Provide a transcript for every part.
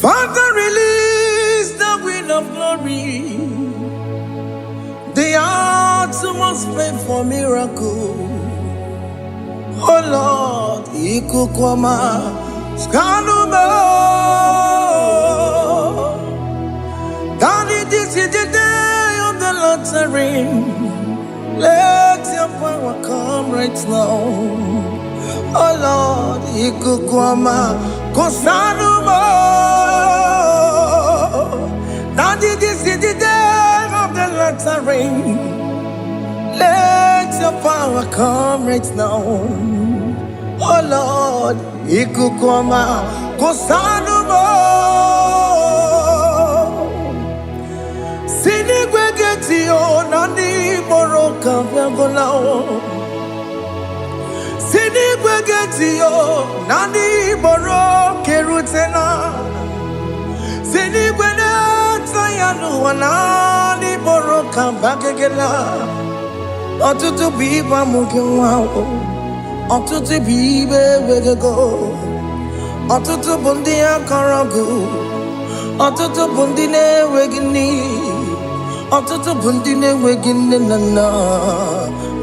Father, release the wind of glory, the atmosphere for miracle. Oh Lord, ikukwama skanuma. Daddy, this is the day of the lottery. Let your power come right now. Oh Lord, ikukwama kosanuma. Daddy, this is the day of the lottery. Let your power come right now. Oh Lord, ikukwama kosanuma. Sinigwegetio nani boroka vyangolao. Sinigwegetio nani boroke rutena. Sinigweneta yanu wanani boroka bagegela. Otutu biba mukiwao. Otutu bibe wegego. Otutu bundi akaragu. Otutu bundi ne wegini. Otutu bundi ne wegini nana.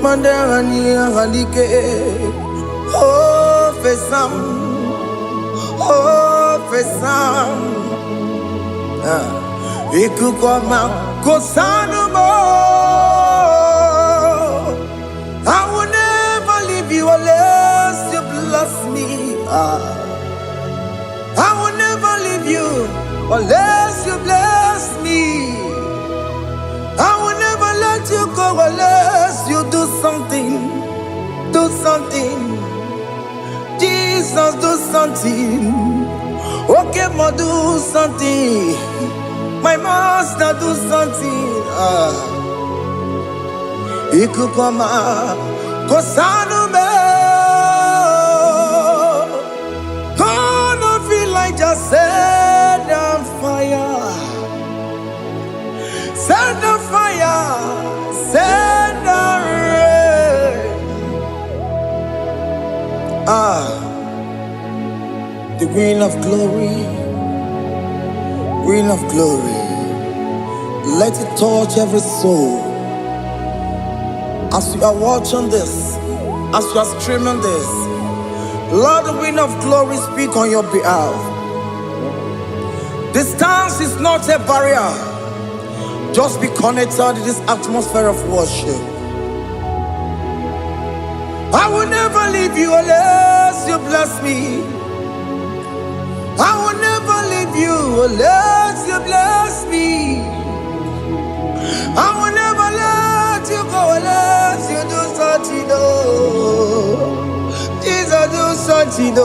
Mandarani halike. Oh fesam. Oh fesam. Ikukwama kosanuma. I will never leave you unless you bless me. I will never leave you unless you bless me. I will never let you go unless you do something. Do something. Jesus, do something. Okay, ma, do something. My master, do something. Ikukwama kosanume. Gonna feel like just set on fire. Set on fire. Set on rain. The wind of glory. Wind of glory. Let it touch every soul. As you are watching this, as you are streaming this, Lord, the wind of glory speak on your behalf. Distance is not a barrier. Just be connected to this atmosphere of worship. I will never leave you unless you bless me. I will never leave you unless you bless me. I will never let you go unless you do something. Jesus, do something.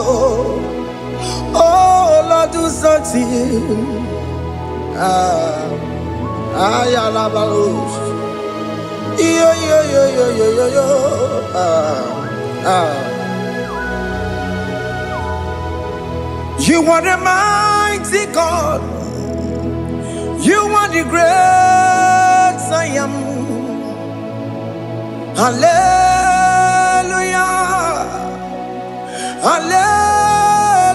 Oh Lord, do something. Ayalabalush. Yo. You are the mighty God. You are the great I am. Hallelujah. Hallelujah.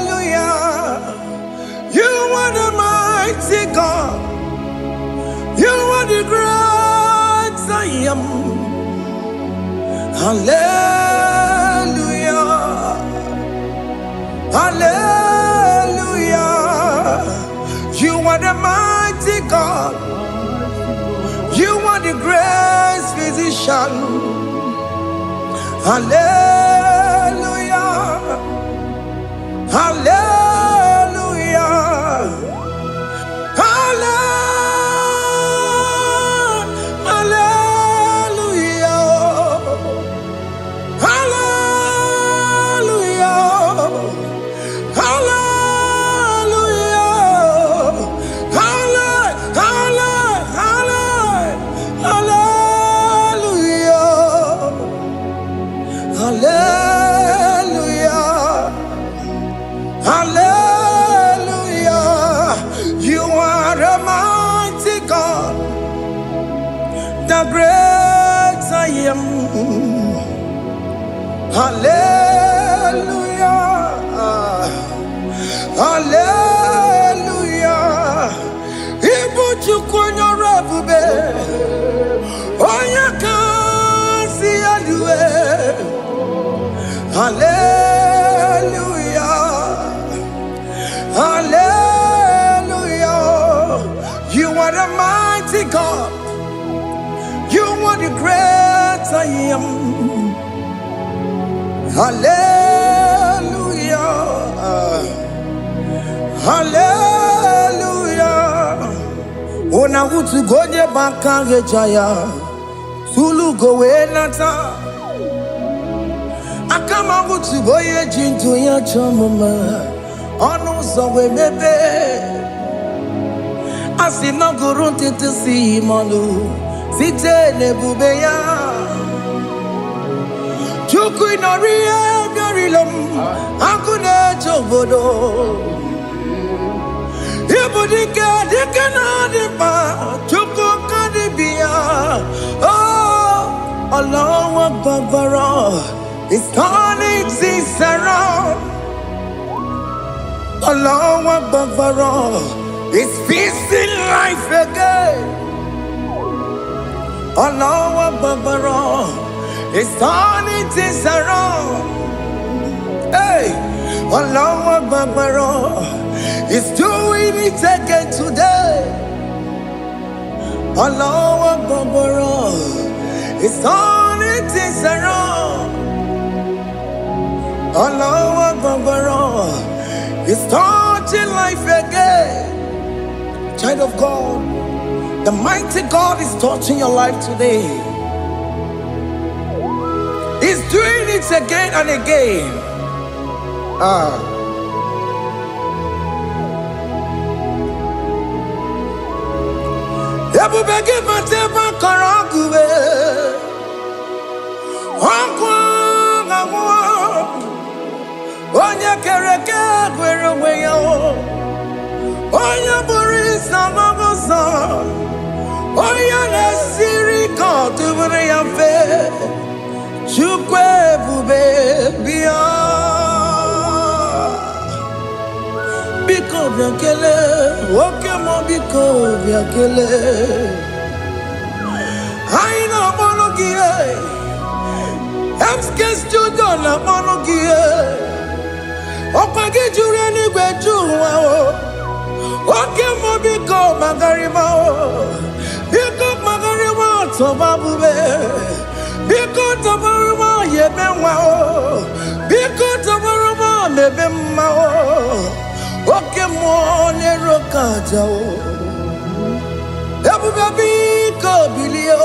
You are the mighty God. You are the great I am. Hallelujah. Hallelujah. You are the mighty God. You are the great physician. Hallelujah. Hallelujah. The great I am. Hallelujah. Hallelujah. the mighty God. You are the great I am. Hallelujah. Hallelujah. Ona utu gonye bakange jaya. Tulu gowe nata. Akama utu boye jintu ya chamama. Ono sowe mebe. Asina gurun titi si manu. Site nebubeya. Chuku inoria garilom. Akune chobodo. Ibudika dikana dipa. Chuku kadibia. Oh, Allah Akbar. It's turning things around. Allah Akbar. It's fixing life again. Allah Akbar. It's turning things around. Hey, Allah Akbar. It's doing it again today. Allah Akbar. It's turning things around. Allah Akbar. It's touching life again. Child of God, the mighty God is touching your life today. He's doing it again and again. Onya kereke gwerewe yo. Onya boris na magosa. Onya nesiri kotubure ya fe. Chukwe bube biya. Biko biakele. Oke mo biko biakele. Haina monogie. Emske studio na monogie. Opage jure ni gbeju wa o. Oke mo biko magariba o. Biko magariba to babube. Biko to babube yebe wa o. Biko to babube mebe ma o. Oke mo ne rokaja o. Ebu baby ko bilio.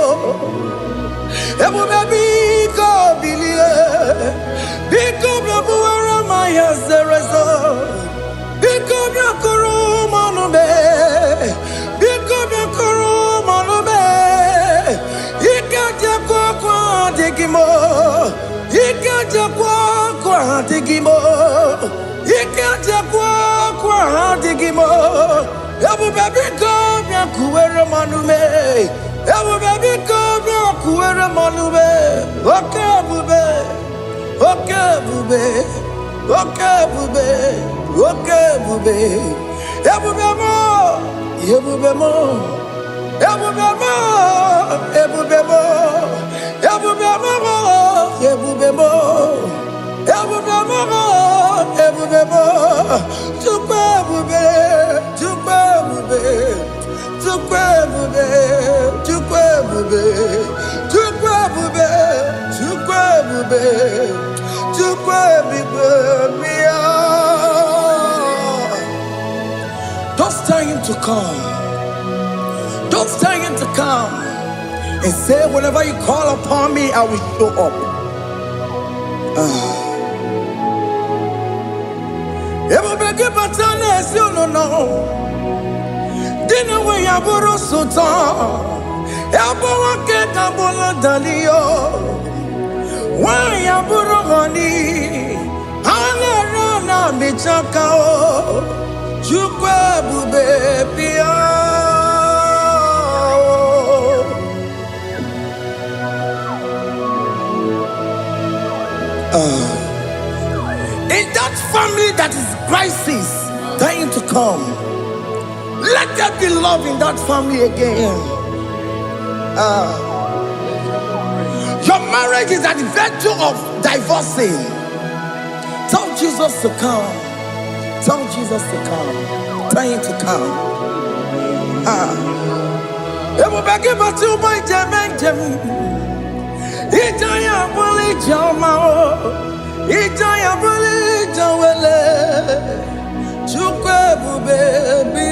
Ebu baby ko bilio. Biko babu Yes, there is a become your Kurumanube, become your Kurumanube. You got your quaqua, digimo, you got your quaqua, digimo, you got your quaqua, digimo. Ebu baby come your Kueramanube, Ebu baby come your Kueramanube, okay, bube, okay, bube. Okay, bube, okay, bube. Ebubemo, ebubemo, ebubemo, ebubemo, ebubemo, ebubemo, ebubemo, ebubemo. Tukwe bube, tukwe bube, tukwe bube, tukwe bube, tukwe bube, tukwe bube. Don't tell him to come. Don't tell him to come. And say, whenever you call upon me, I will show up. Everybody but you don't know. Dinner way I borrow so tall. Elbow get a bola dalio. Why ya burugoni? Alerona michakao. Chukwe bube pia. In that family that is crisis, dying to come, let there be love in that family again. Your marriage is at the verge of divorcing. Tell Jesus to come. Tell Jesus to come. Tell him to come. It will be given to my Jamaican. Itaya bully Jama. Itaya bully Jawele. Chukwebu baby.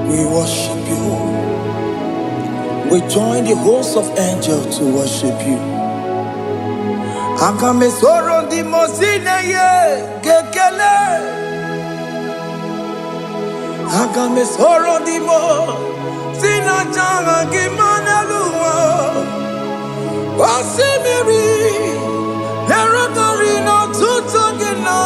We worship you. We join the host of angels to worship you. Akame soro di mosine ye kekele. Akame soro di mo sina changa kimana luwa. Wasimiri nerotari no tutogina.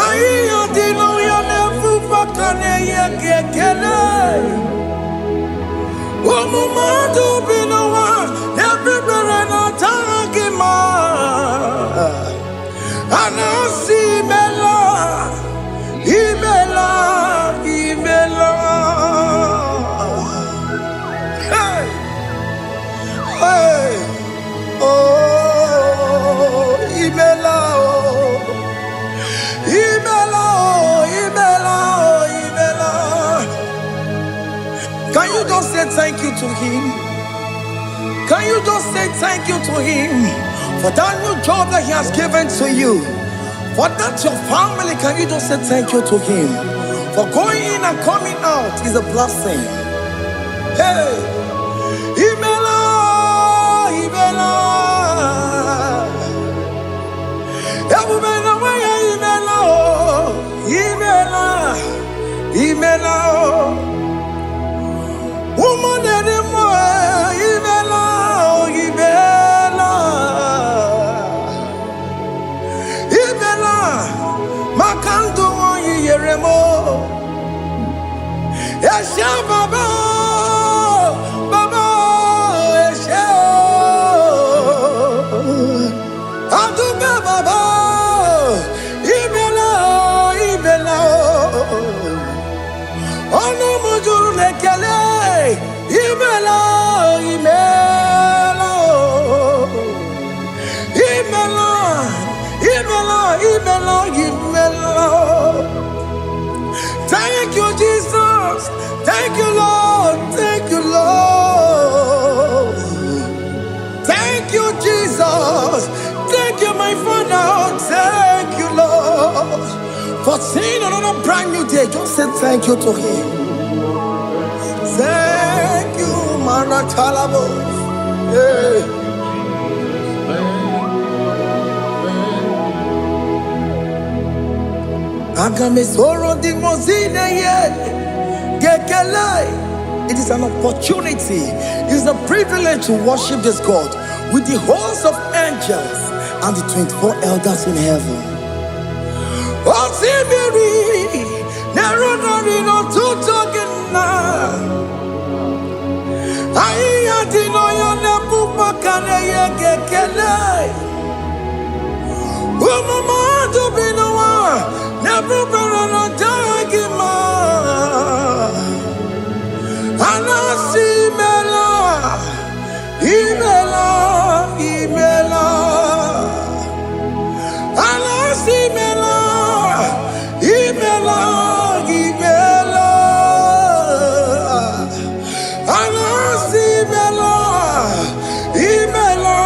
Ayo dino ya nefu fakane ye kekele. Omumadu binowa everybody no tangima. Anasi mela, imela, imela. Hey, hey, oh, imela, oh, imela, oh, imela, oh, imela. Can you just say thank you to him? Can you just say thank you to him for that new job that he has given to you? For that your family, can you just say thank you to him? For going in and coming out is a blessing. Hey, Imela, Imela, Imela, Imela, Imela, woman anymore, Imela, Imela, Imela, Makandu Yeremo, Yasha Baba, Baba, Yasha, Aduba Baba, Imela, Imela, Ono Mujuru Lekele. Imela, Imela, Imela, Imela, Imela, Imela. Thank you, Jesus. Thank you, Lord. Thank you, Lord. Thank you, Jesus. Thank you, my Father. Thank you, Lord. For seeing another brand new day, just say thank you to him. Thank you, Manatalabo. Yeah. Agame soro di mozine ye gekele. It is an opportunity. It is a privilege to worship this God with the host of angels and the 24 elders in heaven. Oh, Sibiri, Nerunari no tutogina. Aiya dino yo nebu makane ye gekele. Umamadu binowa nebu berana dagima. Anasi mela, imela, imela. Anasi mela, imela, imela. Anasi mela, imela,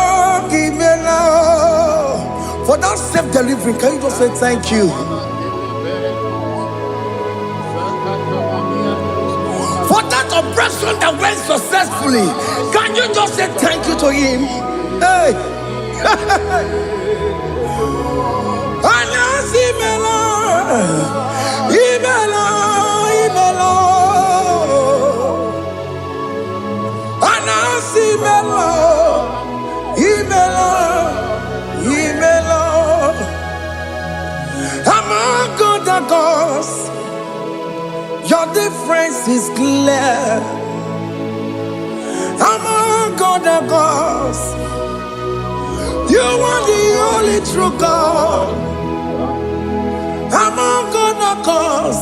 imela. For that self-delivery, can you just say thank you? For that operation that went successfully, can you just say thank you to him? Hey. Anasi mela, imela, imela. Anasi mela, imela, imela. Among other gods, your difference is clear. Among other gods, you are the only true God. Among other gods,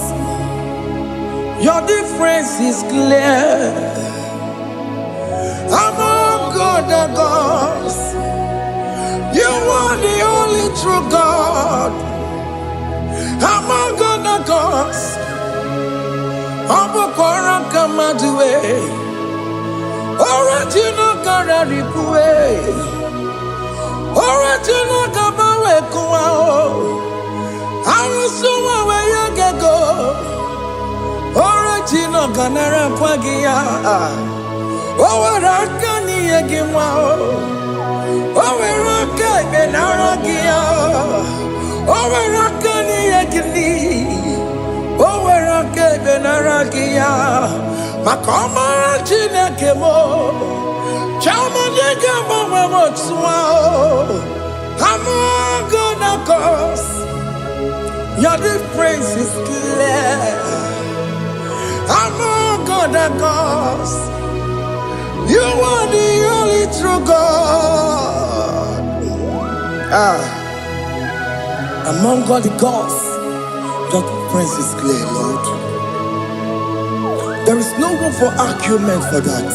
your difference is clear. Among other gods. You are the only true God. Among other gods, Abukora Kamaduwe, Original Kararipue, Original Kabawe Kuao, Arusuma Wayagego, Original Kanara Kwagia, Owarakani Yagimao, Owaraka Benaragia, Owarakani Yagini, Owaraka Benaragia, Makoma Chinakemo, Chamanega Mamamotswao, Among cause, your difference is clear. Among cause, you are the only true God. Among all the gods, your difference is clear, Lord. There is no room for argument for that.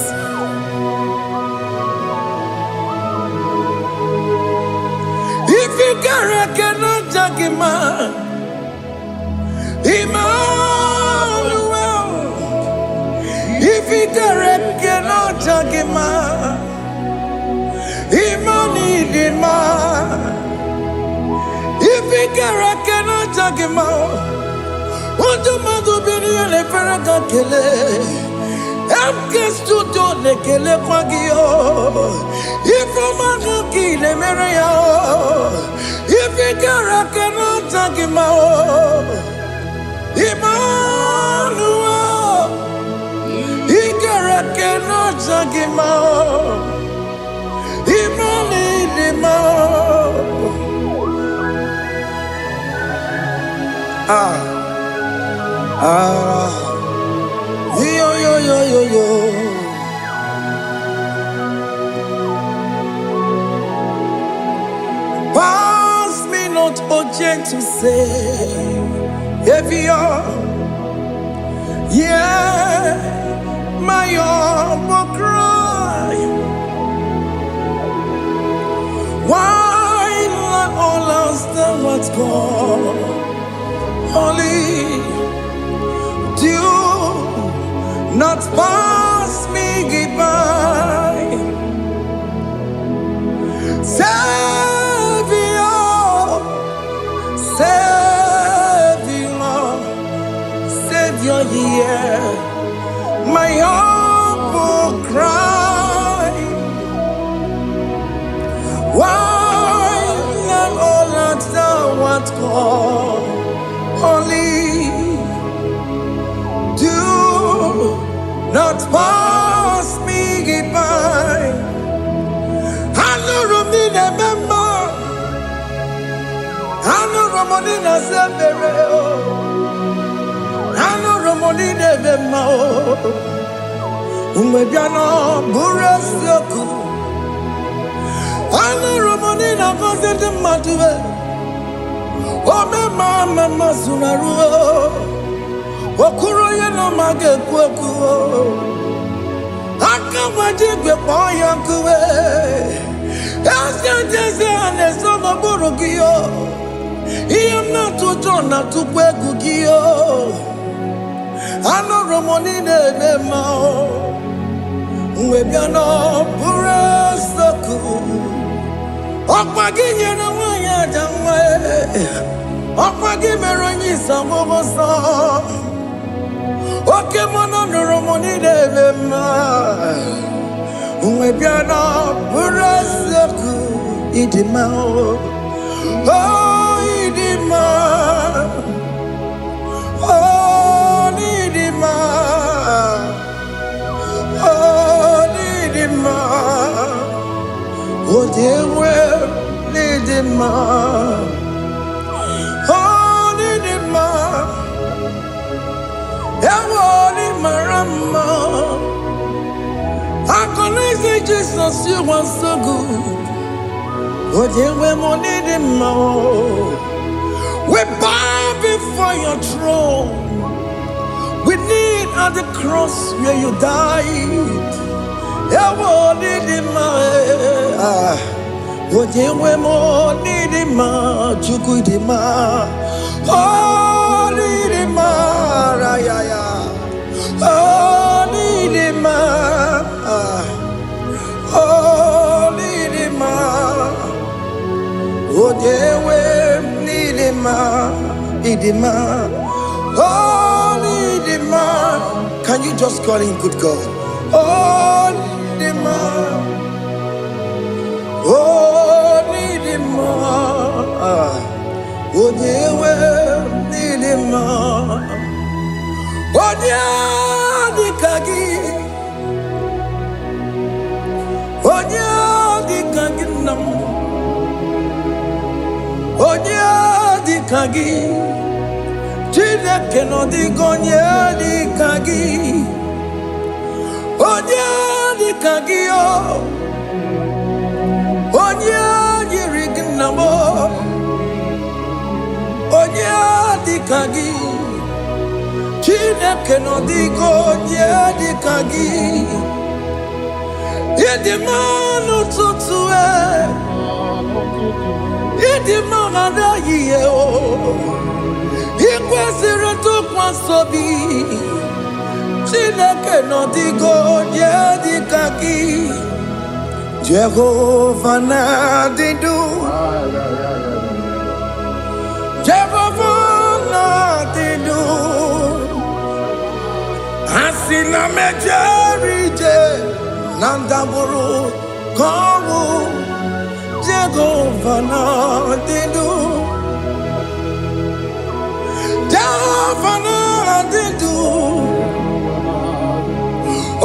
If you cannot judge him, Emmanuel. If you cannot judge him, Emmanuel. If you cannot judge him, what do you be in a Ferragakele? I'm guest to do the Kele Pagio. If I'm a key, the Maria. If you cannot judge him, Emmanuel. He cannot judge him, Yo. Pass me not, O gentle Savior. Yeah, my humble cry. Why let all else than what's gone? Only do not pass me by. Savior, hear my humble cry. Why not all that thou art called? Only do not pass me by. I know Romina member. I know Romonina Severo. I know Romonina member. Umebiano Burasoku. I know Romonina Cosette Matue. Oh, mama Sunaru. Okuro no mage kweku. Akamaje gbe poyankuwe. Asante ane somo burugio. Iyam na tuto na tukwegu gio. Ano romoni ne mao. Uwebiano burasoku. Okpagi nyere wanya jamwe. Okpagi meronyi samoboso. Oke mono romoni ne mao. Uwebiano burasoku. Idimao. Oh, Idima. Oh, Idima. Oh, Idima. Oh, dear, well, Idima. Oh, Idima. Ewoni marama. I can say Jesus, you are so good. Oh, dear, we need him more. We bow before your throne. We need at the cross where you died. Ewo nidima, ojewe mo nidima, chukudima, oh nidima, rayaya, oh nidima, oh nidima, ojewe nidima, idima, oh nidima. Can you just call him good God? Oh nidima, oh nidima, ojewe nidima, onya dikagi, onya dikagi nam, onya dikagi, chile keno digonye dikagi, onya dikagi o, onya yirignamo, onya dikagi, chile keno digonye dikagi, yedimanu tutue, yedimanu adaye o. Ikwesịrị ntụkwasị obi, Chineke nọdịgo onye dịka gị. Jehova na-adịdụ, Jehova na-adịdụ. Asị na mejere ije na ndagwurugwu ka ọnwụ, Jehova na-adịdụ. Jehova na-adịdụ,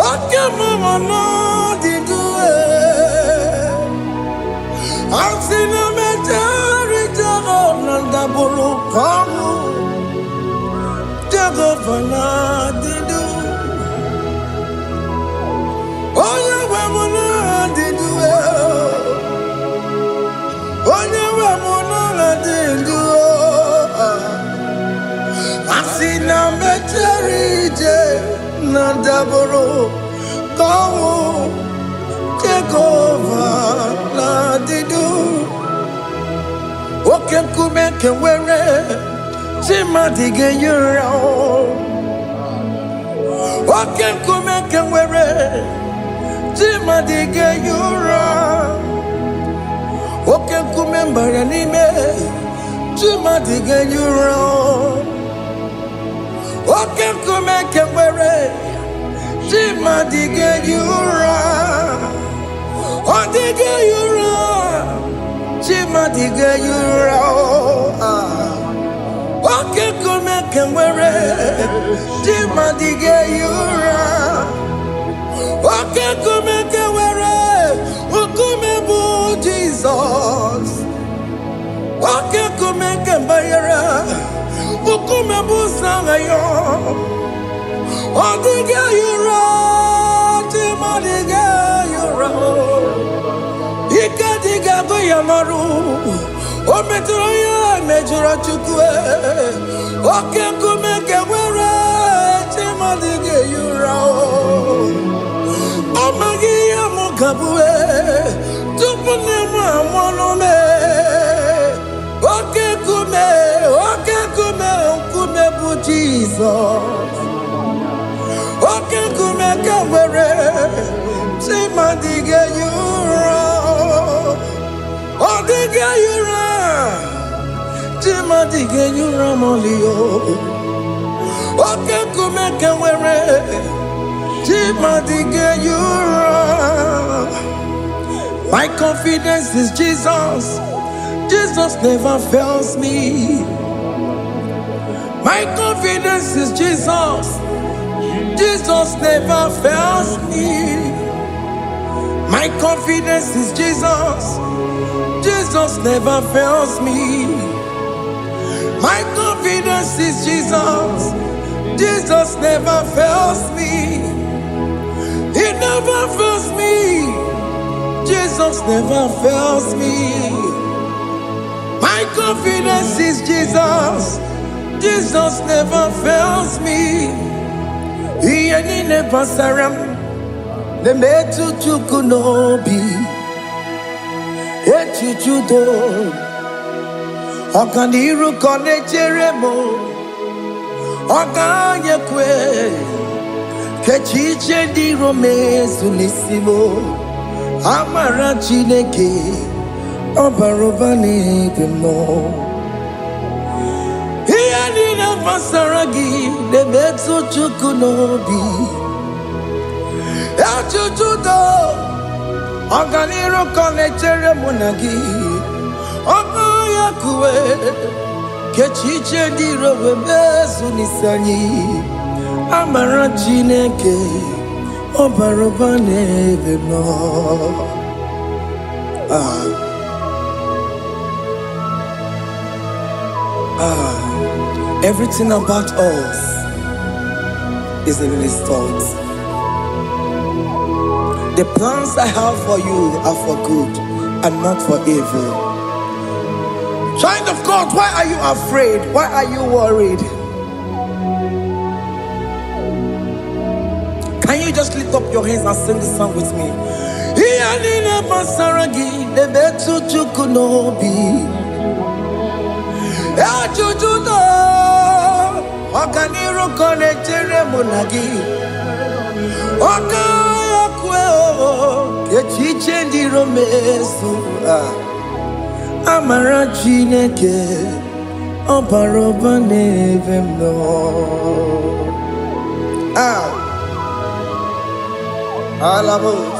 oke mama na-adịdụ. Asị na mejere Jehova na ndagwurugwu ka ọnwụ, Jehova na-adịdụ. Onye nwe m na-adịdụ, onye nwe m na-adịdụ. Asị na mejere ije na ndagwurugwu ka ọnwụ, Jehova na-adịdụ. Oke nkume nke nwere chi mmadụ ga-eyi ụra. Oke nkume nke nwere chi mmadụ ga-eyi ụra. Oke nkume mbara n'ime chi mmadụ ga-eyi ụra. Oke nkume nke nwere chi mmadụ ga-eyi ụra. Ọ dịghị eyi ụra, chi mmadụ ga-eyi ụra. Oke nkume nke nwere chi mmadụ ga-eyi ụra. Oke nkume nke nwere nkume bụ Jizọs. Oke nkume nke mbanyere nkume bụ Sanayo. Ọ dịghị eyi ụra, chi mmadụ ga-eyi ụra. Ike dịghị agụ ya n'ọrụ, o metụrụ ya mejọrọ Chukwu. Oke nkume nke nwere chi mmadụ ga-eyi ụra. Ọ maghị ihe m ga-abụ tupu nne m amụọ m. Oke nkume, oke nkume, nkume bụ Jizọs. Oke nkume nke nwere chi mmadụ ga-eyi ụra. Ọ dịghị eyi ụra, chi mmadụ ga-eyi ụra m'ọlị o. Oke nkume nke nwere chi mmadụ ga-eyi ụra. My confidence is Jesus. Jesus never fails me. My confidence is Jesus. Jesus never fails me. My confidence is Jesus. Jesus never fails me. My confidence is Jesus. Jesus never fails me. He never fails me. Jesus never fails me. My confidence is Jesus. Jesus never fails me. He never saram. the metu chukunobi, echuchudo, okaniru kone jeremo, okanyekwe, kechiche di romezunisimo, amara chineke, obarobane demo. Hiyanina masaragi, the metu chukunobi, echuchudo, oganiru konechere munagi, okayakwe, kechiche diro webezu nisani, amara chineke, obarobane vemo. Everything about us is in His thoughts. The plans I have for you are for good and not for evil. Child of God, why are you afraid? Why are you worried? Can you just lift up your hands and sing this song with me? Iyanina masaragi nebetu chukunobi, echuchudo, okaniru konechere munagi, okayakwe, kechiche ndiro mesu, amara chineke, obarobane vemo. Alabos.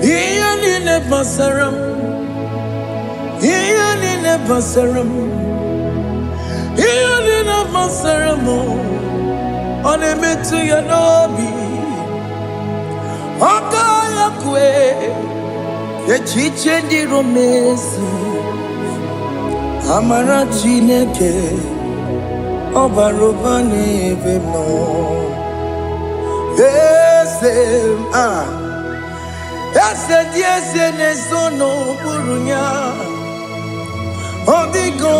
Iyanine basaram, iyanine basaram, iyanine basaram. Onemetu yanobi, okayakwe, kechiche ndi romesu, amara chineke, obarobane vemo. Ese nesono burunya, odigo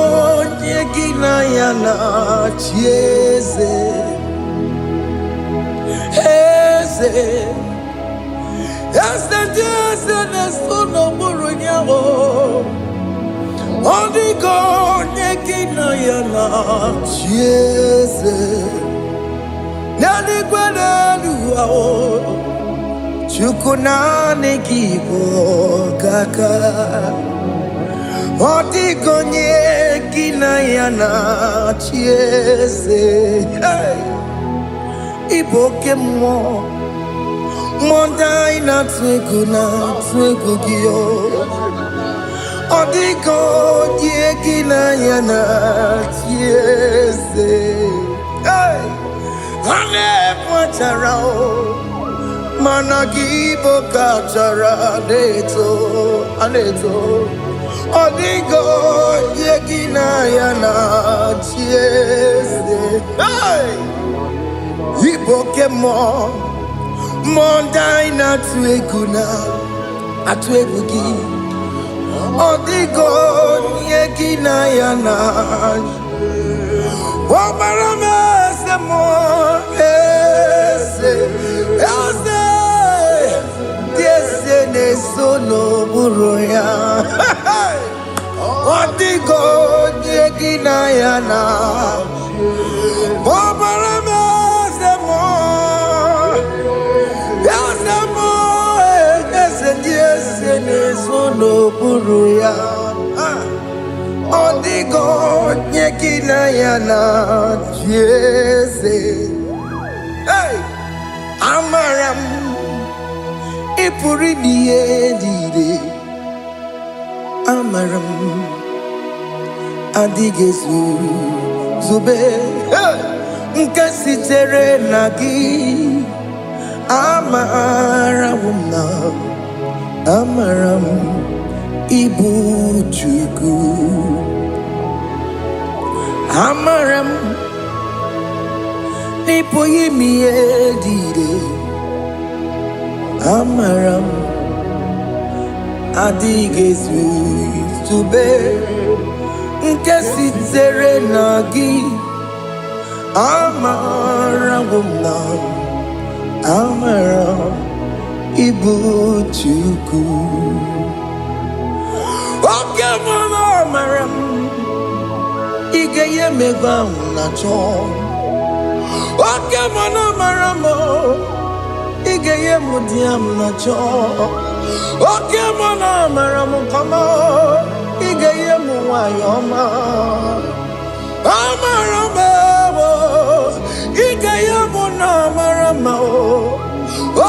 nyekina yana chiese. Ese nesono burunya, odigo nyekina yana chiese. Nani kwenu chukuna IGBO kaka, odigo nyekina yana chiese. Iboke mo mondai na twegu gio, odigo nyekina yana chiese. Ane pacharao, managibo kachara aneto, odigo yekina yana chiese. Iboke mo, mondai na atwegugi, odigo yekina yana. Omarame semo, ese nesono buruya, odigo nyekina yana. Omarame semo, ese nesono buruya. Odigo nyekina yana chiese. Amaram ipuri diye, amaram adigezu zube, nkasitere nagi, amaram ibu chuku, amaram nipo yimi edide, amaram adigezu tube nke sitere na gị amara gwụna amara ibu Chukwu oke mara amara m ige ye mega na chọ oke mara amara m ige ye mudiam na chọ oke mara amara m kama ige ye mu wayoma amara m ige ye mu na amara m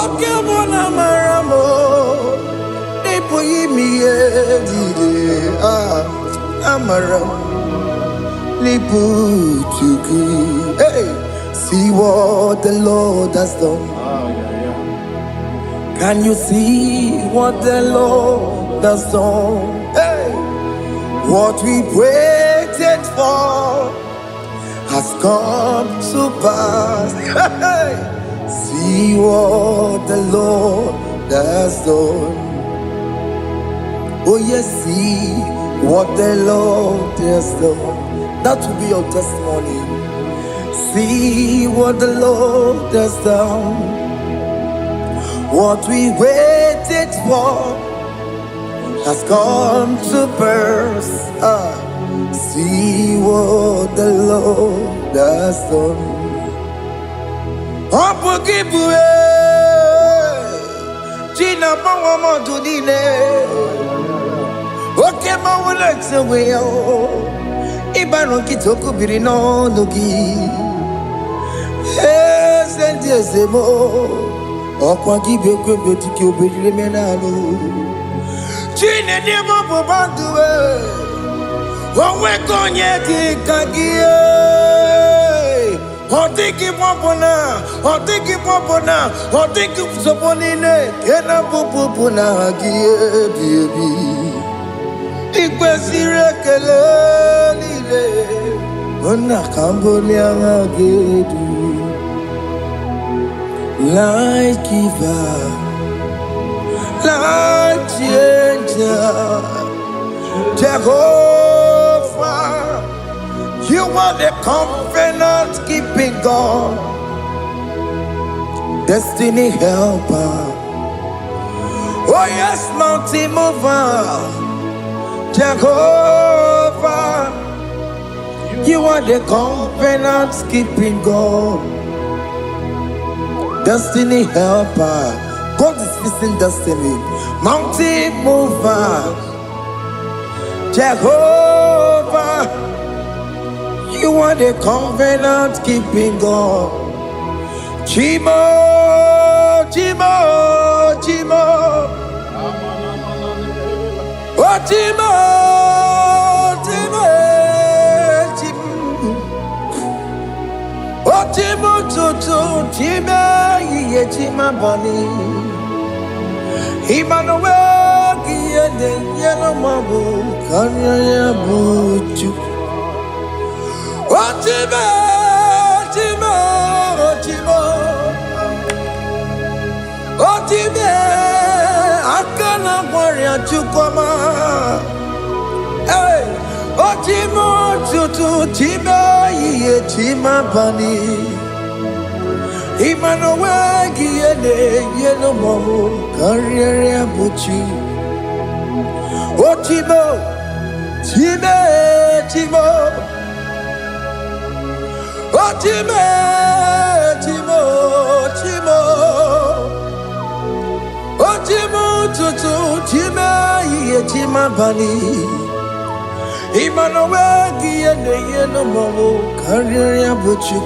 oke mara amara m ipo yimi ye dide amara m lipu Chukwu. Hey, see what the Lord has done. Can you see what the Lord has done? Hey, what we waited for has come to pass. Hey, see what the Lord has done. Oh yes, see what the Lord has done. That will be your testimony. See what the Lord has done. What we waited for has come to pass. See what the Lord has done. Opogibue, China Pawamo Tudine, Oke Mawulexaweo, Ibano Kitoku Birino Nugi, Sentiesemo. Okwa gibe kwebe tiki obedile menalo Chine demo bobanduwe Onwe konye tikagie Otiki popona Otiki popona Otiki soponine Kena popona gie biebi Ikwe sirekele lile Ona kamboni angagedu Life giver, life changer, Jehovah, you are the covenant keeping God, destiny helper. Oh yes, mountain mover, Jehovah, you are the covenant keeping God. Destiny helper, God is fixing destiny. Mountain mover, Jehovah, you are the covenant keeping God. Chimo, Chimo, Chimo, oh Chimo, Chimo, Chimo, oh Chimo, Chimo, Chimo. Chima bani Emmanuel Giyende Yellow Mabu Kanya Yabuchu Ochima Chima Ochima Ochime Akana Warrior Chukoma Hey Ochimo Chutu Chima Ye Chima bani Emmanuel Giyende Yellow Mabu Kanya Yabuchu Ochimo Chime Chimo Chimo, Chimo, Chimo, Chimo, Tutu, Chima, Chima Bani, Emmanuel Giyende Yellow Mabu Kanya Yabuchu.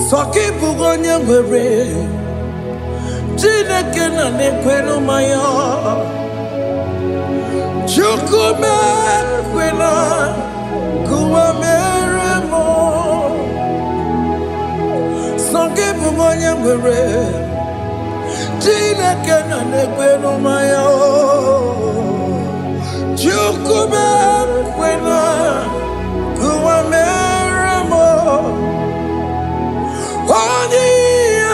Soki bugonye ngwere Chineke na nekwenu maya Chukume kwena Kuwa mere onye nwere Chineke na nekwe n'ụmaya Chukube kwena kuwa mere mo Odi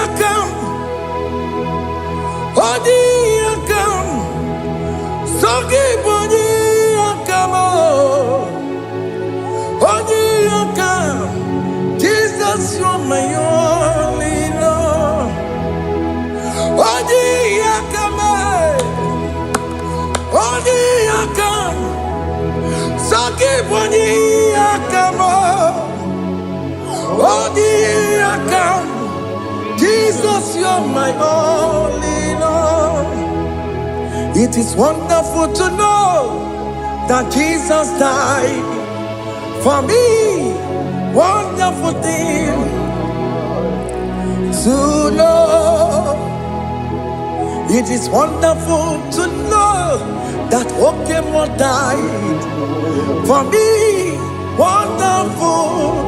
akam Sogi boni akam Odi akam Jesus, you're my only love. Odi akam, Saki boni akam, Odi akam, Jesus, you're my only love. It is wonderful to know that Jesus died for me. Wonderful thing to know. It is wonderful to know that Okemo died for me. Wonderful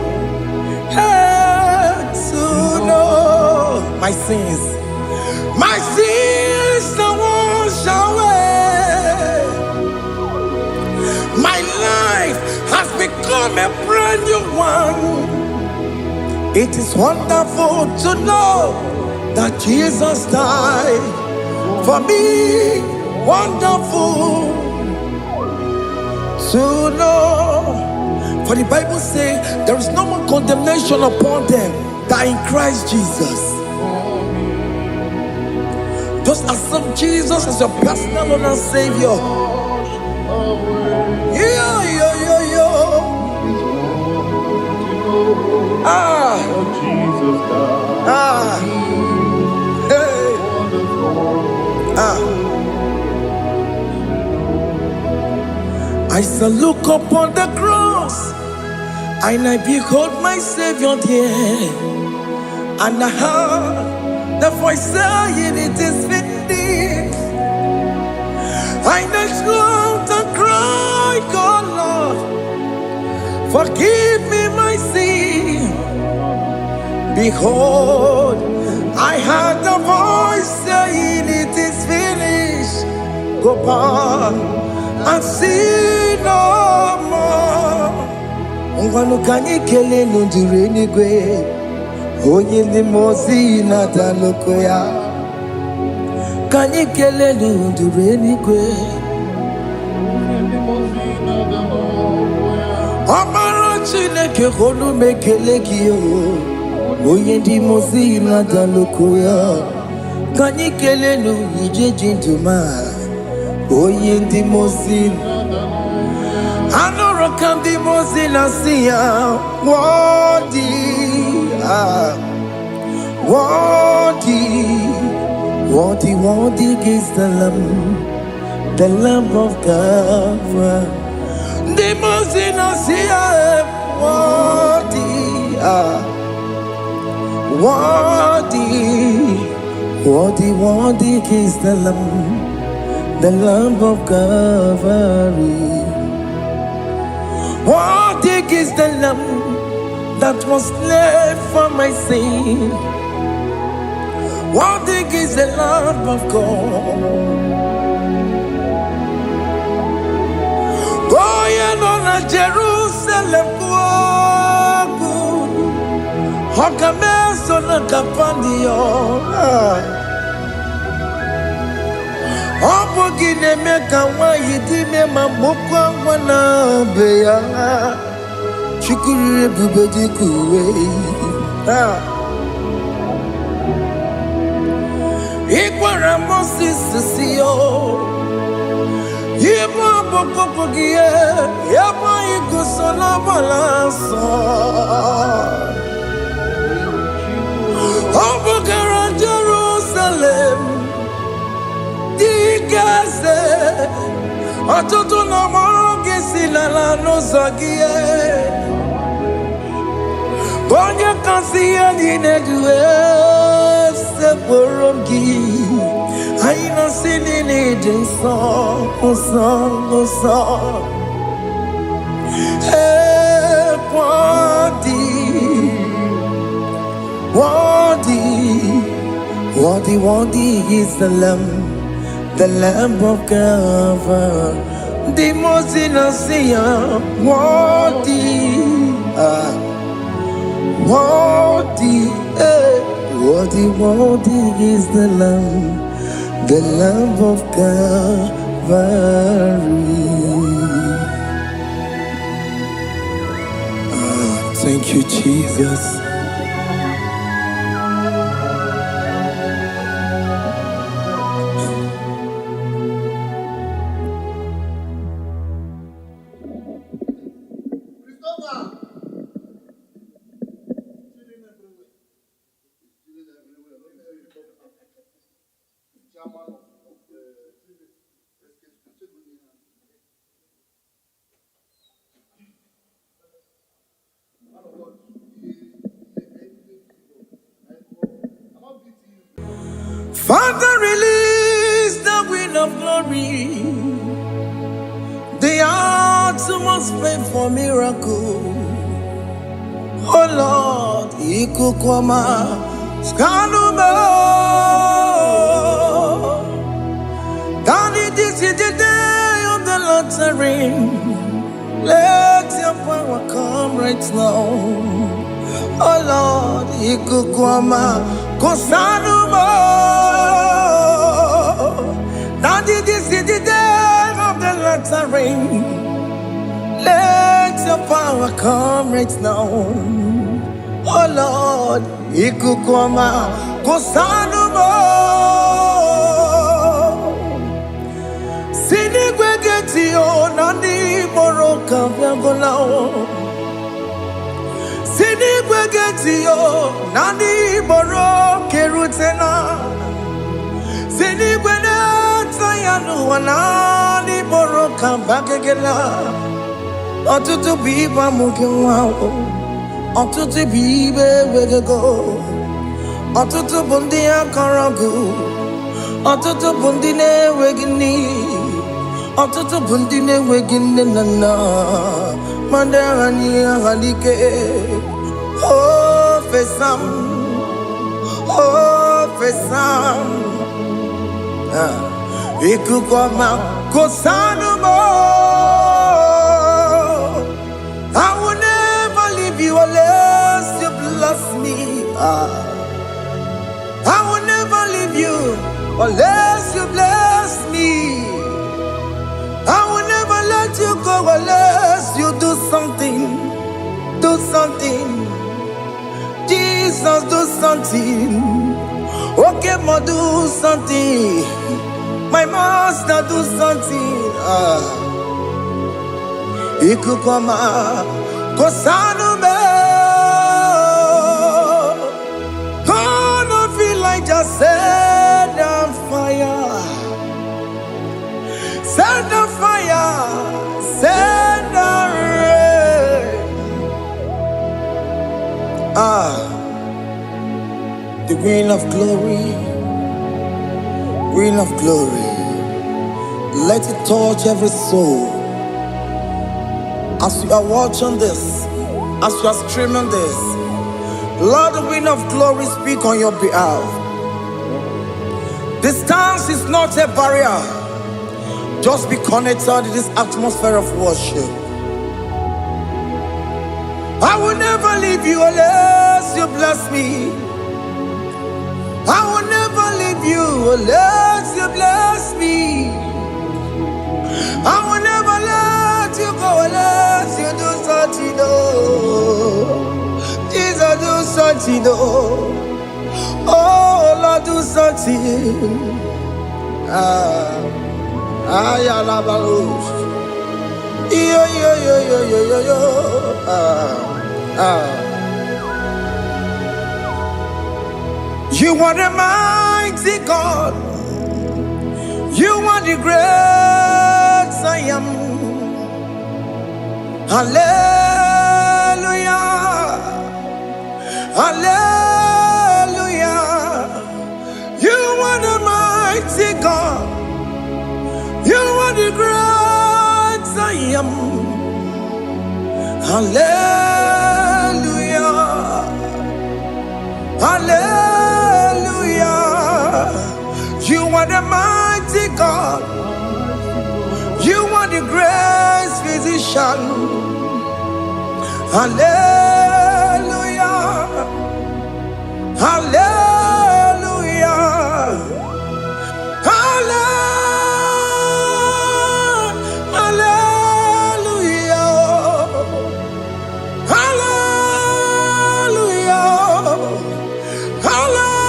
to know. My sins are washed away. My life has become a brand new one. It is wonderful to know that Jesus died for me. Wonderful to know. For the Bible says there is no more condemnation upon them that in Christ Jesus. Just accept Jesus as your personal Lord and Savior. I shall look upon the cross, and I behold my Savior there, and I heard the voice saying, "It is finished." I knelt and cried, "God, Lord, forgive me my sin." Behold, I heard the voice saying, "It is finished. Go back and sin no more." Ungwanu kanyi kele nundure nigwe, onye ndi mozi na daloko ya. Kanyi kele nundure nigwe, Amara Chineke honu mekele kiyo. Onye ndi mozi na daloko ya. Kanyi kele nu ije jintuma. Onye ndi mozi Anoro kandi mozi na siya. Worthy is the Lamb of God. The mozi na siya. Worthy is the Lamb of Calvary. Worthy is the Lamb that was slain for my sin. Worthy is the Lamb of God. Going on a Jerusalem, Hokameso na kapandio. Obogi ne meka wa yidime mamokwa wana beya. Chukuri bubedi kuwe. Ikwara Moses siyo. Yema bokopogie. Yema igusola balanso. Obogara Jerusalem. Digase. Atoto na moge silala no zagie. Bonye kansiya dinedue se borongi. Aina sinini jinson, song. Worthy worthy is the Lamb of God, the most innocent, worthy, worthy, worthy is the Lamb of Calvary. Thank you, Jesus. Father, release the wind of glory. The hearts must pray for miracle. Oh Lord, Ikukwama, Skanuba. Daddy, this is the day of the Lord's ring. Let your power come right now. Oh Lord, Ikukwama, Kosanuba. Daddy, this is the day of the Lord's ring. Let your power come right now. Oh Lord, Ikukwama, Kosanuba. Sini gwegeti o nani boroka vyangolao. Sini gwegeti o nani boroke rutena. Sini gwena tayanu wanani boroka bagegela. Otutu biba mukiwa o. Otutu bibe wegego. Otutu bundi akaragu. Otutu bundi ne wegini. Otutu bundi ne wegini nana. Mandarani halike. Oh fesam. Oh fesam. Ikukwama kosanumo. I will never leave you unless you bless me. I will never leave you unless you bless me. I will never let you go unless you do something. Do something. Jesus, do something. Okay, ma, do something. My master, do something. Ikukwama, Kosanume. Gonna feel like just set on fire. Set on fire. Set on rain. The wind of glory. Wind of glory. Let it touch every soul. As you are watching this, as you are streaming this, Lord, the wind of glory speak on your behalf. Distance is not a barrier. Just be connected to this atmosphere of worship. I will never leave you unless you bless me. I will never leave you unless you bless me. I will never let you go unless you do something. Jesus, do something. Oh Lord, do something. Yo. You are the mighty God. You are the great I am. Hallelujah. Hallelujah. You are the mighty God. You are the great I am. Hallelujah. Hallelujah. are the mighty God. You are the great physician. Hallelujah. Hallelujah. Hallelujah. Hallelujah. Hallelujah.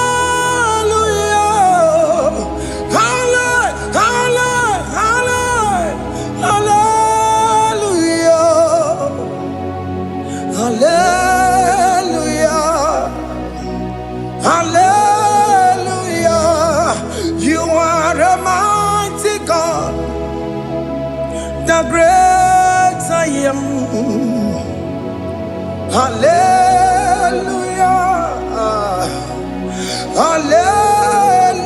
Hallelujah. Hallelujah. You are a mighty God, the great I am. Hallelujah. Hallelujah.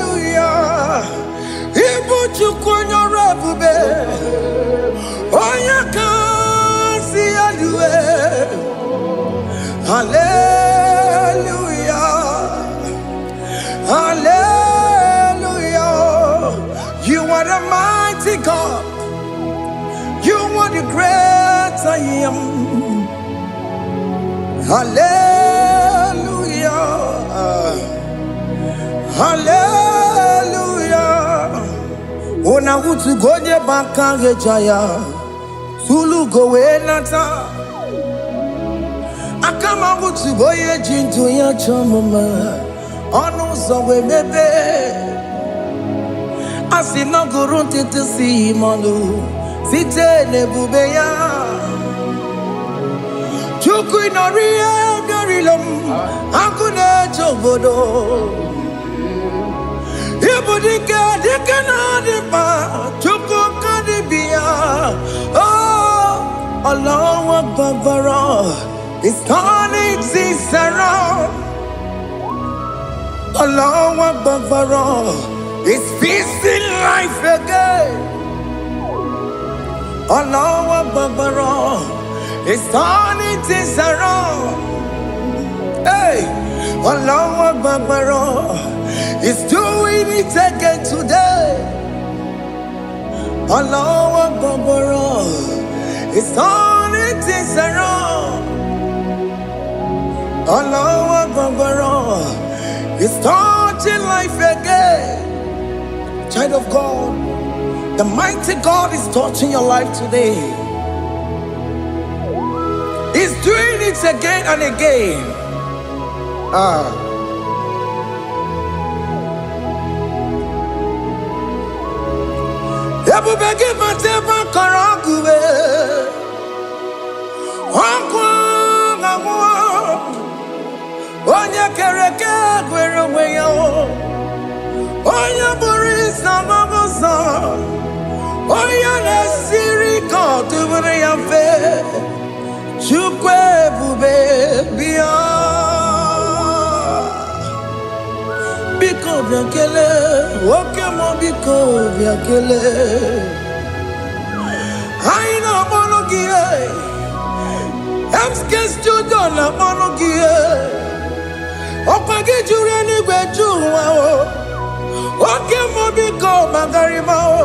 Ibuchukwanya rabube. Oya kasi alue. Hallelujah. Hallelujah. You are the mighty God. You are the great I am. Hallelujah. Hallelujah. Ona utu gonye bakange jaya. Sulu gowe nata. Akama utu boye jintu ya chomoma. Onu sowe bebe. Asina gurunti tisi manu. Site nebubeya. Chuku inorie garilom. Akune chobodo. Ibudika dikana dipa. Chuku kadibia. Oh, Allah Akbar. It's turning things around. Allah Akbar. It's feasting life again. Allah Akbar. It's turning things around. Hey, Allah Akbar. It's doing it again today. Allah Akbar. It's turning things around. Allah Akbar. It's touching life again. Child of God, the mighty God is touching your life today. He's doing it again and again. Ebubegi mateba karaguwe. Wakwa ngwa. Onya kereke gwere weyo. Onya burisa mabosa. Onya nesiri kotubure yafe. Chukwe bube biya. Biko biakele. Okemo biko biakele. Aina monogie. Emskes judo na monogie. Opagi jure ni gwejuwa o. Okemo biko magarima o.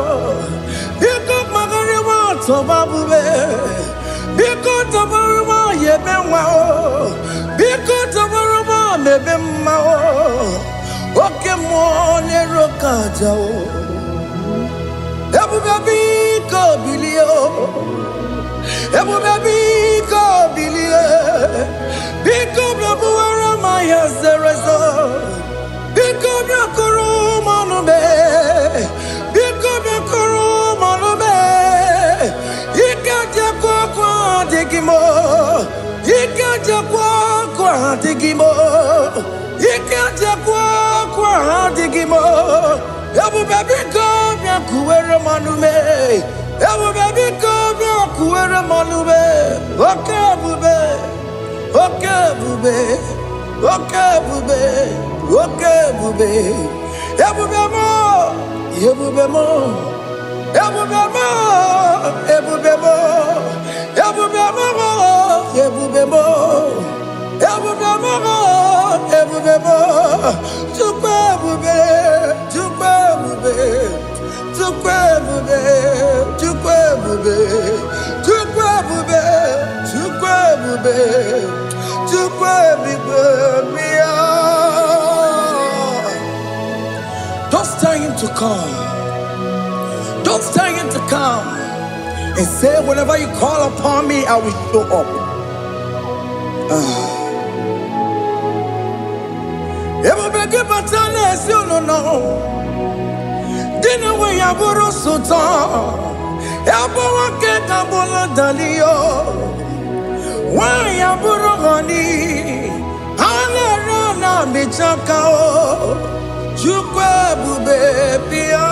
Biko magarima toba bube. Biko tabaruma yebenwa o. Biko tabaruma mebemma o. Okemo nero kaja o. Ebube biko bilio. Ebube biko bilie. Biko blabuara maya zerezo. Biko blakuru manube. Biko blakuru manube. Ikaja kwa digimo. Ikaja kwa digimo. Ikaja kwa digimo. Ebube biko blakuere manume. Ebube biko blakuere manume. Okay bube. Okay bube. Okay bube. Okay bube. Ebube mo. Ebube mo. Ebube mo. Ebube mo. Ebube mo. Ebube mo. Ebube mo. Ebube mo. Chukwe bube. Chukwe bube. Don't tell him to come. Don't tell him to come. And say, whenever you call upon me, I will show up. Dina we yaburo sultan, yabawa ke kabola dalio, wa yaburo gani, ana na bichakao, chukwe bube pia.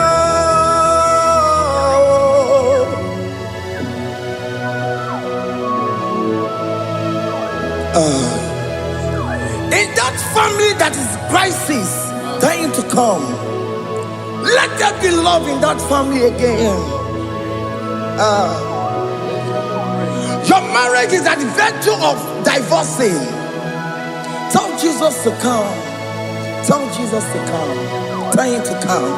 In that family that is crisis, trying to come. Let there be love in that family again. Your marriage is at the verge of divorcing. Tell Jesus to come. Tell Jesus to come. Tell him to come.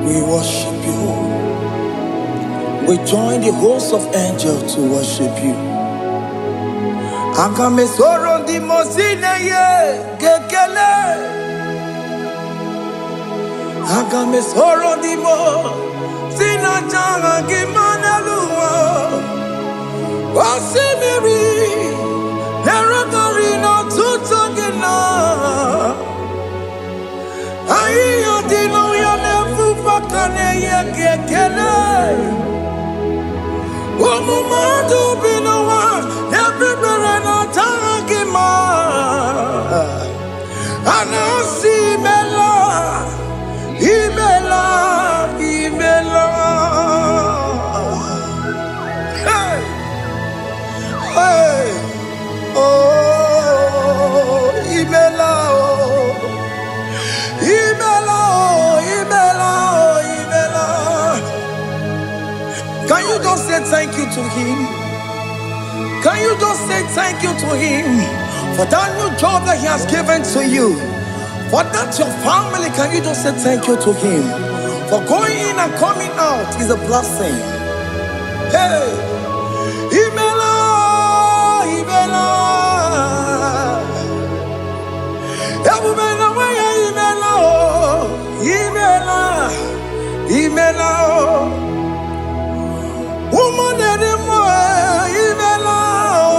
We worship you. We join the host of angels to worship you. Agame soro di mosine ye gekele. Agame soro di mo sina janga gimana luwa. Wasimiri neragari no tutogina. Ayo dino ya nefu fakane ye gekele. Umumadu binowa everybody no tangima. Anasi mela, imela, imela. Hey, hey, oh, imela, oh, imela, oh, imela, oh, imela. Can you just say thank you to him? Can you just say thank you to him for that new job that he has given to you? For that your family, can you just say thank you to him? For going in and coming out is a blessing. Hey, Imela, Imela, Imela, Imela, woman anymore, Imela,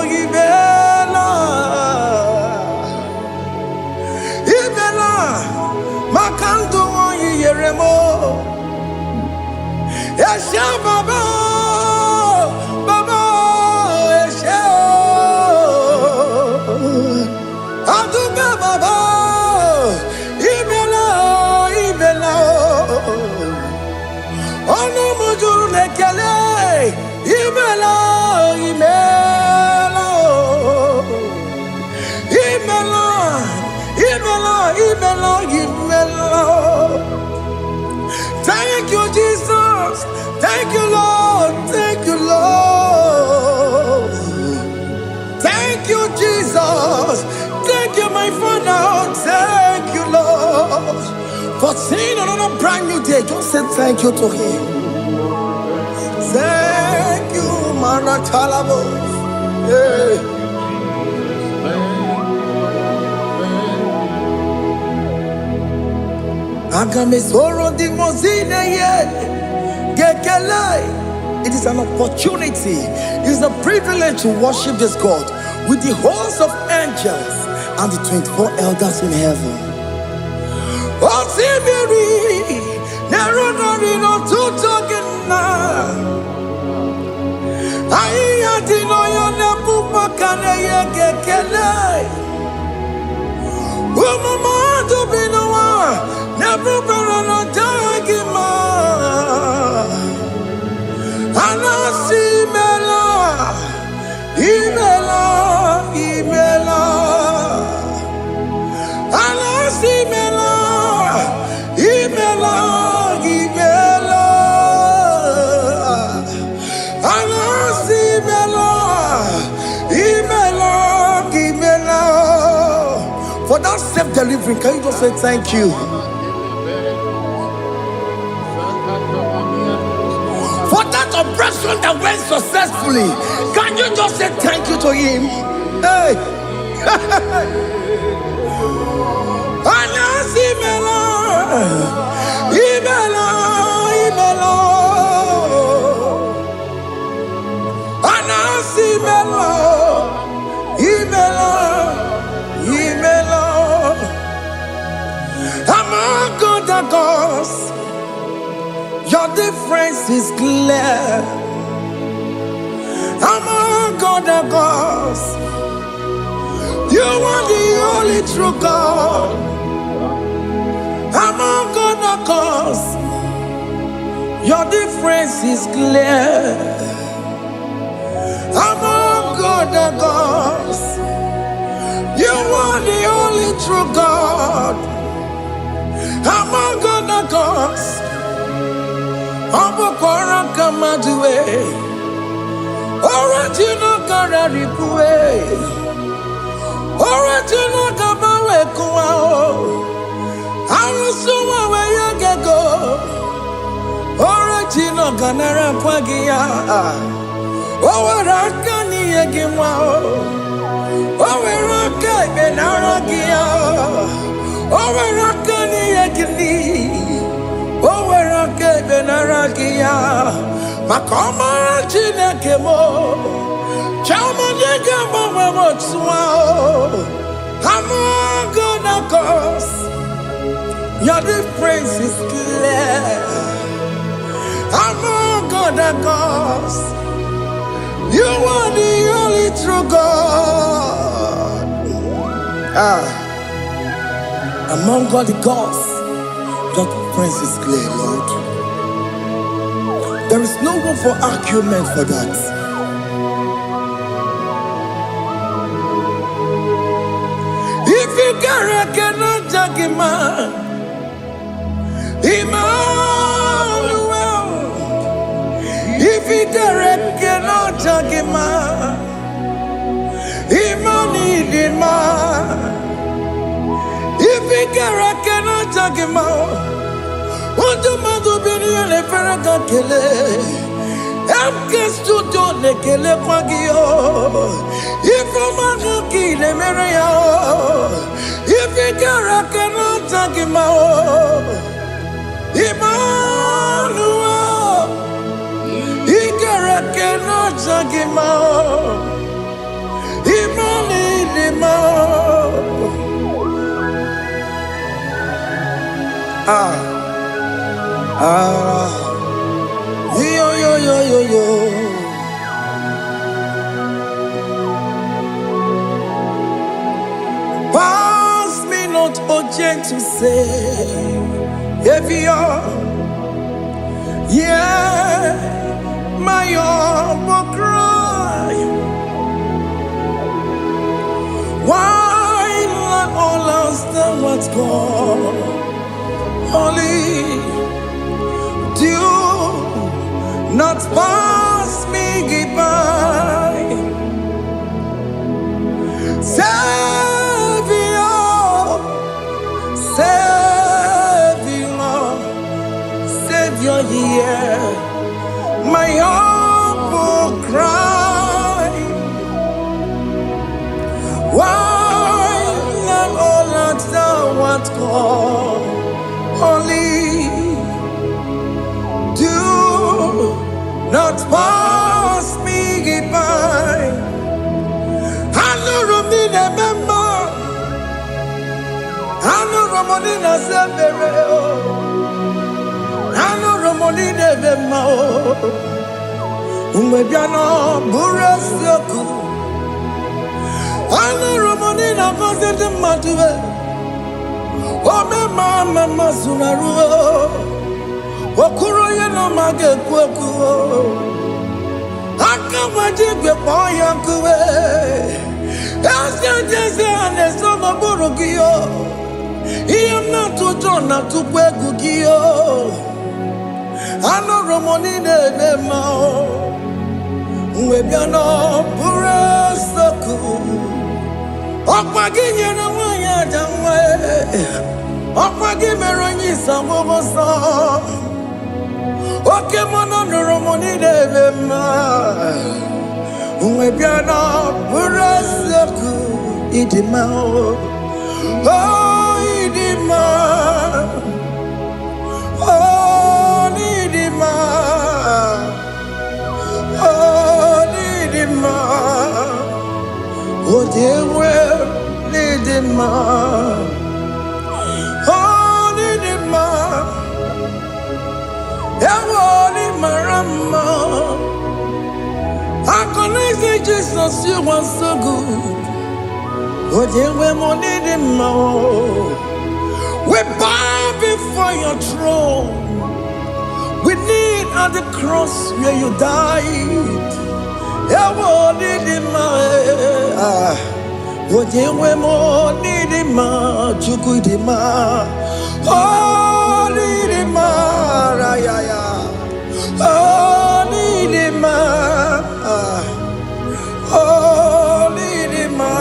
Imela, Imela, Makanto Yeremo, Yasha Baba, Baba, Yasha, Aduka Baba, Imela, Imela, Ono Mujur Lekele. Imela, Imela, Imela, Imela, Imela, Imela. Thank you, Jesus. Thank you, Lord. Thank you, Lord. Thank you, Jesus. Thank you, my Father. Thank you, Lord. For seeing another brand new day, just say thank you to him. Thank you, Maratalabo. Yeah. Agame soro di mozine ye gekele. It is an opportunity. It is a privilege to worship this God with the host of angels and the 24 elders in heaven. Osimiri nerunari no tutogina. Aiya dino ya nebu makane ye gekele. Umumadu binowa nebu berano dagima. Anasi mela, imela, imela. Anasi mela, delivering. Can you just say thank you? For that operation that went successfully, can you just say thank you to him? Hey. Among other gods, your difference is clear. Among other gods, you are the only true God. Among other gods, your difference is clear. Among other gods, you are the only true God. Among other gods, Obokora Kamadue, original Kararikue, original Kabawe Kuao, Arusuma Wayagago, original Ganara Kwagia, Owarakani Yagimao, Owaraka Benaragia, Owarakani Yagini. Owerake benaragia, makoma chinekemo, chama negamo wamotswao. Among other gods, your difference is clear. Among other gods, you are the only true God. Among all the gods, that difference is clear, Lord. There is no room for argument for that. If you cannot judge him, Emmanuel. If you cannot judge him, Emmanuel. If you cannot judge him, what do you do? Le feraka kele, emkestu do le kele kwagio. If you le mereya, if you cannot judge him, Emmanuel. He cannot judge him, yo. Pass me not, oh gentle Savior, yeah, my humble cry. Why not all else than what's gone? Only do not pass me by. Savior, hear my humble cry. Why not all that thou art called? Only do not pass me by. I know Romina member, I know Romonina Severo, I know Romonina Vemo, Umebiano Burasioku, I know Romonina Vaset Matue. Oh, mama Masunaru, Okuro Yano Mage Kweku, Akamaji Boy Uncle, Elsa and the son of Burugio, he am not to turn up to Kwekugio. I know Romoni de Mao, Webiano Burasoku, Okwagi nyere wanya jamwe. Okwagi meronyi samogosa. Oke mono nuromoni devema. Unwebiana buraseku idima. Oh idima. Oh idima. Oh idima. Oh dewe idima. Oh idima. Ewoli marama. I connect with Jesus, you are so good. Oh, dear, money the more. We bow before your throne. We kneel at the cross where you died. Ewoli the more. Oh, dear, money the more. Chuku the more. Oh, the more. Oh, the more. Oh, Nidima.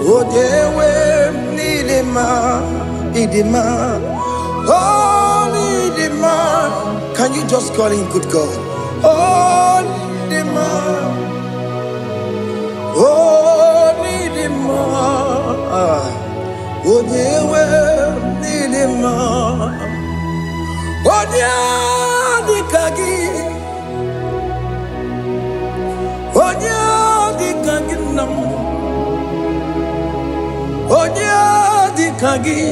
Oh, dewe, Nidima. Nidima. Oh, Nidima. Can you just call him good God? Oh, Nidima. Oh, Nidima. Oh, dewe, Nidima. Oh, dewe, Kagi. Onya di kaginam, onya di kagi,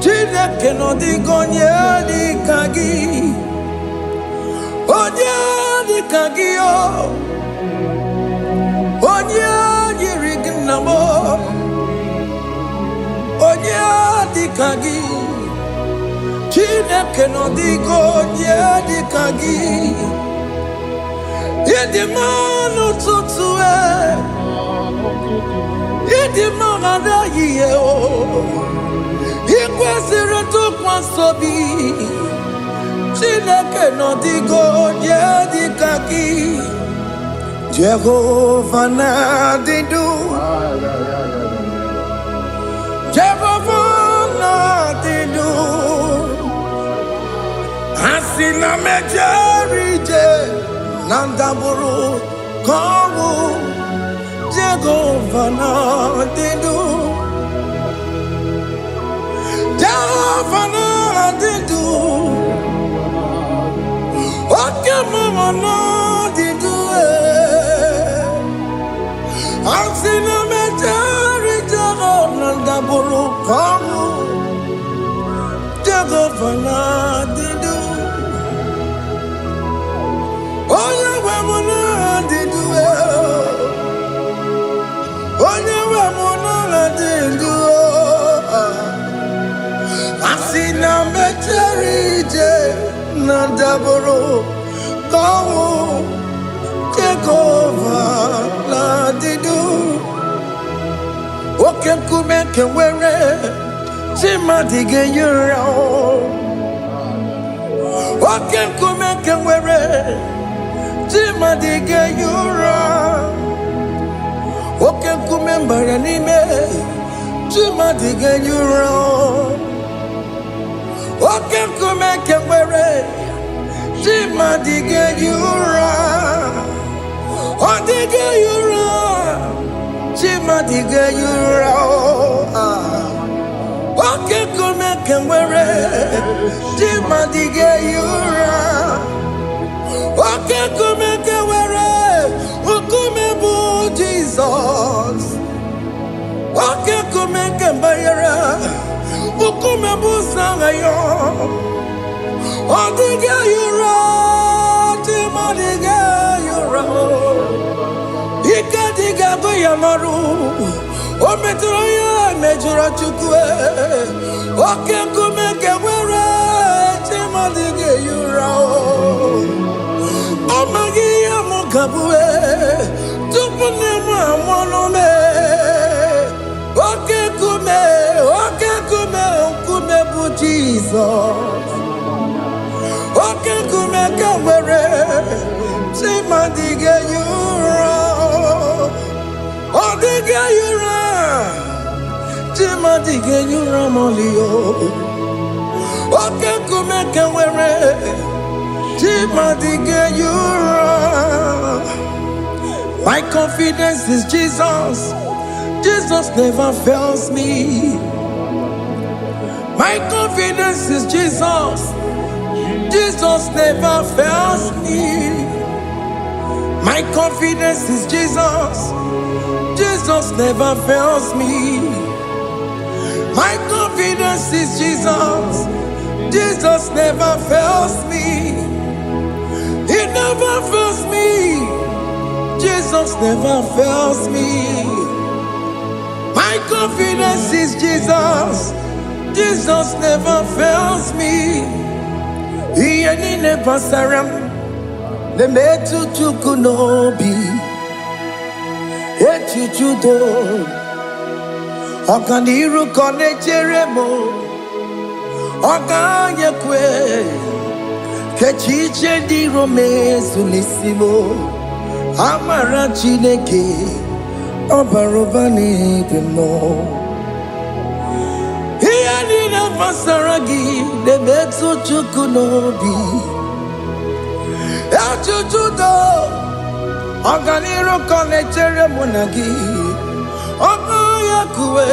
chile keno di gonya di kagi, onya di kagi o, onya di rignamo, onya di kagi, chile keno di gonya di kagi. Yedimano tutue, yedimana yeo, yekwesire tukwasobi, chileke no digo yedikaki, Jehovah na didu, Jehovah na didu, asina mejerije. Nandaburu kowu Jehovah na didu, Jehovah na didu, Oke mama na didu. Asina mejari Jehovah nandaburu kowu Jehovah na didu. Onye we muna didu, onye we muna didu. Asina mecherije na daboro kowu Jehovah na didu. Oke nkume kewere chimadige yura. Oke nkume kewere Chimadige yura. Oke kumembara nime Chimadige yura. Oke kumekewere Chimadige yura. Odige yura. Chimadige yura. Oke kumekewere Chimadige yura. Oke kumeke were, ukumebu Jesus. Oke kumeke bayera, ukumebu sangayo. Odige yura, timadiga yura. Ikadiga goyamaru, ometroya mejura chukwe. Oke kumeke were, timadiga yura. Amagia mukabue, tupune mwamonome. Oke kume bu Jesus. Oke kume kawere, chimadige yura. genyu ramolio. Okay, kumeke were. Timadi genyu ram. My confidence is Jesus. Jesus never fails me. My confidence is Jesus. Jesus never fails me. My confidence is Jesus. Jesus never fails me. My confidence is Jesus. Jesus never fails me. He never fails me. Jesus never fails me. My confidence is Jesus. Jesus never fails me. He ain't never saram. The metu chukunobi. Echuchudo. Okaniru kone jeremo. Oganye kwe. Kechiche di rome sulisimo. Amara chineke. Obarobane demo. Iyanina pasaragi de metu chukunobi. Achuchudo Oganiro konechere monagi Oya kuwe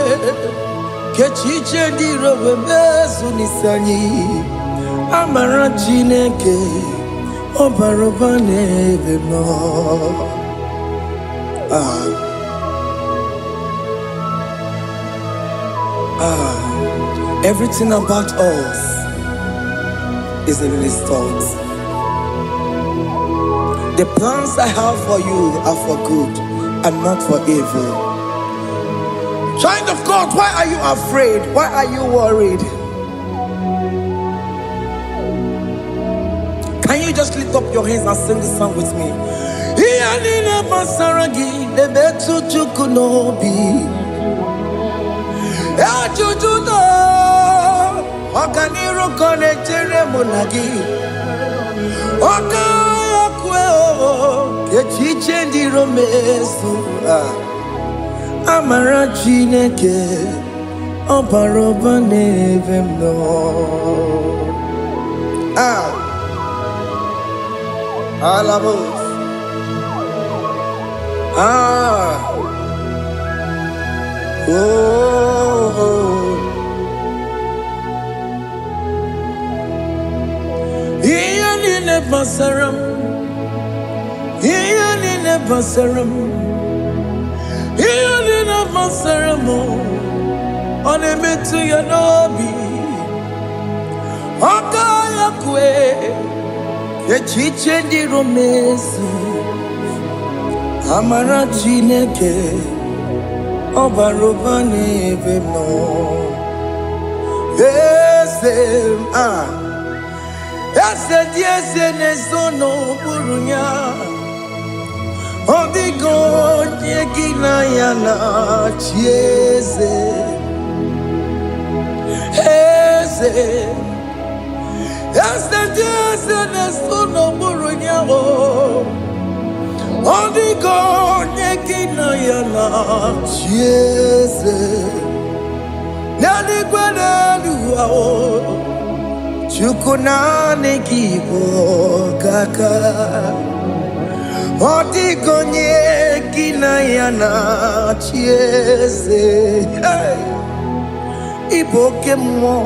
Kechiche di robe mesu nisani Amara chineke Obarobane demo. Everything about us is in His thoughts. The plans I have for you are for good and not for evil. Child of God, why are you afraid? Why are you worried? Can you just lift up your hands and sing this song with me? Iyanina pasaragi nebetu chukunobi. Achuchudo Okaniro konechere monagi. Okaya kweo Kechiche di romesu. Amara chineke Obaroba nevemno. Alamos. Iyanine basaram. Iyanine basaram. Iyanine basaram. Onemetu yanobi. Okaya kwe. Kechiche di romesu. Amara chineke Obarobane vemno. Yes, nesono burunya. Odigo nyekina yana chieze. Yes, nesono burunya. Odigo nyekina yana chieze. Nani kwanalu Chukuna IGBO kaka. Odigo nyekina yana chieze. Iboke mo.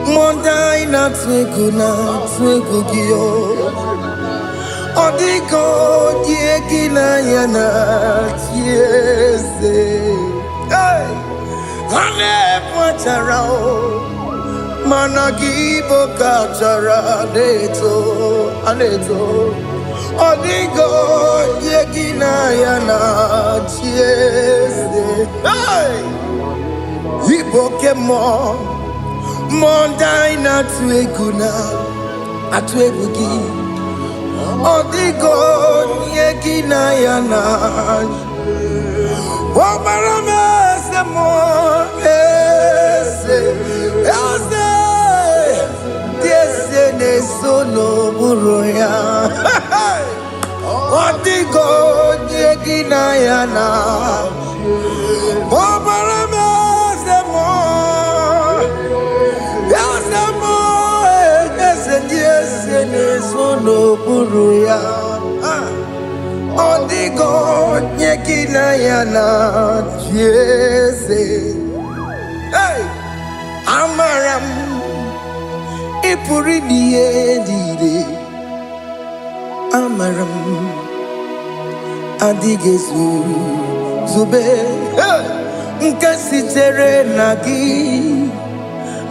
Mondai na twegu giyo. Odigo nyekina yana chieze. Ane pacharao Managibo kachara aneto. Odigo yekina yana chiese. Iboke mo Mondai na tweguna atwegugi. Odigo yekina yana Obaramese mo Ese nesono buruya. Odigo nyekina yana Obaramese mo no buruya. Odigo nyekina yana jese. Hey, amaram ipuri diye dide. Amaram adigezu zube. Hey, nkasitere nagi.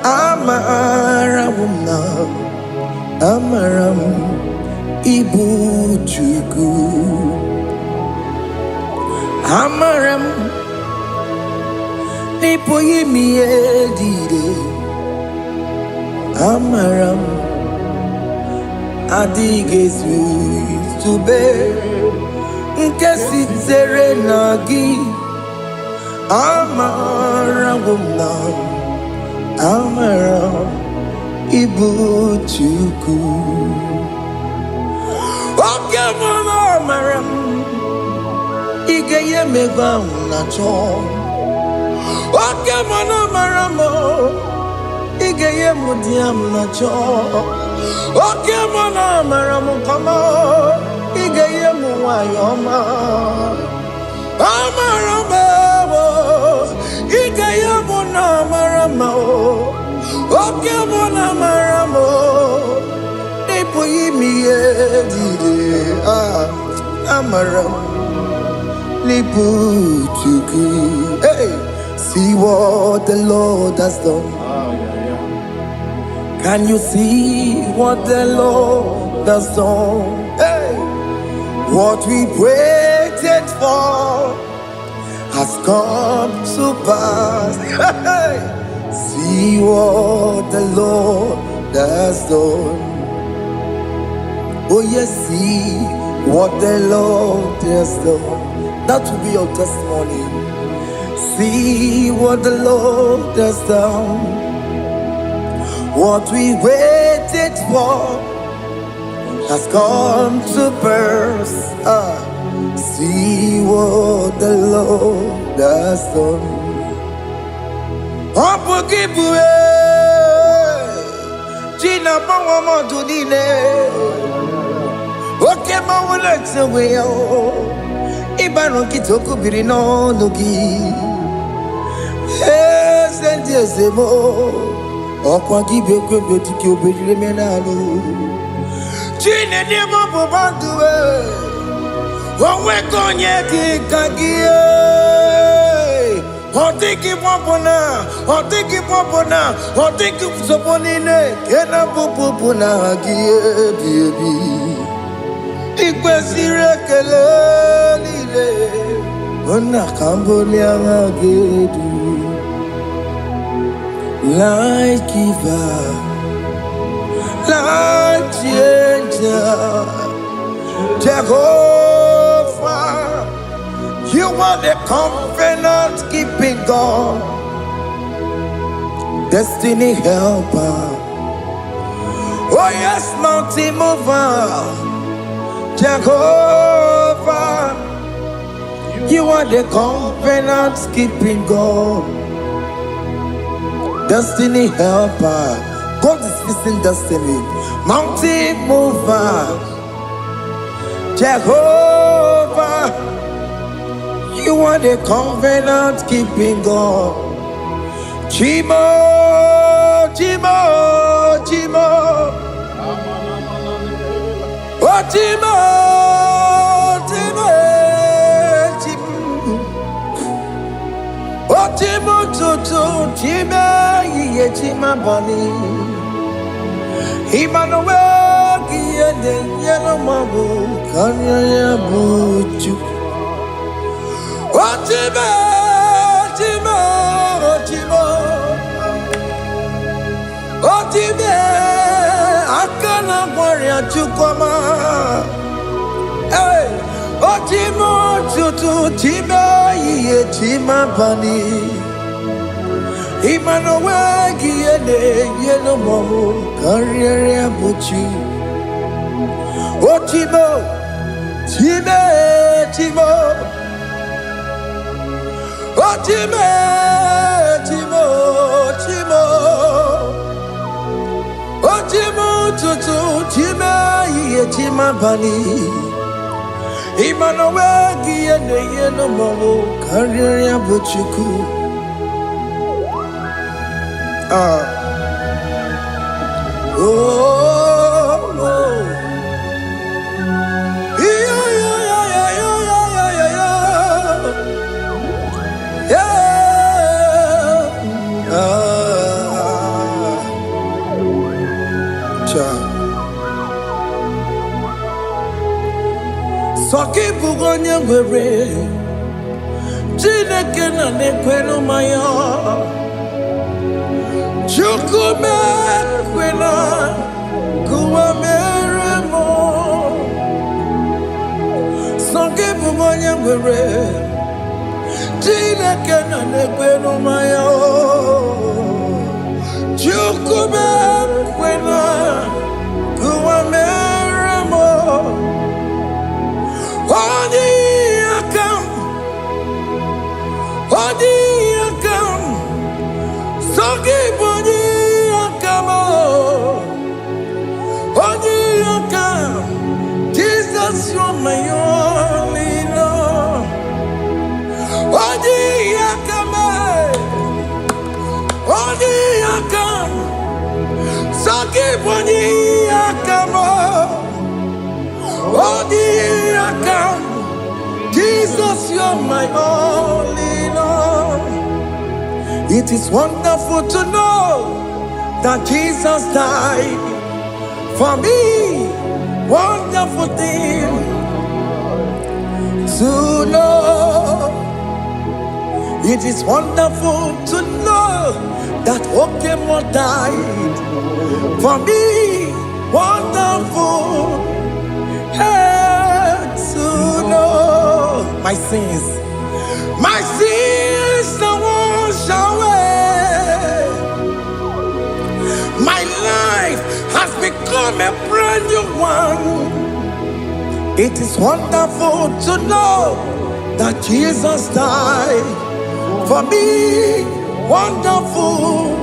Amaram na amaram ibu chugu. Amaram nipo yimi edide. Amaram adigezu zube. Nkesitere nagi. Amaram na amaram ibu chugu. Okay, mama, amaram igeye megba na cho. Okay, mama, amaram igeye mudiam na cho. Okay, mama, amaram kama igeye muwayoma. Amaram igeye muna amaram. Okay, mama, amaram nipo yimi edide. Amaram nipo chugu. Hey, see what the Lord has done. Can you see what the Lord has done? Hey, what we waited for has come to pass. Hey, see what the Lord has done. Oh yes, see what the Lord has done. That will be your testimony. See what the Lord has done. What we waited for has come to pass. See what the Lord has done. Opogibwe Jina bawa modunine. Okay, ma wole tsewe yo. Ibano kitoko birino nogi. Sendi ezemo. Okwa gibe kwebe tiki obejire menalo. Jine demo bobanduwe. Wawe konye kikagie. Otiki popona, otiki popona, otiki soponine. Kena popona gie baby. Ikwesire kele lile. Ona kambolia gedu. Life giver, life changer, Jehovah, you are the covenant keeping God, destiny helper. Oh yes, mountain mover, Jehovah, you are the covenant keeping God. Destiny helper, God is fixing destiny. Mountain mover, Jehovah, you are the covenant keeping God. Chimo, Chimo, Chimo, oh Chimo, Chimo, Chimo, oh Chimo, Chimo, Chimo. Chima bani Emmanuel kiyende yelo mabu kanya ya buchu. Chima, Chima, Chima, Chima, akana kwaria chukwama. Hey, Chima, chutu Chima ye Chima bani. Emmanuel kiyende yelo mabu kanya ya buchu. Chima, Chima, Chima. Chimo, Chimo, Chimo, Chimo, Chimo, Chimo, echima bani. Imanowegi ene yeno mawo karya buchiku. Soki bugonye were Chineke na nekwenu maya Chukume kwena Kuwa meremo Soki bugonye were Chineke na nekwenu maya Chukume kwena Kuwa meremo Odi akam, soki bodi akamo. Odi akam, Jesus you're my only Lord. Odi akam, soki bodi akamo. Odi akam, Jesus you're my only Lord. It is wonderful to know that Jesus died for me. Wonderful thing to know. It is wonderful to know that Okemo died for me. Wonderful to know my sins are washed away. My life has become a brand new one. It is wonderful to know that Jesus died for me. Wonderful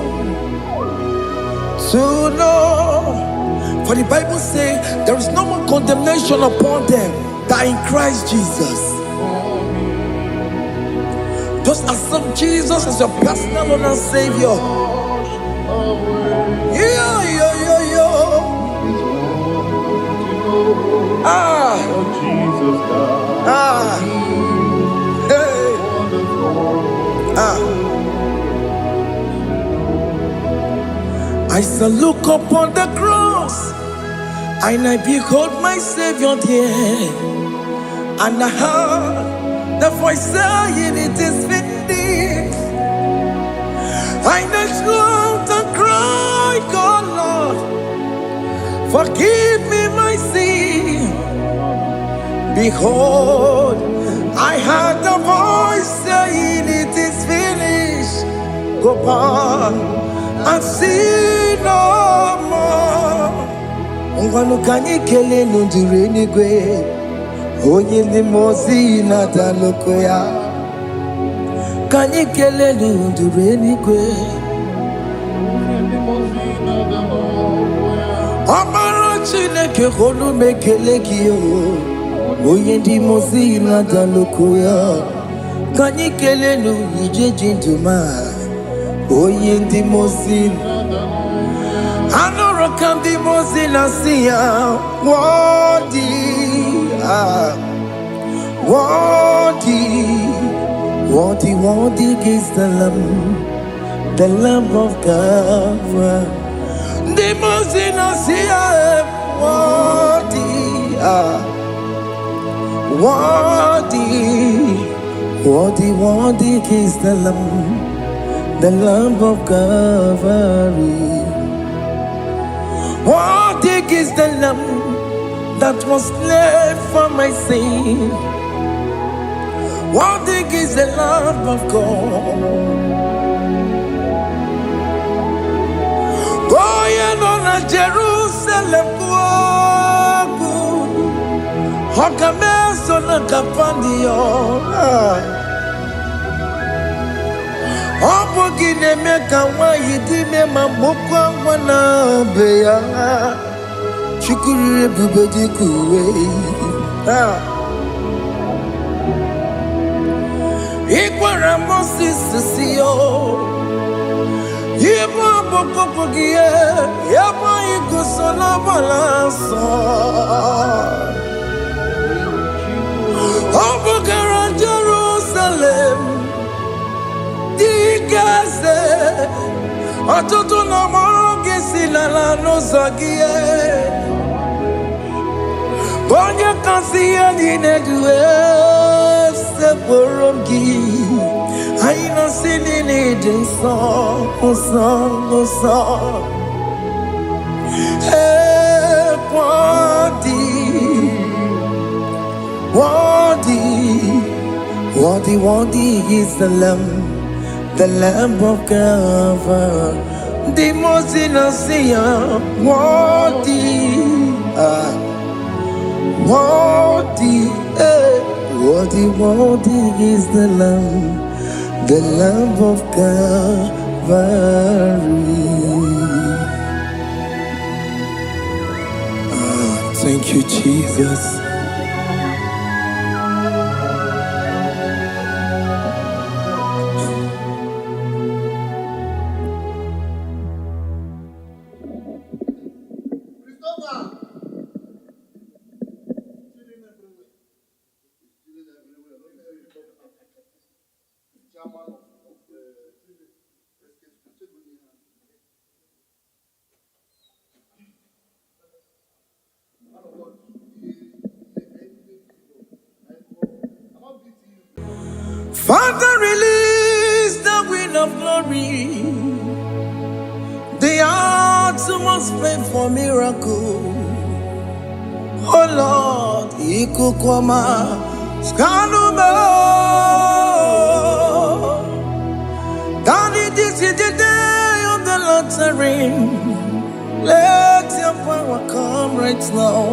to know. For the Bible says there is no more condemnation upon them that are in Christ Jesus. Just accept Jesus as your personal Lord and Savior. I shall look upon the cross, and I behold my Savior there, and I heard the voice saying, "It is finished." I knelt down and cried, "God, Lord, forgive me my sin." Behold, I heard the voice saying, "It is finished. Go back and sin no more." Ungwanu kanyi kele nundure nigwe, onye ndi mozi na dalokoya. Kanyi kele nundure nigwe, Amara Chineke holu mekele kiyo, onye ndi mozi na dalokoya. Kanyi kele nu ije jinduma, onye ndi mozi. Anoro kandi mozi na siya, worthy is the Lamb of God. The mozi na siya, worthy is the Lamb of Calvary. Worthy is the Lamb that was slain for my sin. Worthy is the Lamb of God. Going on a Jerusalem, Hokameso na kapandio. Obogine meka wa yidime mamukwa wana beya. Chukuri bubedi kuwe. Ikwara Moses siyo. Ibo boko gie. Ibo igusola balanso. Obugara Jerusalem. Digase. Atutu na moge silala no zagie. Bonye kansiya dine duwe se porongi. Aina sinini dinso osa. Worthy is the Lamb of God. The most innocent, worthy is the Lamb of God. Thank you, Jesus. Father, release the wind of glory. The hearts must pray for miracle. Oh Lord, ikukwama skanuba. Daddy, this is the day of the Lord's reign. Let your power come right now.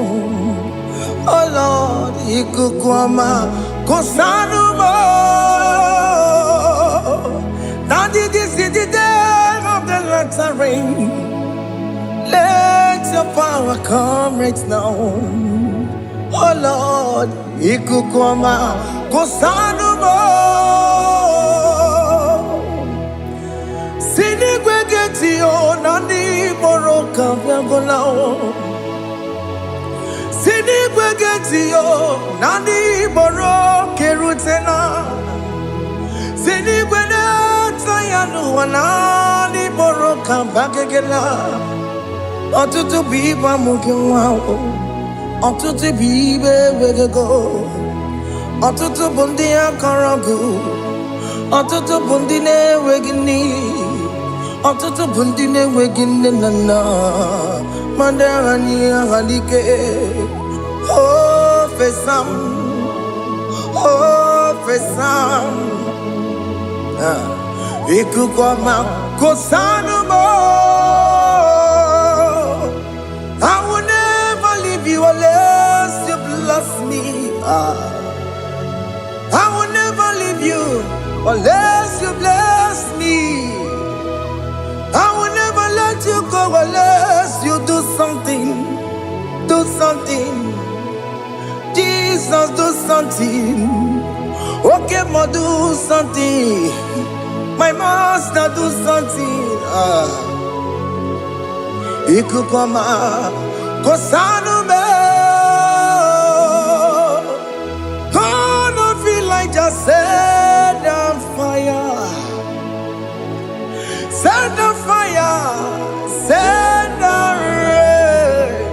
Oh Lord, ikukwama kosanuba. Daddy, this is the day of the Lord's reign. Let your power come right now. Oh Lord, ikukwama kosanuba. Sinigwegetio nani moroka vyangolao. Sinigwegetio nani moroke rutena. Sinigweneta yanu wanani moroka bagegela. Otutu biba mukiwao. Otutu bibe wegego. Otutu bundi akaragu. Otutu bundi ne wegini. Otutu bundi ne wegini nana. Mandani halike. Oh fesam. Ikukwama kosanumo. I will never leave you unless you bless me. I will never leave you unless you bless me. I will never let you go unless you do something. Do something. Jesus, do something. Okay, ma, do something. My master, do something. Ikukwama kosanume. God of Elijah, set on fire. Set on fire. Set on rain.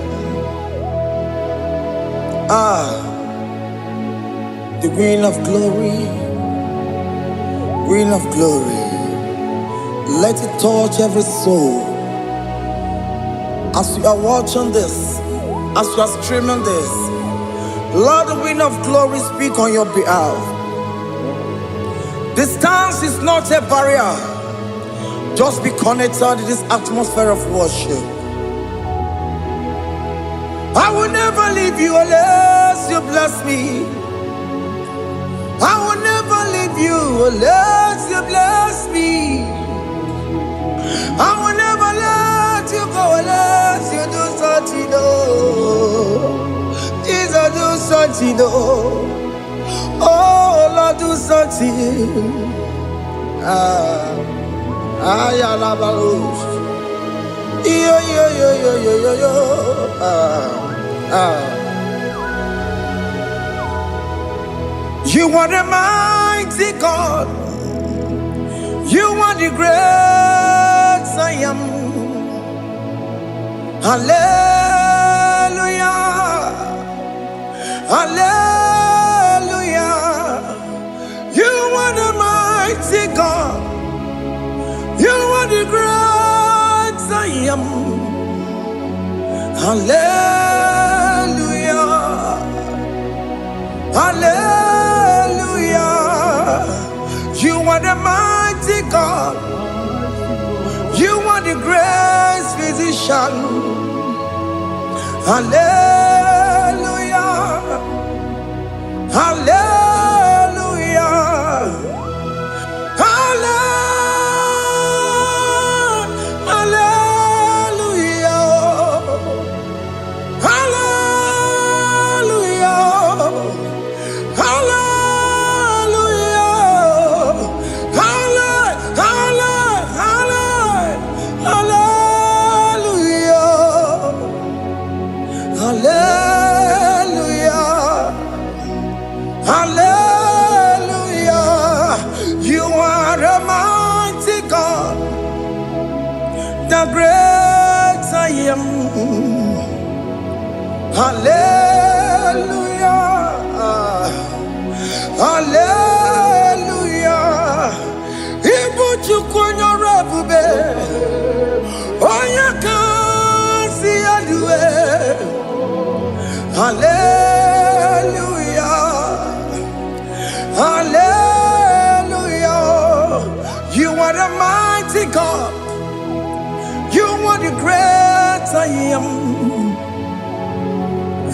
The wind of glory. Wind of glory. Let it touch every soul. As you are watching this, as you are streaming this, Lord, the wind of glory speak on your behalf. Distance is not a barrier. Just be connected to this atmosphere of worship. I will never leave you unless you bless me. I will never leave you unless you bless me. I will never let you go unless you do something. something, oh Lord, do something. Ayalabalos. Yo. You are the mighty God. You are the great I am. Hallelujah. Hallelujah. You are the mighty God. You are the great I am. Hallelujah. Hallelujah. You are the mighty God. You are the great physician. Hallelujah. Hallelujah. Hallelujah. Hallelujah. You are a mighty God, the great I am. Hallelujah. Hallelujah. Ibuchukwanya rabube. Oya kasi adue. Hallelujah. Hallelujah. You are the mighty God. You are the great I am.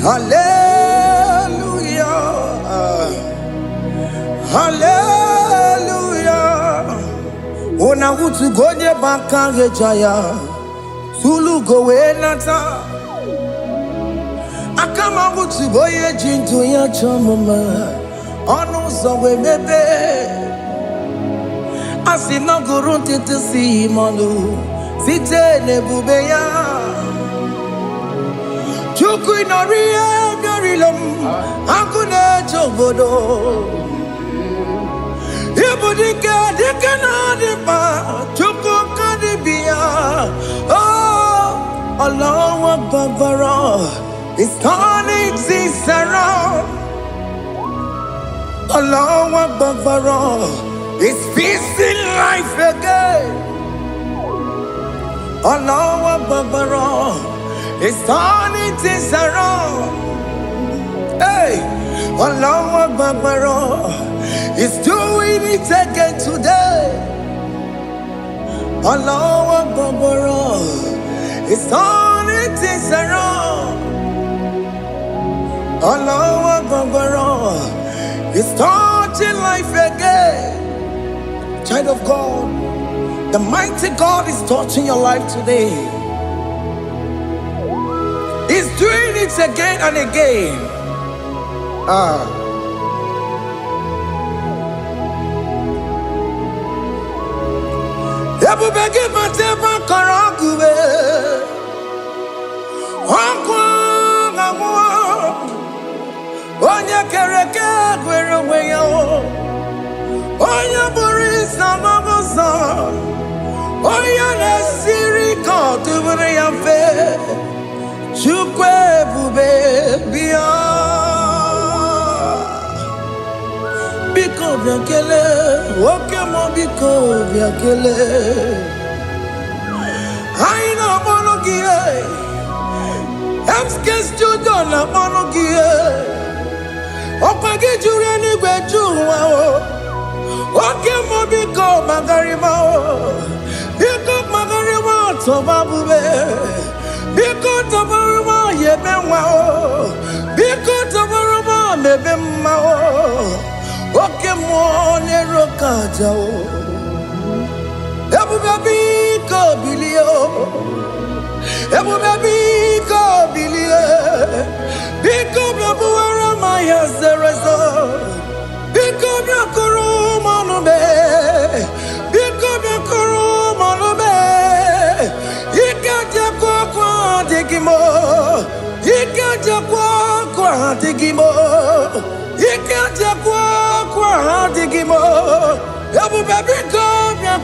Hallelujah. Hallelujah. Ona utu gonye bakage jaya. Sulu gowe nata. Akama utu boye jintu ya chamama. Onu sowe mebe. Asina gurunti tisi manu. Site nebubeya. Chuku inoria garilom. Akune chobodo. Ibudika dikana dipa. Chuku kadibia. Oh, Allah Akbar. It's turning things around. Allah Akbar. It's peace in life again. Allah Akbar. It's turning things around. Hey, Allah Akbar. It's doing it again today. Allah Akbar. It's turning things around. Allah Akbar. It's touching life again. Child of God, the mighty God is touching your life today. He's doing it again and again. Ebubegi mateba karagube. Onye kereke gwere onwe ya. Onye bụrụ isa n'ọbụzọ. Onye na-esiri ka ọ tụbụrụ ya mfe. Chukwu ebube bịa. Biko bịa kelee, nwoke m biko bịa kelee. Anyị na-akpọrọ gị FK Studio na-akpọrọ gị ọkwa gị juru eluigwe ju ụwa nwoke m biko magarịma biko magarịma tọba bube biko tọbarịma yebe nwa biko tọbarịma mebe mma nwoke m n'ero ka aja ebube biko bilie ebube biko bilie biko bịabuwara ma ya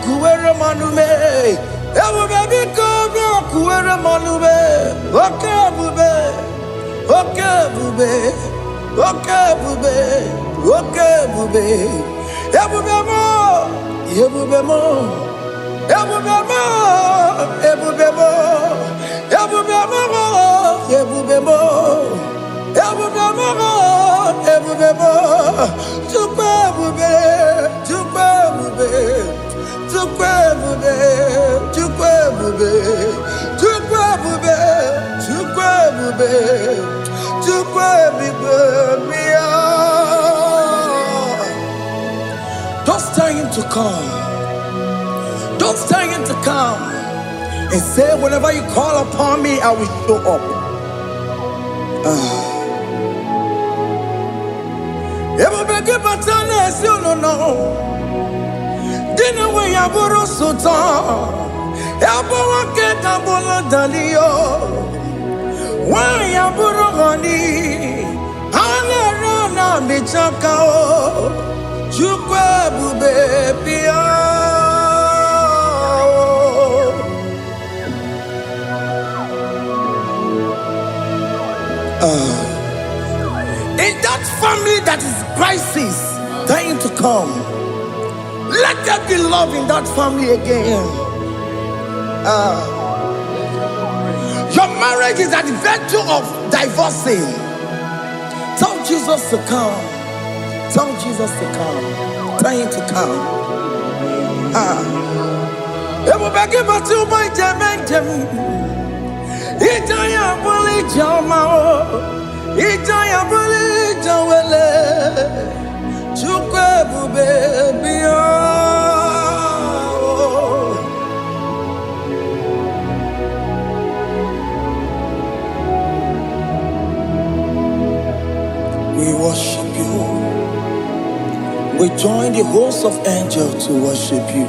kuere manume. Ebu baby kobra kuere manume. Okay bube. Okay bube. Okay bube. Okay bube. Ebu bemo. Ebu bemo. Ebu bemo. Ebu bemo. Ebu bemo. Ebu bemo. Ebu bemo. Ebu bemo. Tukwe bube. Tukwe bube. Tukwe bube. Tukwe bube. Tukwe bube. Tukwe bube. Tukwe bube. Don't tell him to come. Don't tell him to come. And say, whenever you call upon me, I will show up. Everybody but unless you don't know. Dinner way I borrow so tall. Elbow get a bullet dalio. Why I borrow honey? Anna be chakao. Chukwe bube pia. In that family that is crisis, dying to come, let there be love in that family again. Your marriage is at the verge of divorcing. Tell Jesus to come. Tell Jesus to come. Tell him to come. It will be given to my Jemen. Itaya bully Jamao. Itaya bully Jawele. Chukwe baby. We worship you. We join the host of angels to worship you.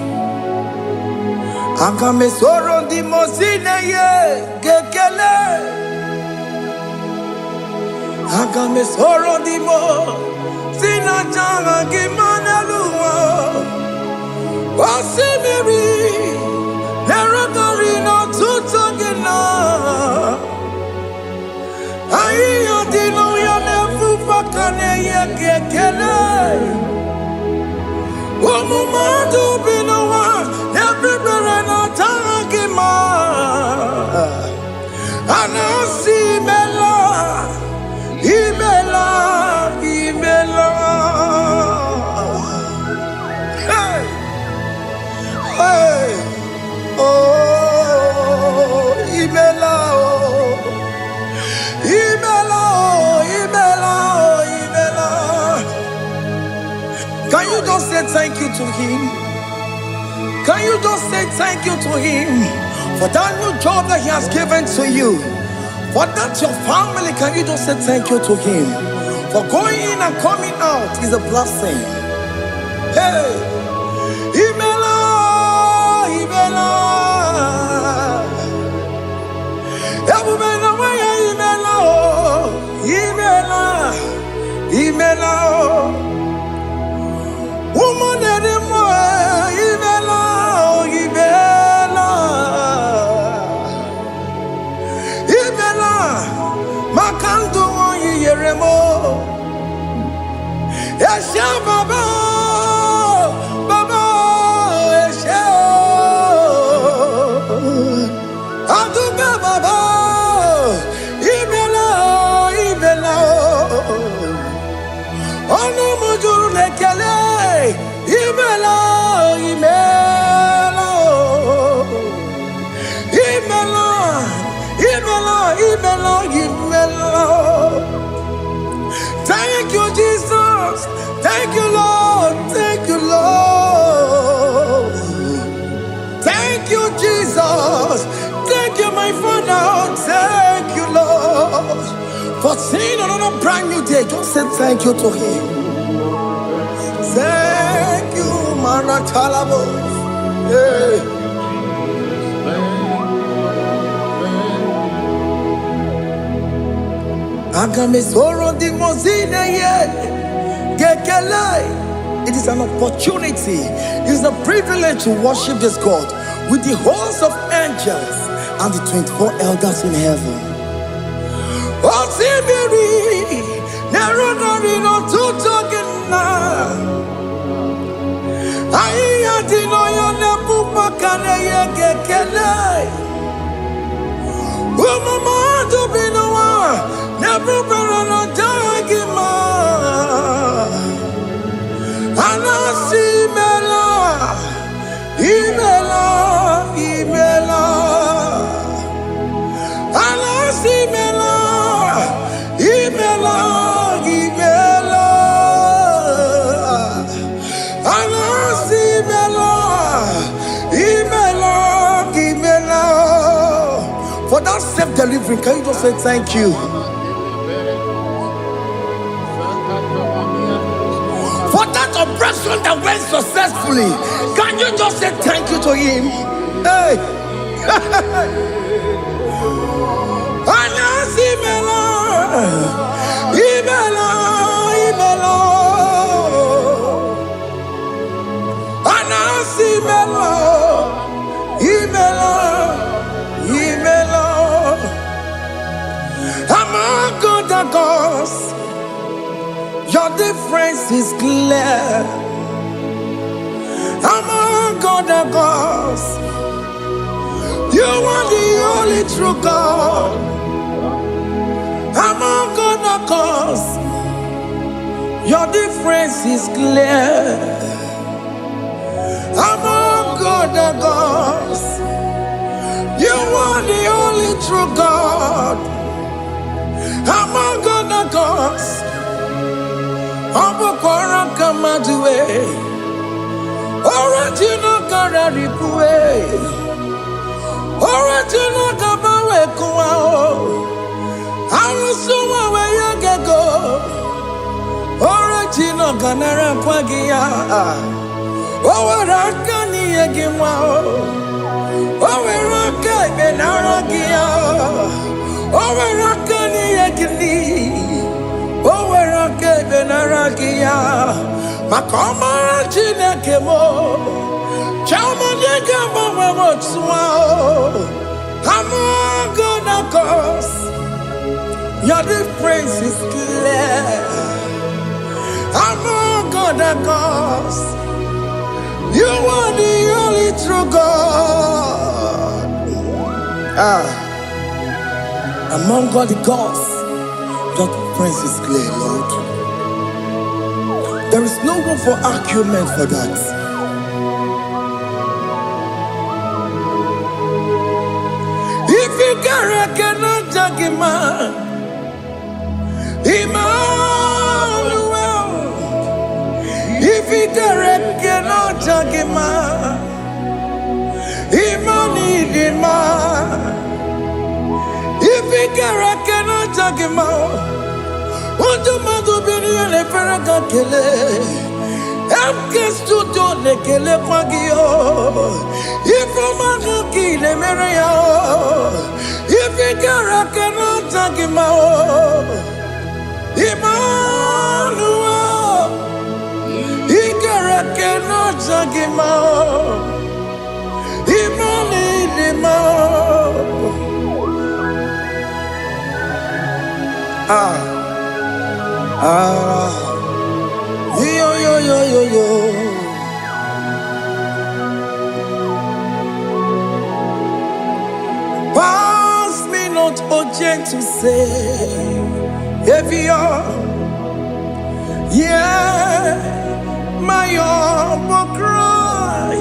Akame soro di mozine ye gekele. Akame soro di mo sina janga gimana luwa. Wasimiri nerotori no tutogina. Ayo dino ya nefu fakane ye gekele. Omumadu binowa everybody no tangima. Anasi mela, imela, imela. Hey, hey, oh, imela, oh, imela, oh, imela, oh, imela. Can you just say thank you to him? Can you just say thank you to him for that new job that he has given to you? For that your family, can you just say thank you to him? For going in and coming out is a blessing. Hey, Imela, Imela, Imela, Imela, Imela, woman anymore, Imela, Imela, Imela, Makanto, Yeremo, Esha Baba, Baba, Esha, Aduba Baba, Imela, Imela. Ono mujuru nekele, imela, imela, imela, imela, imela, imela. Thank you, Jesus. Thank you, Lord. Thank you, Lord. Thank you, Jesus. Thank you, my Father. Thank you, Lord. For seeing another brand new day, just say thank you to him. Thank you, Manatalabo. Yeah. Agame soro di mozine ye gekele It is an opportunity. It is a privilege to worship this God with the host of angels and the 24 elders in heaven. Oh, Sibiri, Nerunarino Tutogina. I didn't know never Pakane Yekele. Oh, Mama, to be no one, never better Dagima. Anasimela, Imela, Imela. Anasimela, Imela, Imela. Anasimela, Imela, Imela. For that self-delivery, can you just say thank you? For that operation that went successfully, can you just say thank you to him? Hey. Anasimela, Imela, Imela. Anasimela, Imela, Imela. Among other gods, your difference is clear. Among other gods, you are the only true God. Among other gods, your difference is clear. Among other gods, you are the only true God. Among other gods, Abokora Kamadue, Original Kararipue, Original Kabawe Kuao, Arusuma Wayagego, Original Ganara Kwagia, Owarakani Yagimao, Owaraka Benaragia, Owarakani Yagini. Owerake benarakia, makoma chinekemo, chama yegamo wemotswao. Among other gods, your difference is clear. Among other gods, you are the only true God. Among all the gods, your difference is clear, Lord. There is no room for argument for that. If you cannot judge him, Emmanuel. If you cannot judge him, Emmanuel. If you cannot judge him, what do you be in a paragakele? Amkes to do the kele pagio. If a man kill a meria, if you cannot take him out, Emmanuel, he cannot take him out, Yo, yo, yo, yo, yo. Pass me not, oh gentle Savior. Yeah, my humble cry.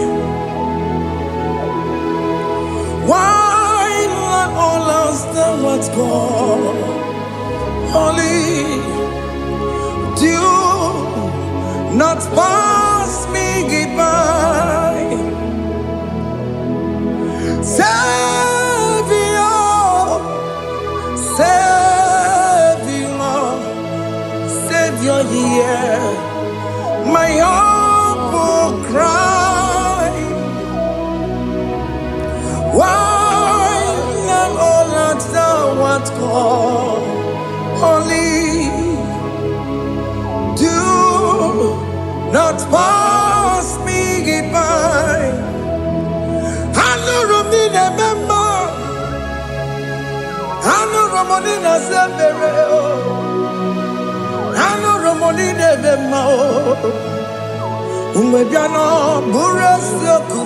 Why not all lost and what's gone? Only do not pass me goodbye, Savior, Savior, Savior, hear my humble cry. Why not all answer what's gone? Only do not pass me by. Hanoromine member, Hanoromine Zembere, Hanoromine member, Umebiano Burasoku,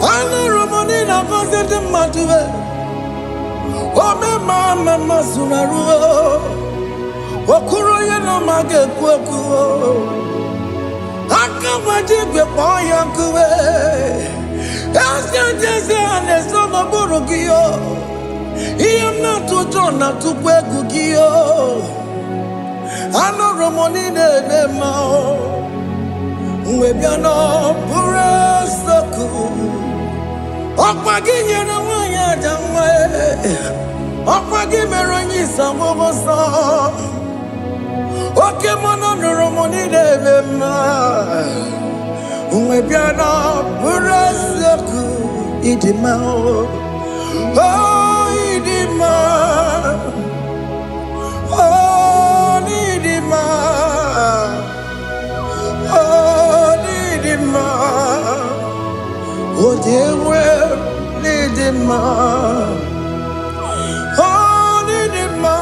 Hanoromine Vazet Matue, Ome Mama Sunaru, Okuroye no Mage Kwoku. Akamajigwe poyankuwe Asyanjese soma burugiyo Iyamna tutona tukwegugiyo Ano romonine nemao Mwebiano burasoku Okwaginye na wanya jamwe Okwagimeronyi samobosa Oke mono noromoni devema Umebiana burasoku idimao Oh idima Oh idima Oh idima Oh dewe idima Oh idima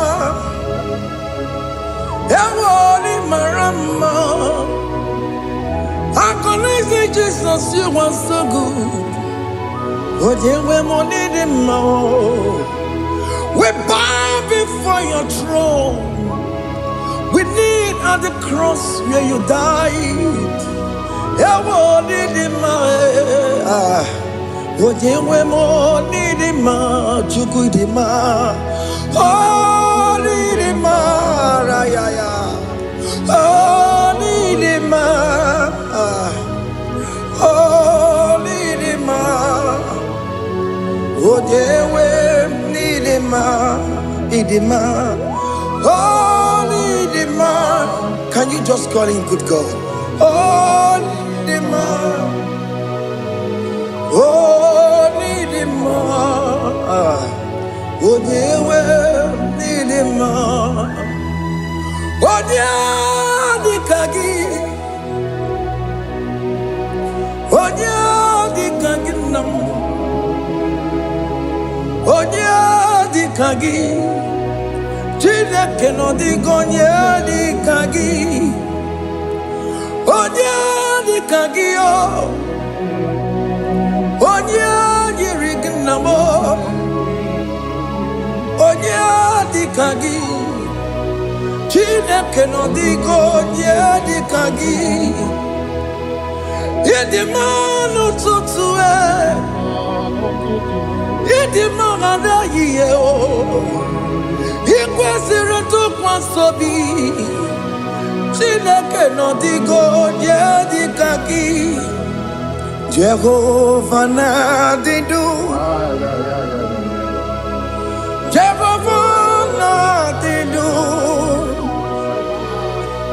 Ewoli marama I can say Jesus, you are so good. Oh, dear, we need him more. We bow before your throne. We need at the cross where you died. Ewoli more. Oh, dear, we need him more. Chukudima. Oh, need him more. Oh, need him more. Oh, need him more. Oh, dewe need him more. Need him more. Oh, need him more. Can you just call him good God? Oh, need him more. Oh, need him more. Oh, dewe need him more. Oh, dear, the kagi. Oh, dear, the kagi nam. Oh, dear, the kagi. Chile keno di gonye di kagi. Oh, dear, the kagi oh. Oh, dear, the rignamo. Oh, dear, the kagi. Chineke no digo nye dikagi Yedi manu tutue Yedi magana yiye o Ikwesire tukwa sobi Chineke no digo nye dikagi Jehovah na didu Jehovah na didu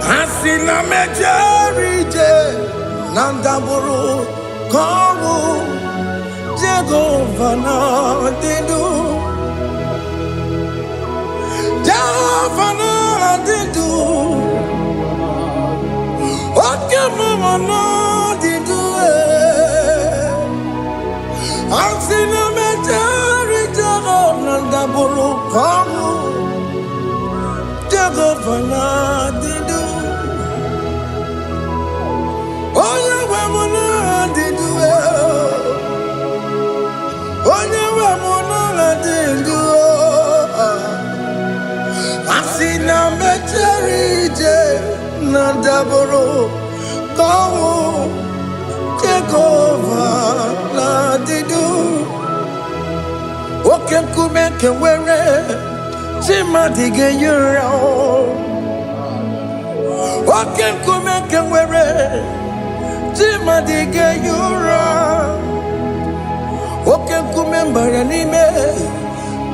Asina mejerije Nandaburu Komu Jehovah na didu Jehovah na didu Oke mama na didu Asina mejerije Nandaburu Komu Jehovah na didu Oh, yeah, we're not did do it. Oh, yeah, we're not did do it. I see now, Mecherije, Nandaboro, go, take over, not did do. Okay, come back and wear it. Timothy, get your own. Okay, come back and wear it. Timadige yura Oke kumembara nime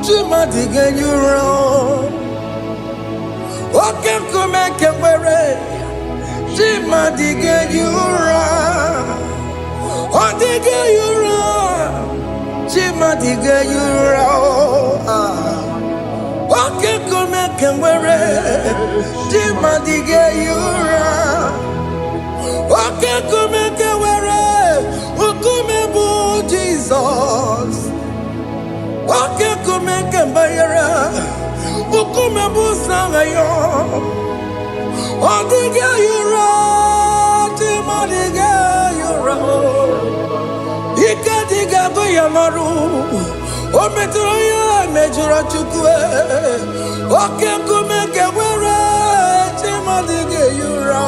Timadige yura Oke kumeke were Timadige yura Odige yura Timadige yura Oke kumeke were Timadige yura Okay, come where ukumebu Jesus. Okay, come bayara ukumebu sangayo. Odiga yura, timodiga yura. Ikadiga goyamaru, ometroya mejura chukwe. Okay, come where timodiga yura.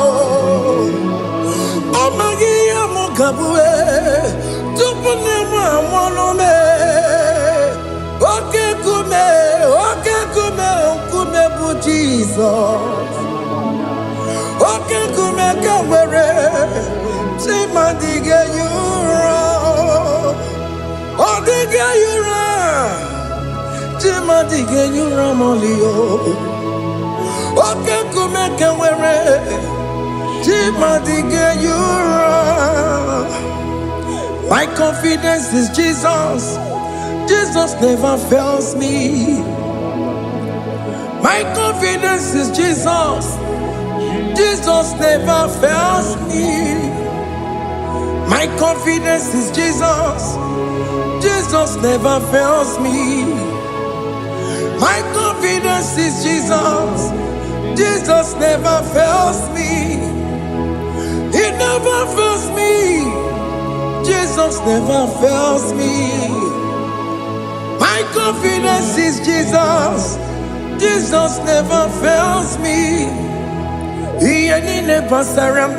Amagia mukabue, tupune mwanome. Oke kume bu Jesus. Oke kume kawere, timandige yura. Odige yura, timandige yura molio. Oke kume kawere. My confidence is Jesus. Jesus never fails me. My confidence is Jesus. Jesus never fails me. My confidence is Jesus. Jesus never fails me. My confidence is Jesus. Jesus never fails me. He never fails me. Jesus never fails me. My confidence is Jesus. Jesus never fails me. He any never saram.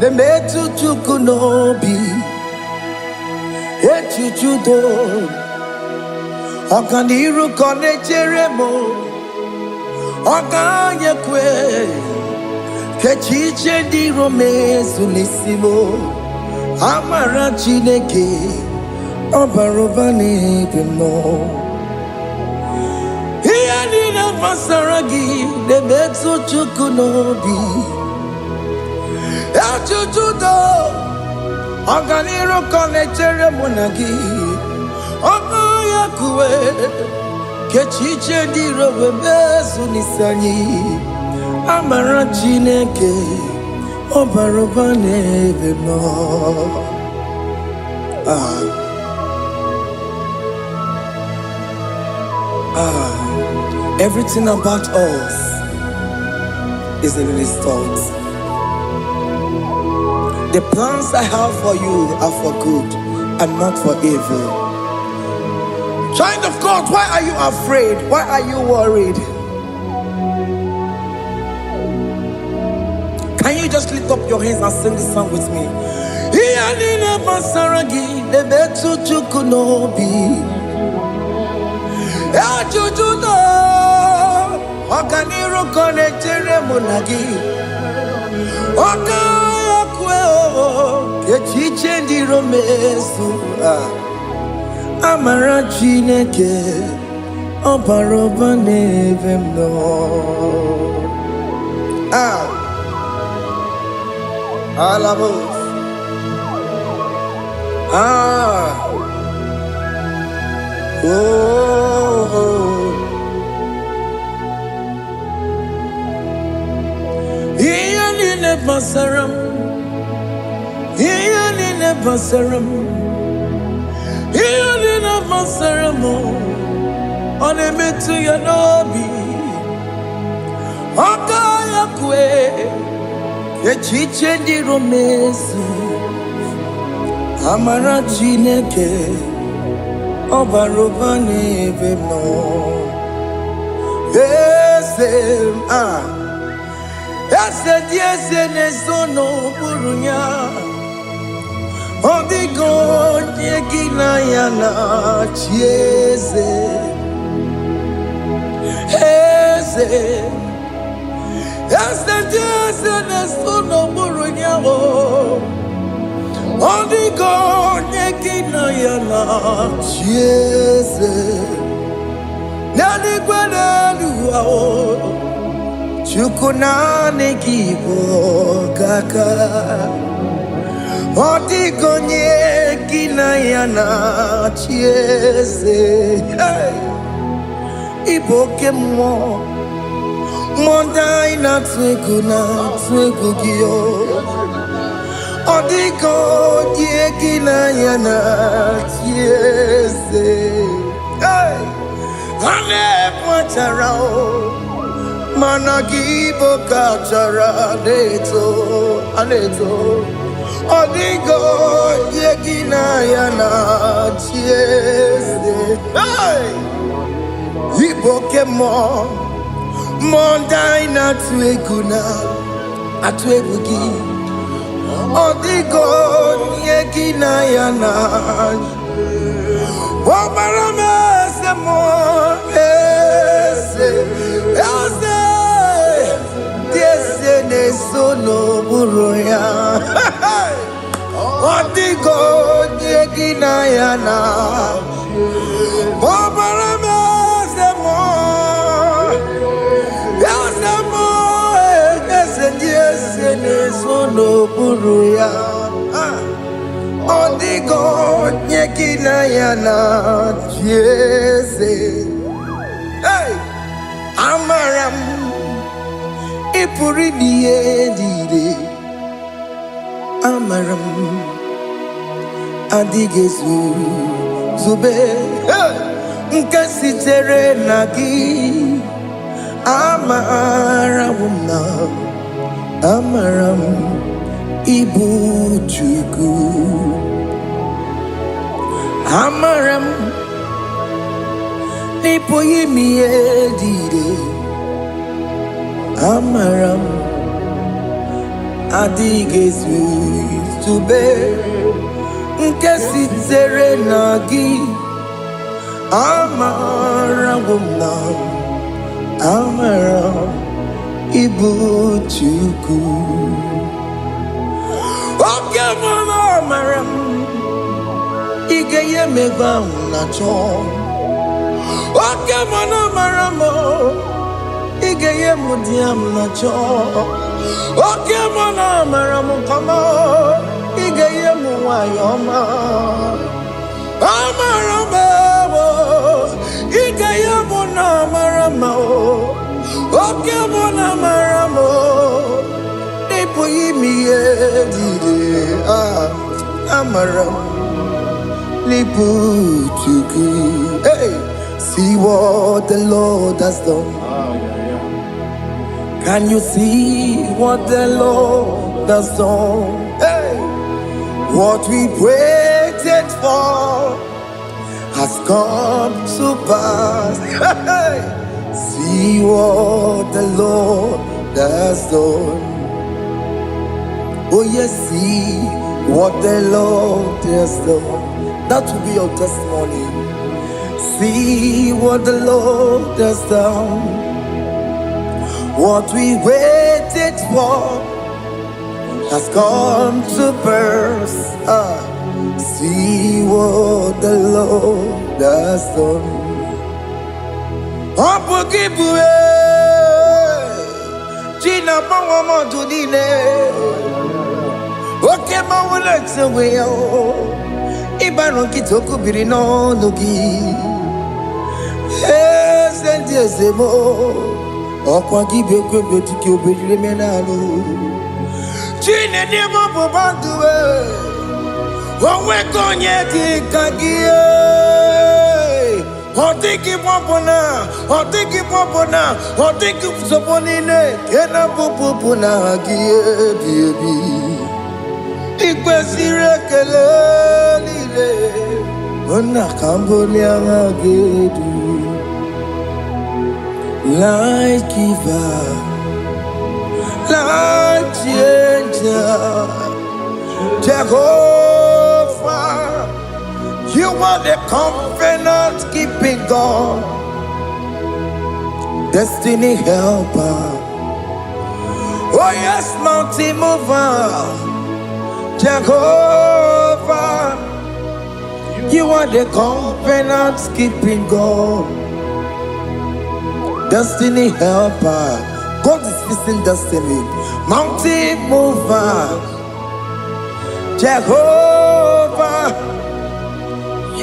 The metu chukunobi. Echuchudo. Okaniru kone cheremo. Okanyekwe. Kechiche di Rome sunisimo. Amara chineke. Obarobane demo. Here in a masaragi, the betsu chukunobi. Achuchudo. Oganiro konechere monagi. Okayakwe. Kechiche di Rome sunisani. Amara chineke obarobane demo. Everything about us is in His thoughts. The plans I have for you are for good and not for evil. Child of God, why are you afraid? Why are you worried? Can you just lift up your hands and sing this song with me? Okaniro konechere monagi. Okayakwe kechiche di romesu. Amara chineke obarobane vemno. Alabos. Basaram, Ianina Basaram, Ianina Basaramo, on a metu yanobi, Okayakwe, Kechiche di Romesu, Amara Chineke, Obarobane Vemo, yes, yes, no burunya. Odigo yegina yana chieze. Yes, no burunya. Odigo yegina yana chieze. Nani gwanaluwa. Chukunane kibo kaka. Otigonye kinayana chiese. Iboke mo. Mondai na twegu gio. Odiko diegina yana tiese. Hey, ane pacharao. Managibo kachara aneto. Odigo diegina yana tiese. Hey, ibokemo. Mondai na atwegugi. Odigo yekina yana. Wabarame se mo ese diese ne sono buroya. Odigo yekina yana. Wabarame se mo. Sono buruya Odigo nyekina yana jese. Hey, amaram ipuri diye amaram adigezu zube. Nkasitere nagi amarawumna. Amaram ibu chuku. Amaram nipo yimi edide. Amaram adigezu tube. Nkesi tere nagi. Amaram wumna. Amaram ibu chuku. Oke mwana maram igeye meva unacho. Oke mwana maramo igeye mudiam nacho. Oke mwana maramo kama igeye muwayoma. Amaramo igeye mwana maramo. Oke mwana maramo nipo yimi edide. Amaram nipo chuku. Hey, see what the Lord has done. Can you see what the Lord has done? Hey, what we waited for has come to pass. Hey, see what the Lord has done. Oh yes, see what the Lord has done. That will be your testimony. See what the Lord has done. What we waited for has come to pass. See what the Lord has done. Opokibue China Pawa Montudine Oke Mawule Tseweyo Ibano Kitoku Birino Nugi Sendi Ezemo Okwa Gibe Kwebe Tiki Obedile Menano Chine Nemo Bobanduwe Owe Konye Kikagie Otiki popona, otiki soponine, kena popona gie biebi. Ikwesire kele lile, ona kambolia gedu. Light giver, light changer, Jehovah. You are the covenant-keeping God, destiny helper. Oh yes, mountain mover, Jehovah. You are the covenant-keeping God, destiny helper. God is fixing destiny. Mountain mover, Jehovah.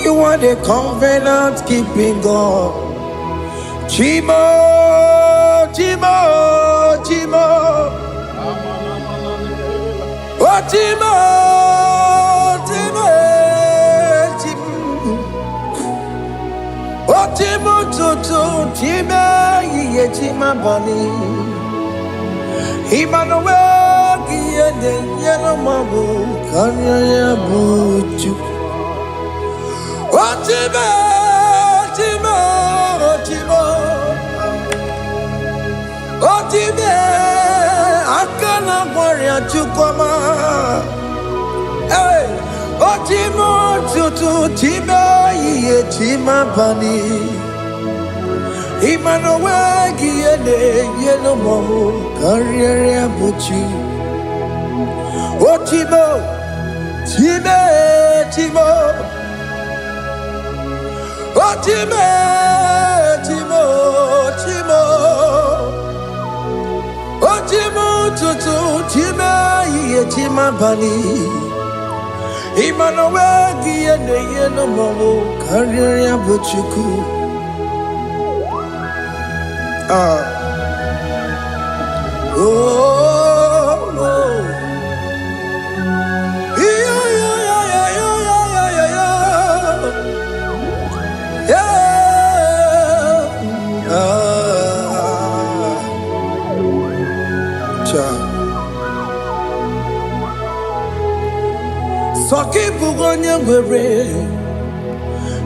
You are the covenant-keeping God. Chimo, Chimo. Otimo, Otimo, Toto, Tima, Yetima Bani, Emmanuel, Giende, Yellow Mabu, Kanya Buchu. Otimo, Otime, akana warrior to come. Hey, Otimo tutu time ye tima bani. Emmanuel giene yeno mo karriere buchi. Otimo, Timo. Otime, Timo. Otimo tutu tima ye tima bani. Emmanuel giene yeno mo karriere buchiku. Soki bugonye gwere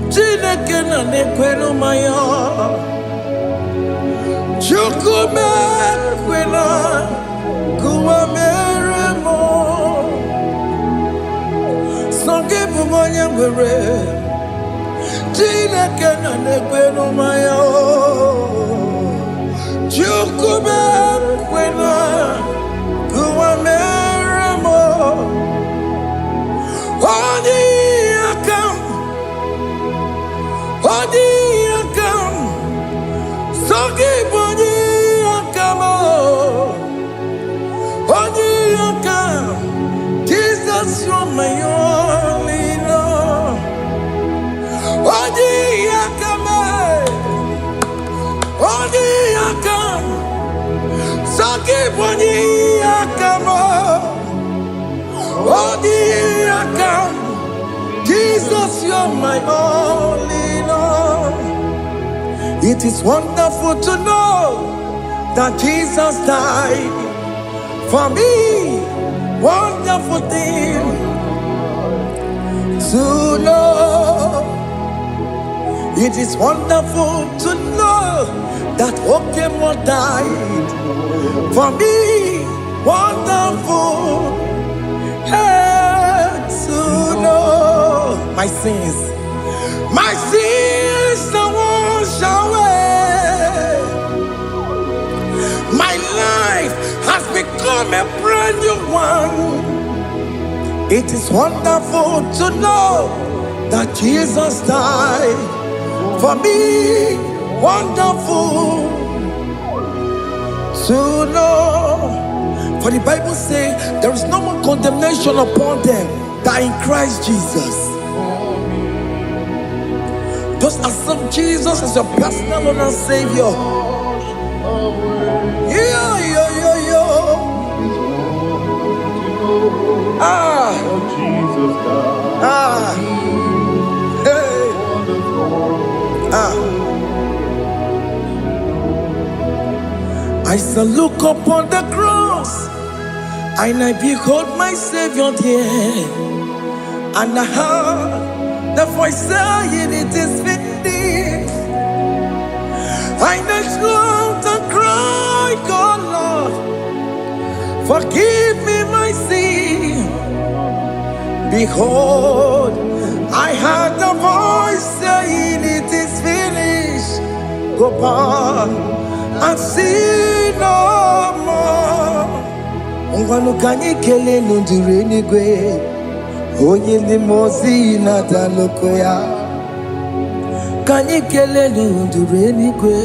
Chineke na nekwenu maya Chukume kwena Kuwa meremo Soki bugonye gwere Chineke na nekwenu maya Chukume kwena Kuwa meremo Odi akam, soki boni akamo. Odi akam, Jesus you're my only Lord. Odi akam, soki boni akamo. Odi akam, Jesus you're my only. It is wonderful to know that Jesus died for me. Wonderful thing to know. It is wonderful to know that Okemo died for me. Wonderful to know my sins are washed away. My life has become a brand new one. It is wonderful to know that Jesus died for me. Wonderful to know. For the Bible says there is no more condemnation upon them that in Christ Jesus. Just accept Jesus as your personal Lord and Savior. Yeah. Jesus died. Hey. I shall look upon the cross, and I behold my Savior there, and I heard the voice saying it is finished. I knelt and cried, God Lord, forgive me my sin. Behold, I heard the voice saying it is finished. Go back and sin no more. Ungwanu kanyi kele nundure nigwe. Oye ndi mozi na daloko ya. Kanyi kele nundure nigwe.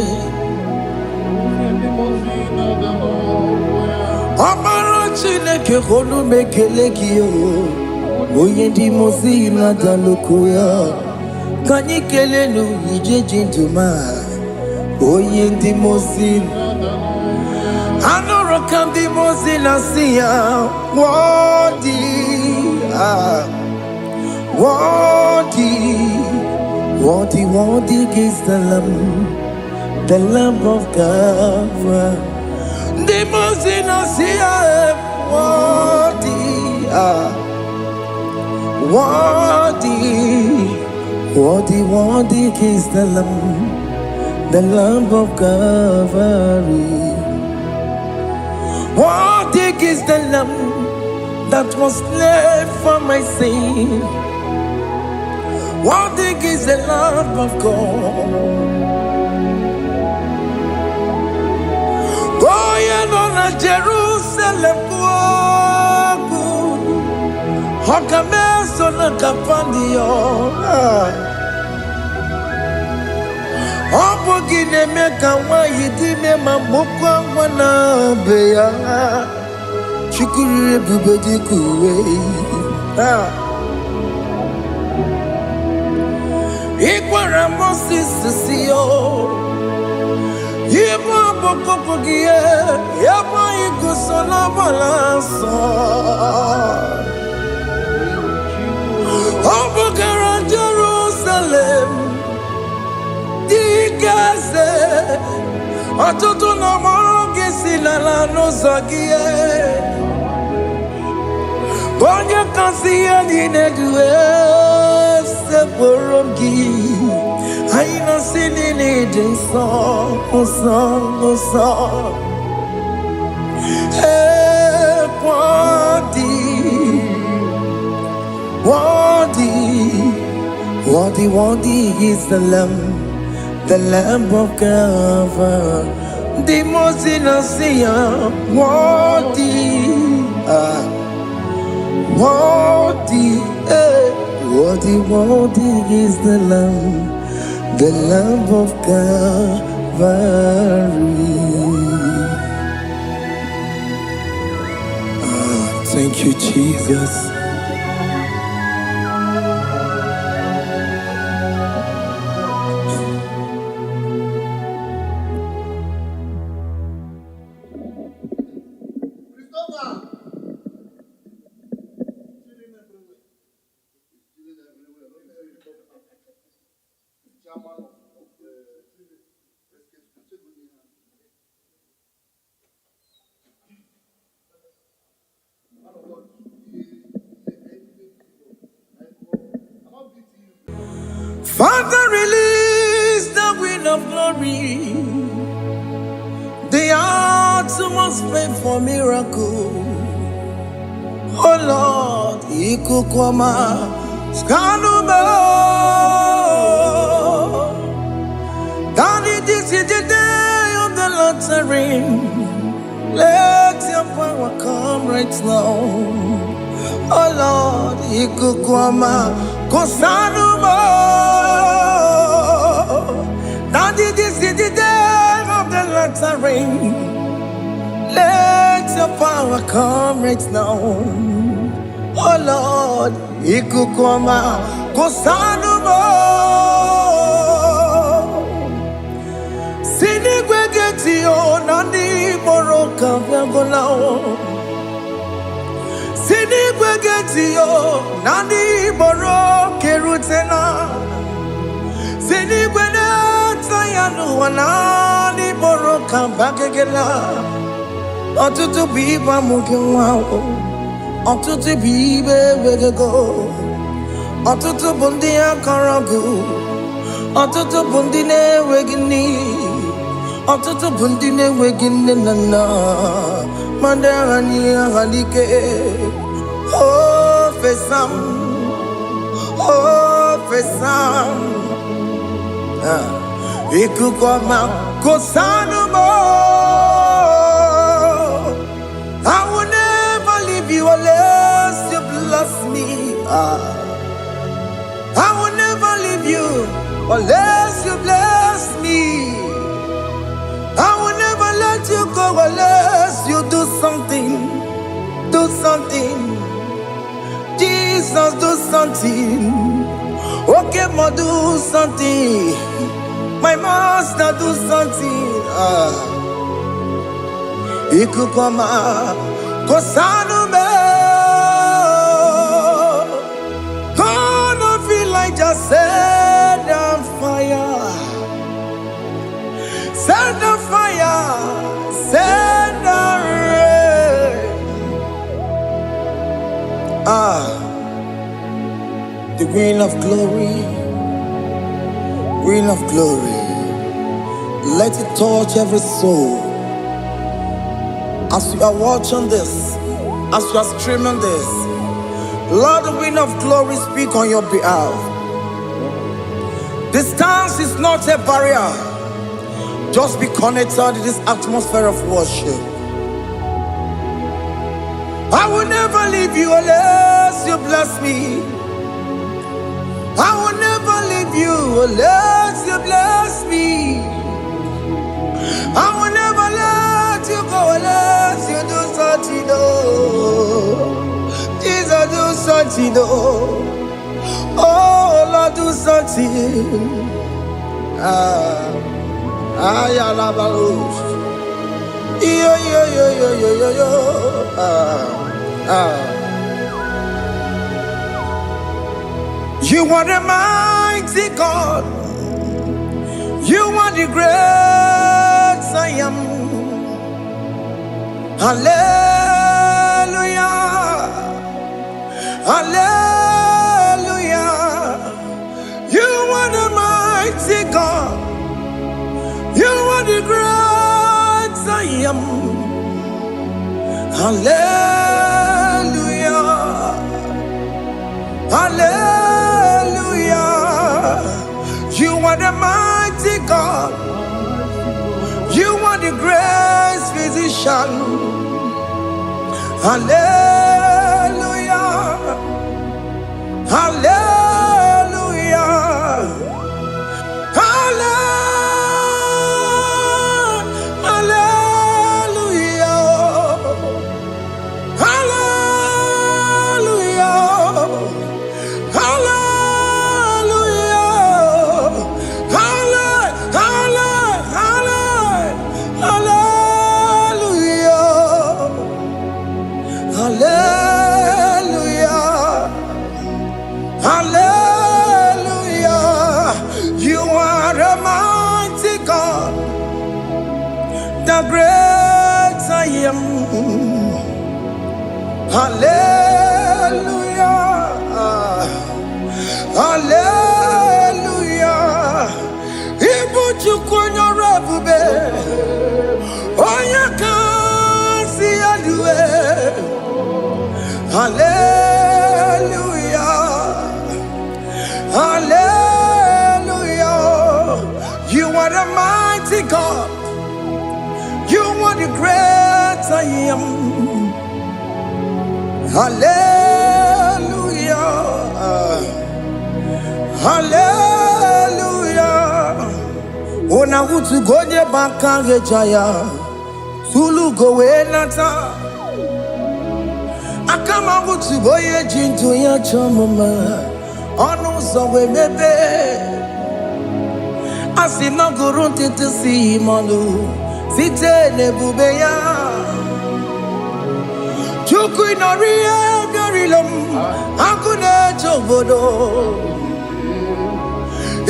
Amara Chineke honu mekele kiyo. Oye ndi mozi na daloko ya. Kanyi kele nu ije jintuma. Oye ndi mozi. Anoro come the most in Asia? Worthy is the Lamb of God. The most in Asia, worthy is the Lamb of Calvary. Worthy is the Lamb that was slain for my sin. Worthy is the Lamb of God. Going on a Jerusalem, Hokames on a Capandio. Opogine meka wa yidime mamukwa wana beya. Chukuri bubedi kuwe. Ikwara Moses siyo. Yibo bokopogie. Yabo ikusola balanso. Opogara Jerusalem. Digaze. Atutu na moge sinala no zagie. Bonye kansiya dinedwe se borongi. Aina sinini jinson, song. Hey, worthy is the Lamb of God. The most innocent, worthy is the Lamb of Calvary. Thank you, Jesus. Father, release the wind of glory. The heart must pray for miracle. Oh Lord, Ikukwama, Skanuma. Daddy, this is the day of the lottery. Let your power come right now. Oh Lord, Ikukwama, Kosanuma. Daddy, this is the day of the lottery. Let your power come right now. Oh Lord, Ikukwama, Kosanuma. Sinigwegetio, Nandi Moroka, Viagolao. Sinigwegetio, Nandi Moroke Rutena. Sinigwena, Tayanu, Nandi Moroka, Bagagela. Otutu biba mukiwao. Otutu bibe wegego. Otutu bundi akaragu. Otutu bundi ne wegini. Otutu bundi ne wegini nana. Mandarani halike. Oh fesam. Ikukwama kosanuma. I will never leave you unless you bless me. I will never leave you unless you bless me. I will never let you go unless you do something. Do something. Jesus, do something. Okay, ma, do something. My master, do something. Ikukoma Kosanume Gonna feel like just set on fire. Set on fire. Set on rain. The green of glory. Green of glory. Let it touch every soul. As you are watching this, as you are streaming this, Lord, the wind of glory speak on your behalf. Distance is not a barrier. Just be connected to this atmosphere of worship. I will never leave you unless you bless me. I will never leave you unless you bless me. I will never let you go unless you do something. Jesus, do something. Oh, Lord, do something. Yo, yo, yo, yo, yo, yo, yo. You are the mighty God. You are the great I am. Hallelujah. Hallelujah. You are the mighty God. You are the great I am. Hallelujah. Hallelujah. You are the mighty God. You are the great physician. Hallelujah. Hallelujah. Hallelujah. You are a mighty God, the great I am. Hallelujah. Hallelujah. Ibuchukunyo rebube. Oya kasi adue. Hallelujah. Hallelujah. You are the mighty God. You are the great I am. Hallelujah. Hallelujah. Ona utu gonye bakange jaya. Tulu gowe nata. Akama utu boye jintu ya chomama. Onu sowe mebe. Asina gurunti tisi manu. Site nebubeya. Chuku inoria garilom. Akune chobodo.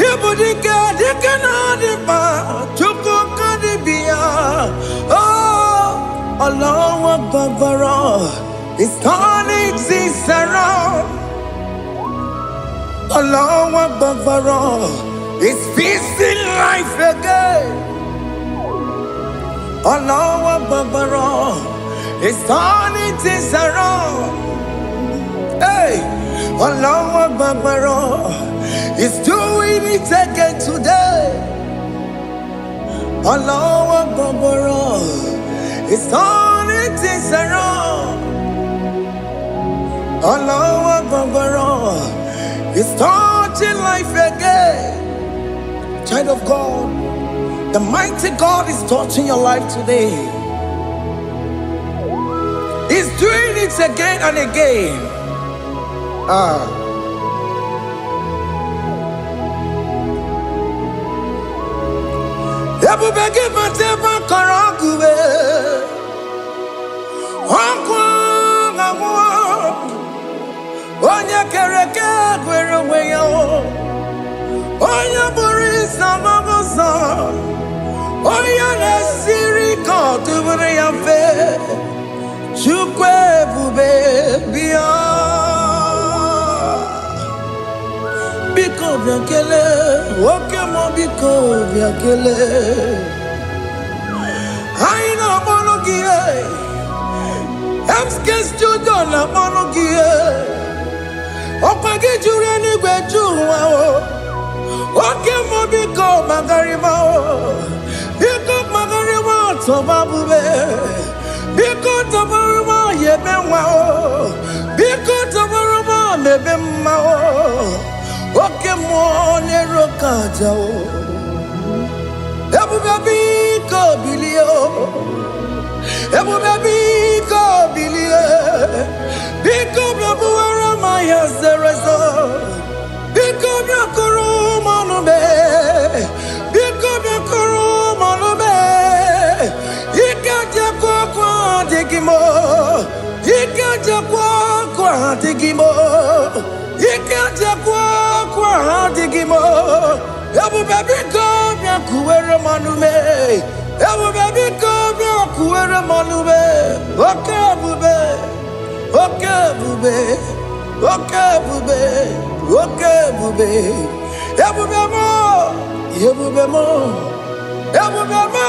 Ibudika dikana dipa. Chuku kadibia. Oh, Allah Akbar. It's turning things around. Allah Akbar. It's feasting life again. Allah Akbar. It's turning things around. Hey, Allah Akbar. It's doing it again today. Allah Akbar. It's turning things around. Allah Akbar. It's touching life again. Child of God, the mighty God is touching your life today. He's doing it again and again. Ebubege mateba karagube. tubere ya fe chukwe bube bia biko biakele oke mo biko biakele aina monogie emskes judona monogie opage jure ni gbejuwa o oke mo biko magariba o biko magariba to babube biko to babube yebe wa o biko to babube mebe ma o oke mo ne rokaja o ebu baby ko bilio ebu baby ko bilie biko babu ara my zerezo biko biakoro manube biko biakoro manube ikaja kwa digimo ikaja kwa digimo ikaja kwa digimo ebu baby ko biakuere manume ebu baby ko biakuere manume okay bube okay bube okay bube okay bube ebu bemo ebu bemo ebu bemo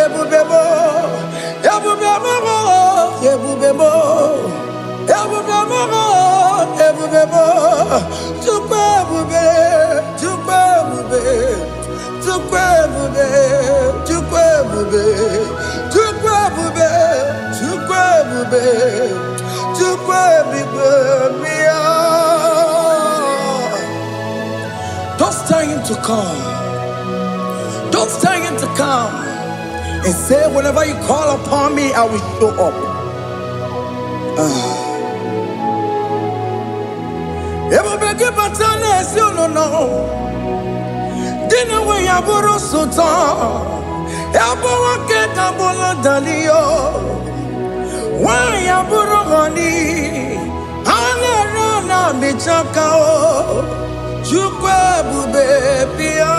ebu bemo ebu bemo ebu bemo ebu bemo ebu bemo tukwe bube tukwe bube tukwe bube tukwe bube tukwe bube tukwe bube tukwe bube mia. Don't tell him to come. Don't tell him to come and say, whenever you call upon me, I will show up. Everybody but you don't know. Dinner way I borrow so tall. Elbow get a bola dalio. Why I borrow honey? Ana mi chakao. Chukwe bube pia.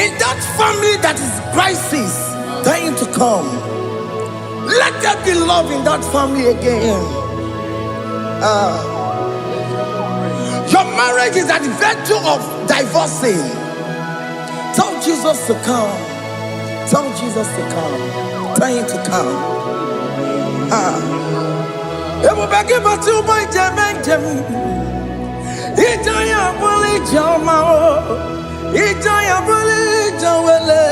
In that family that is crisis, dying to come, let there be love in that family again. Your marriage is at the verge of divorcing. Tell Jesus to come. Tell Jesus to come. Tell him to come. Everybody but you by Jemenjem. Ijaya buli jamao. Ijaya buli jawele.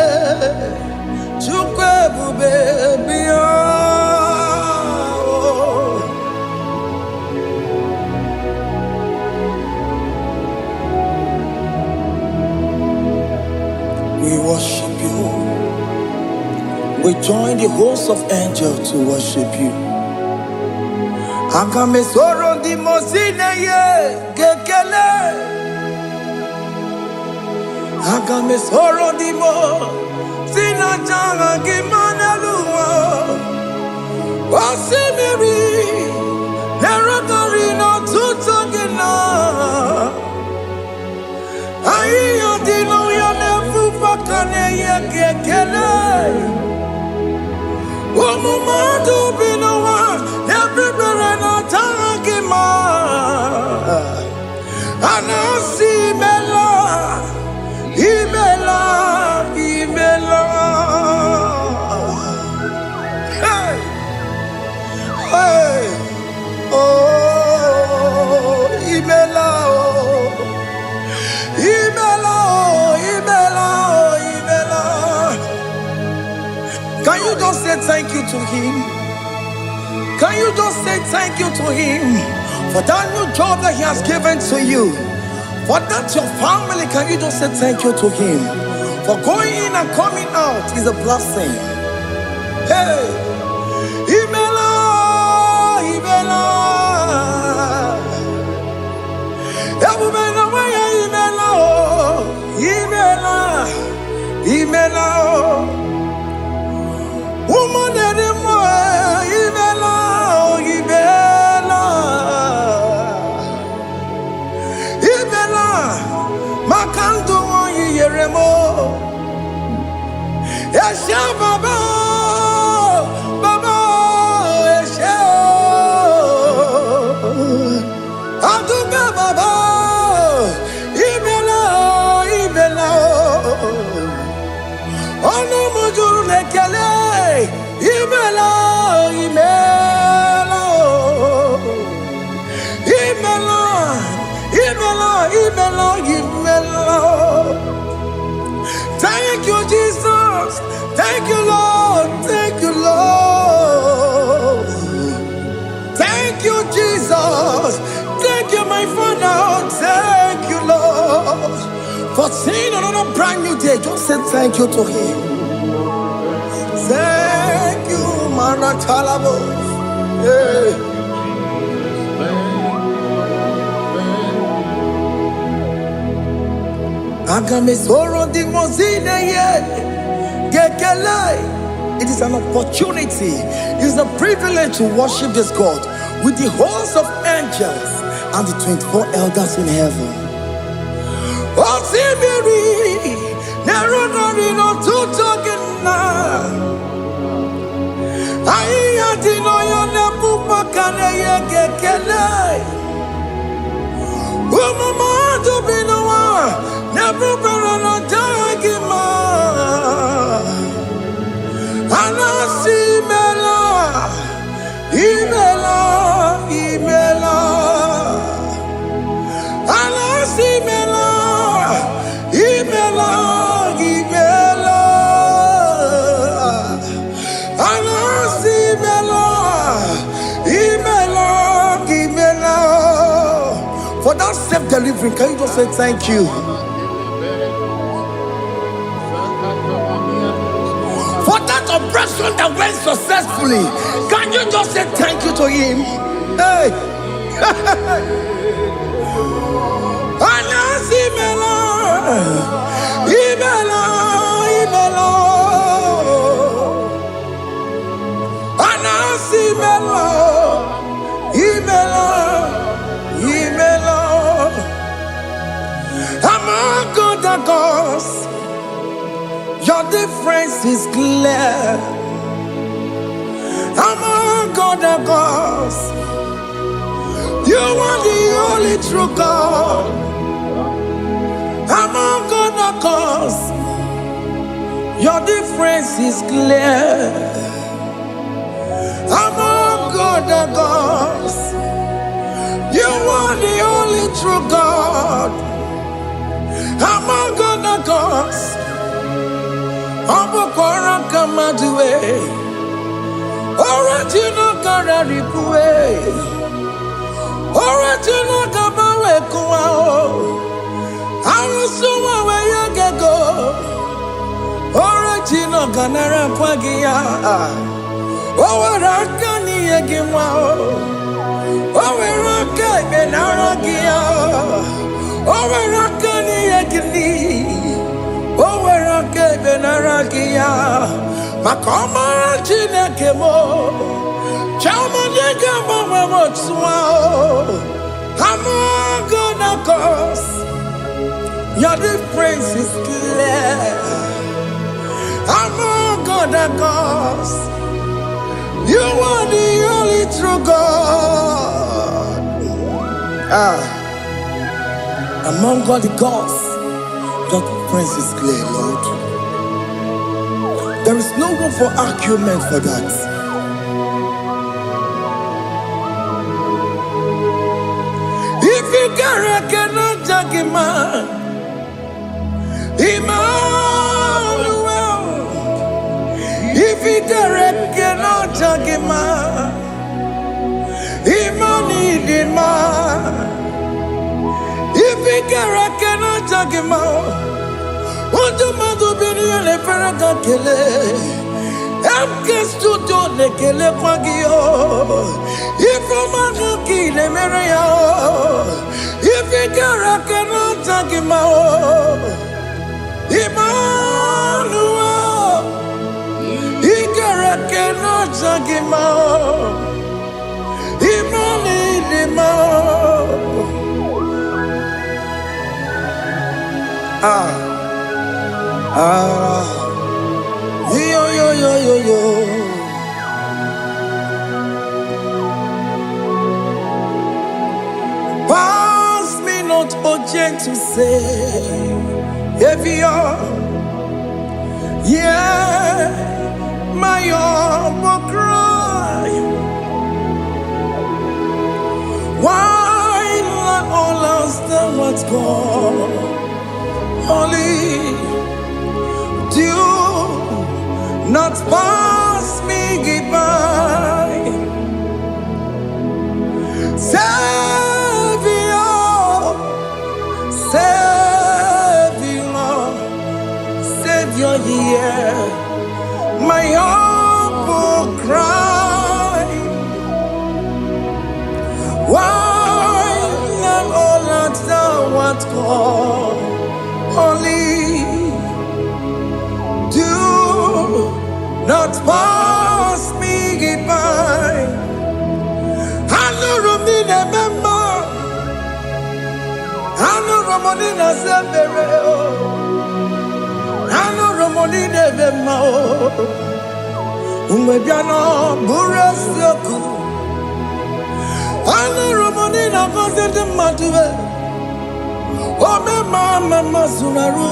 Chukwe bube biya. We worship you. We join the host of angels to worship you. Akame soro di mosine ye kekele. Akame soro di mo sina changa kimana luwa. Osimiri nerotari no tutogina. Ayo dino ya nefu fakane ye kekele. Omumadu binowa everybody no tangima. Anasi mela, imela, imela. Hey, hey, oh, imela, oh, imela, oh, imela, oh, imela. Can you just say thank you to him? Can you just say thank you to him for that new job that he has given to you? For that your family, can you just say thank you to him? For going in and coming out is a blessing. Hey, Imela, Imela, Imela, Imela, Imela, woman anymore, Imela, Imela. Thank you, Jesus. Thank you, Lord. Thank you, Lord. Thank you, Jesus. Thank you, my Father. Thank you, Lord. For seeing another brand new day, just say thank you to Him. Thank you, Manatalabo. Yeah. It is an opportunity, it is a privilege to worship this God with the host of angels and the 24 elders in heaven. Oh, Sibiri, Nerunari no Tutogina. I adino yona pupa kane yekele. Umama to be no one, never no dagima. Anasimela, Imela, Imela. Anasimela, Imela, Imela. Anasimela, Imela, Imela. For that self-delivery, can you just say thank you? For that operation that went successfully, can you just say thank you to Him? Hey. Anasimela, Imela, Imela. Anasimela, Imela, Imela. Among God and gods, your difference is clear. Among God and gods, you are the only true God. Among God and gods, your difference is clear. Among God and gods, you are the only true God. Among God and gods, Abokora Kamaduwe, Original Kararipue, Original Kabawe Kuao, Arusuma Wayagego, Original Ganara Kwagia, Owarakani Yagimao, Owaraka Benaragia, Owarakani Yagini. Owerake benaragia, makoma chinekemo, chamanega mama swao. Among God and gods, your difference is clear. Among God and gods, you are the only true God. Among God the gods, your difference is clear, Lord. There is no room for argument for that. If you cannot judge him, Emmanuel. If you cannot judge him, Emmanuel. If you cannot judge him, what do you do? Le Ferraga Kele, Amkes to do le Kele Pagio. If a man kill a Maria, if a cara cannot take him out, Emmanuel, he cannot take him out, Emmanuel. Yo. Pass me not, oh gentle Savior. Yeah, my humble cry. Why understand what's gone. Only do not pass me by. Savior, Savior, Savior, hear my humble cry. Why not all understand what's gone? Only do not pass me by. I know Romina member, I know Romonina Zembere, I know Romonina member, Umebiano Burasioku, I know Romonina Vazende Matue, oh Mama Sunaru,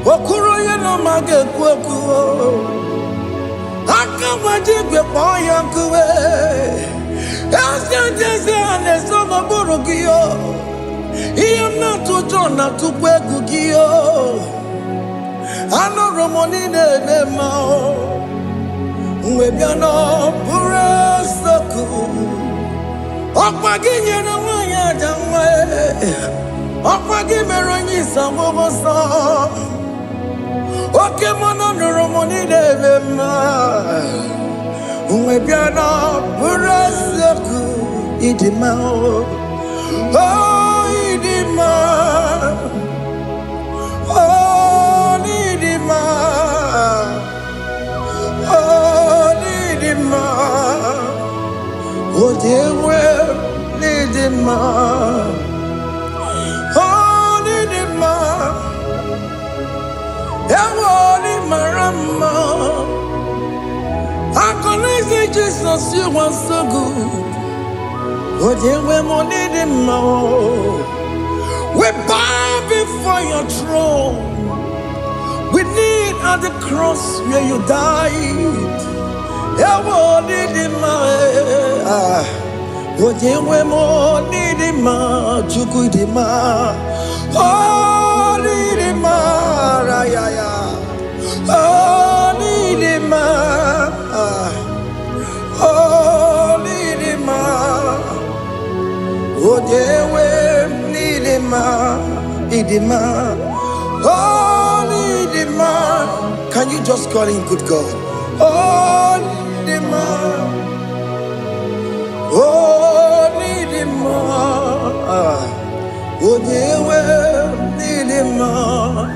Okuro Yano Mage Kweku. I can't wait to boy uncle. As the desert is on the Borogio, he am not to John, not to Quegugio. I know Romonine Mao. Maybe I know Burasoku. Opagin, you know, I am way. Opagin, Meroni, some of us. Okay, man, Romoni Devema. Umebiana, Burasaku, Idima. Oh, Idima. Oh, Idima. Oh, Idima. Oh, dear, well, Idima. Oh, Idima. Yawoni marama, I can say Jesus, you are so good. Oh, dear, we need him more. We bow before your throne. We need at the cross where you died. Yawoni him more. Oh, dear, we need him more. Chukudima. Oh, need him more. Oh, need him more. Oh, need him more. Oh, dear, we need him more. Need him more. Oh, need him more. Can you just call him good God? Oh, need him more. Oh, need him more. Oh, dear, we need him more.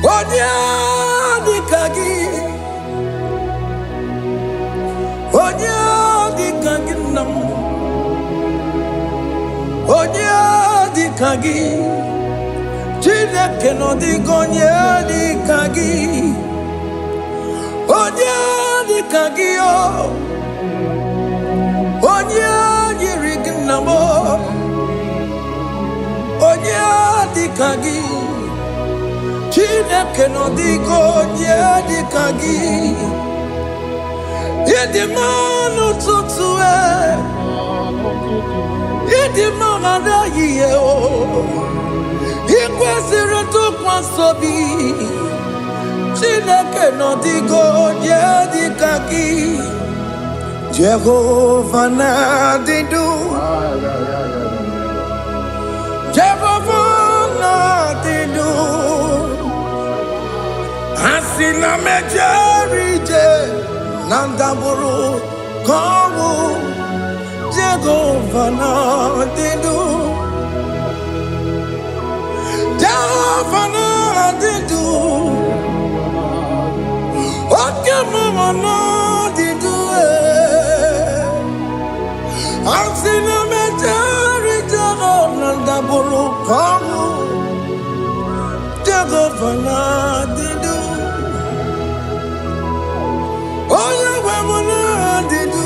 Oh, dear, the Kagi. Oh, dear, the Kagi. Oh, dear, the Kagi. Chile cannot be gone, the Kagi. Oh, dear, the Kagi. Oh, dear, the Riganamo. Oh, dear, the Kagi. Chile cannot be gone, the Kagi. Yedi manu tutue, yedi mana ye o. Ikwesiri to kwasobi, Chineke no digo yedi kaki. Jehovah na didu, Jehovah na didu. Asina mejerije. Nandaburu kawu Jehovah na didu, Jehovah na didu. Okay, mama na didu. Asina mejari Jehovah nandaburu kawu Jehovah na didu. Oh, yeah, we're didu.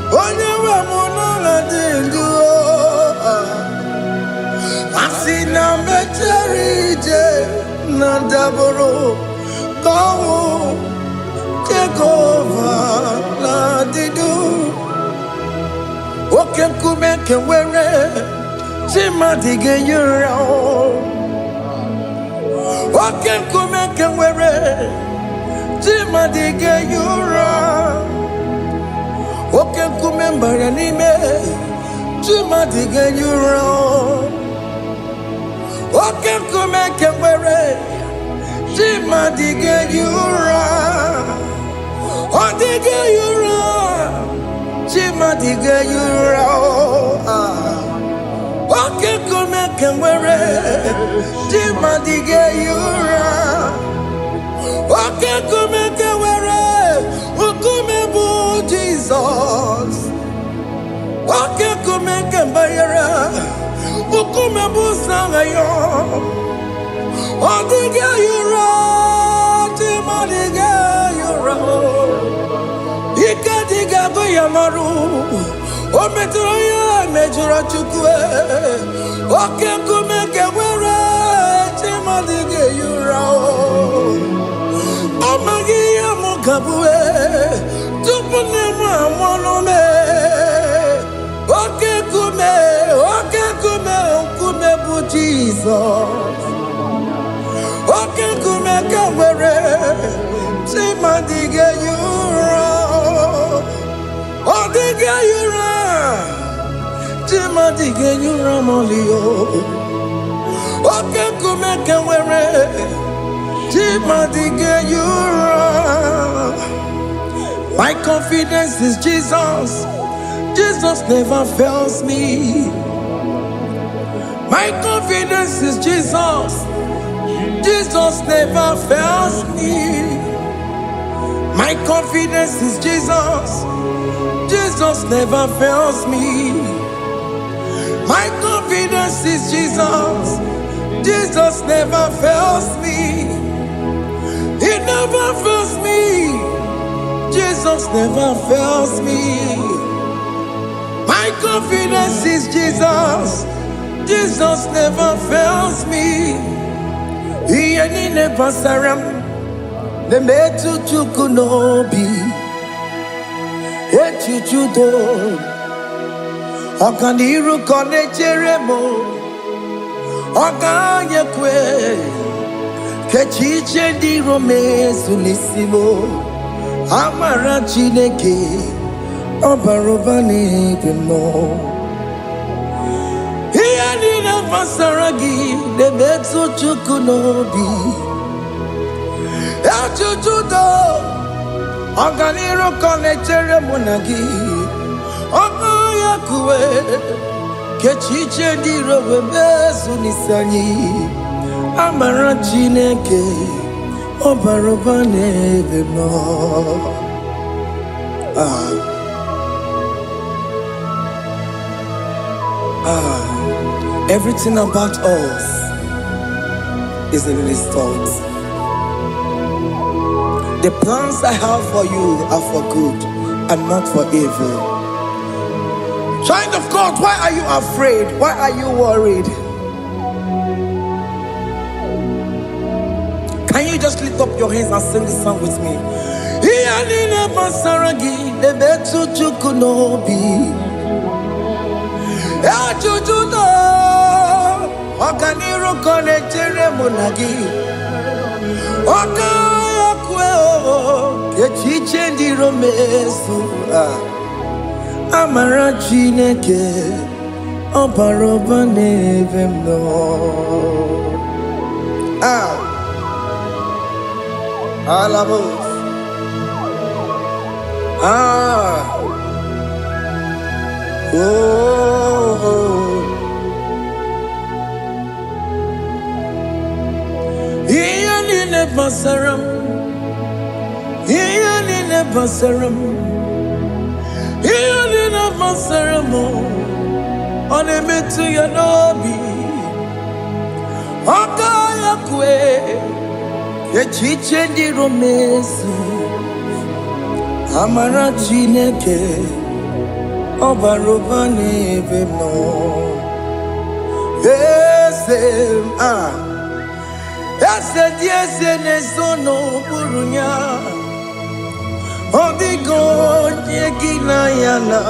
Oh, yeah, we're didu. Asina mecherije nandaburu kawu Jehovah na didu. can come and can wear it. Jima digga you what can come and can wear it. Jima digga you what can come and buy an email. Jima digga you what can come and can wear it. Jima digga you what digga you Jima digga you what can come and can wear it. Jima digga you what can come and can wear it. What come and boo Jesus. What can come and can buy it. What come and boo Sangayo. What digga you Jima digga you Ika digga go yamaru. O metroya mejura chukwe. Oke kumeke wera. Jima digga you Omagi ya mukabwe. Tupune mwamono me. Oke kume bu Jesus. Oke kumeke wera. Jima digga you oh, digga you Jima digga you molio. Okay, come and wear it. Jima digga you. My confidence is Jesus. Jesus never fails me. My confidence is Jesus. Jesus never fails me. My confidence is Jesus. Jesus never fails me. My confidence is Jesus. Jesus never fails me. He never fails me. Jesus never fails me. My confidence is Jesus. Jesus never fails me. He ain't never saram. The metu chukunobi echuchudo okaniru konecheremo okanyekwe kechiche di romesu nisimo amara chineke obarobani demo yani na pasaragi the metu chukunobi echuchudo Oganiro konechere monagi Okoyakwe Kechiche diro webezu nisani Amara chineke Obarobane vemo Everything about us is in His thoughts. The plans I have for you are for good and not for evil. Child of God, why are you afraid? Why are you worried? Can you just lift up your hands and sing this song with me? Kechichendi romesu amara chineke obaroba nevemno alabos Iyani nebasaram Iyani nebasaram Onemetu yanobi Okayakwe Kechichendi romesu Amara chineke Obaroba nevemno Ese diese nesono burunya Odigo nyekina yana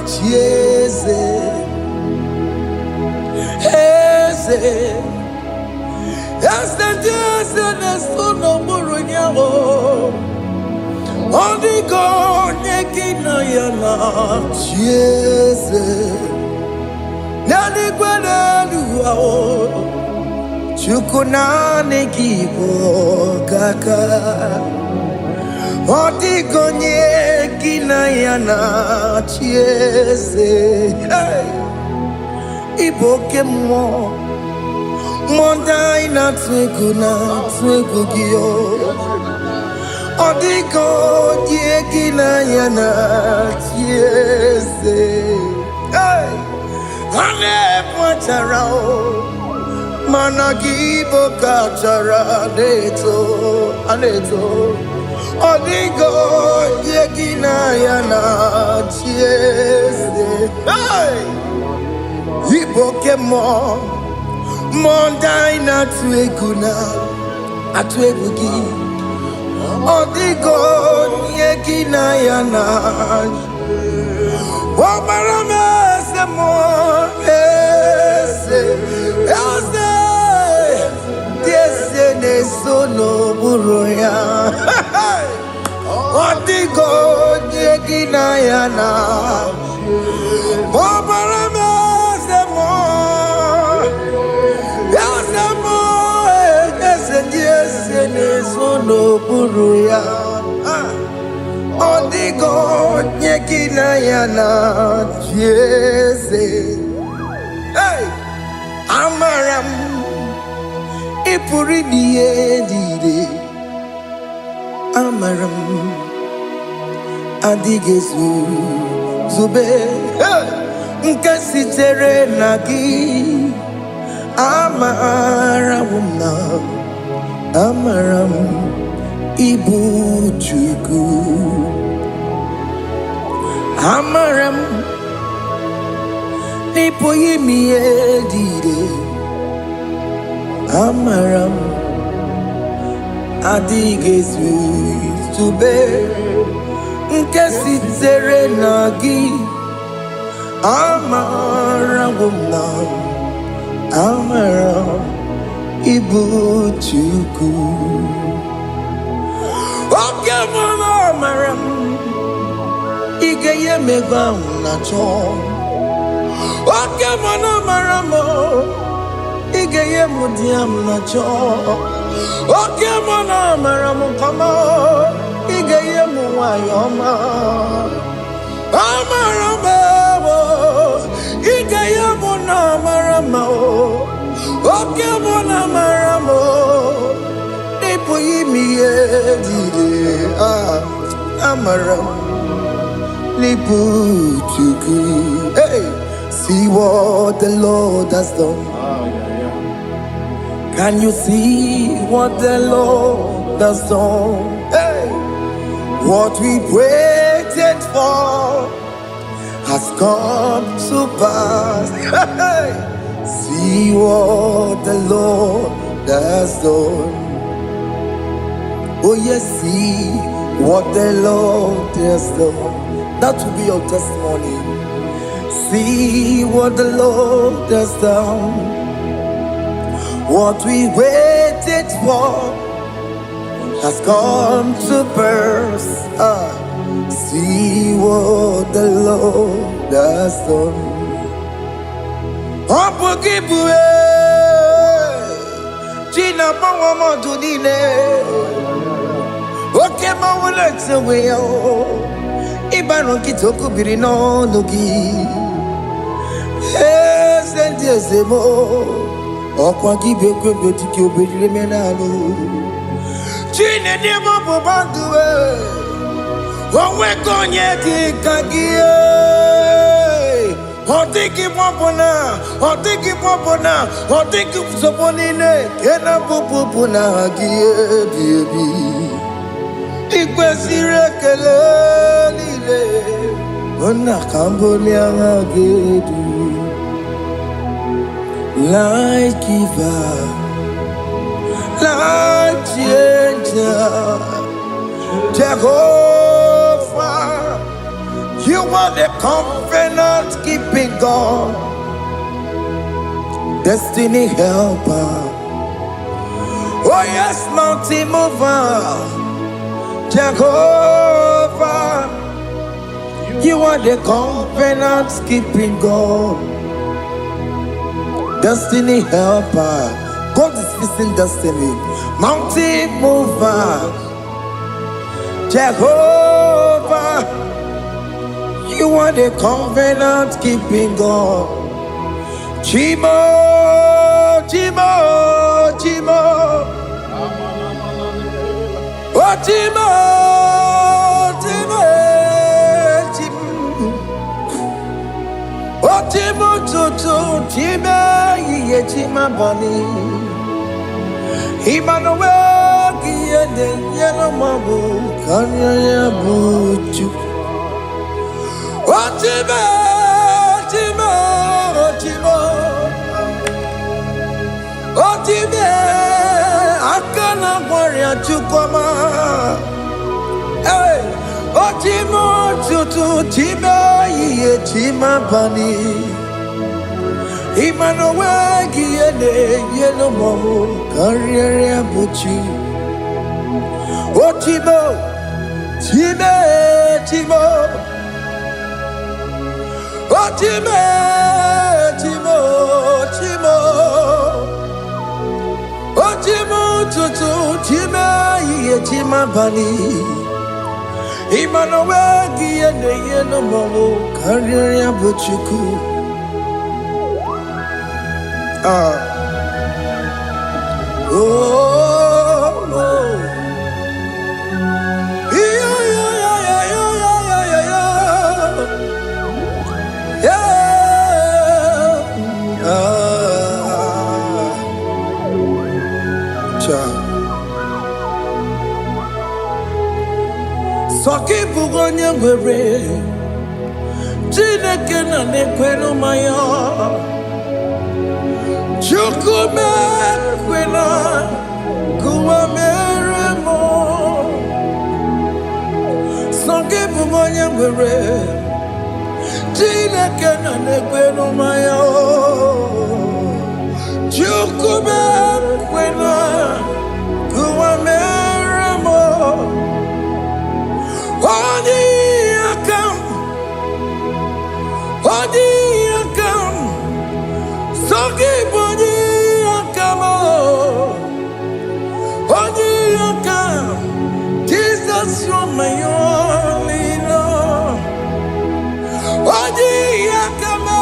chieze eze eze jeze nesuno murunyao Odigo nyekina yana chieze Nani gwene luao Chukuna nekibo kaka Odigo nyekina yana chieze Iboke mo Mondai na twegu giyo Odigo nyekina yana chieze Ane pwacharao Managibo kachara aneto Odigo yekina yana chieze Iboke mo Mondai na atwegu gi Odigo yekina yana Omarame se mo Ese ne sono buruya Odigo nyekina yana Omarame se mo Ese ne sono buruya Odigo nyekina yana Jeze Amaram Ipuri diye Amaram Adigezu Zube Nkasi tere nagi Amaramuna Amaram Ibu Chuku Amaram Nipo yimi edide Amaram Adigezu Zube Nkesi tere nagi Amaramuna Amaram Ibu Chuku Oke mwana Amaram Igeye megwa unacho Oke mwana Amaramo Igeye mudiam nacho Oke mwana Amaramo kama Igeye muwayoma Amaramo Igeye mwana Amaramo Oke mwana Amaramo Nipo yimi edide Amaram Nipo chuku Hey See what the Lord has done. Can you see what the Lord has done? Hey, what we waited for has come to pass. Hey, see what the Lord has done. Oh yes, see what the Lord has done. That will be your testimony. See what the Lord has done. What we waited for has come to pass. See what the Lord has done. Opokibue, China Pawamo Tudine, Okema Wulexaway, Ibano Kitoku Birino Nuki. Yes, and yes, more. Okwagi beke betiki obedile menalo. Chine demo bobanduwe. Owe konye tikagie. Otiki popona. Otiki soponine. Kena popona gie baby. Ikwesire kele lile. Ona kambolia agedu. Life giver, life changer, Jehovah You are the covenant keeping God, destiny helper. Oh yes, mountain mover, Jehovah. You are the covenant keeping God, destiny helper. God is fixing destiny. Mountain mover, Jehovah. You are the covenant keeping God. Chimo, Chimo, Chimo. Oh, Chimo, Chimo, Chimo. Oh, Chimo, Chimo, Chimo, Ye Chima Bani. Emmanuel, Giede, Yellow Mabu, Kanya Buchu. Oh, Chimo, Chimo, Chimo. Oh, Chimo, Akana Warrior Chukoma. Hey, oh, Chimo, Chutu, Chimo, Ye Chima Bani. Emmanuel, Giede, Yellow Mabu, Kanya Buchu. Oh, Chimo, Chimo, Chimo. Oh, Chimo, Chimo, Chimo. Oh, Chimo, Chutu, Chimo, Ye Chima Bani. Emmanuel, Giede, Yellow Mabu, Kanya Buchu. Oh, oh. Yeah, yeah, yeah, yeah, yeah, yeah, yeah. Cha. Soki bugonye ngwere, Chineke na nekwenu maya. Chukume kwena kuwa meremo. Soki bugonye ngwere, Chineke na nekwenu maya. Chukume kwena kuwa meremo. Odi akam, Odi akam. Soki boni akamo, Odi akam. Jesus, you're my only love. Odi akame,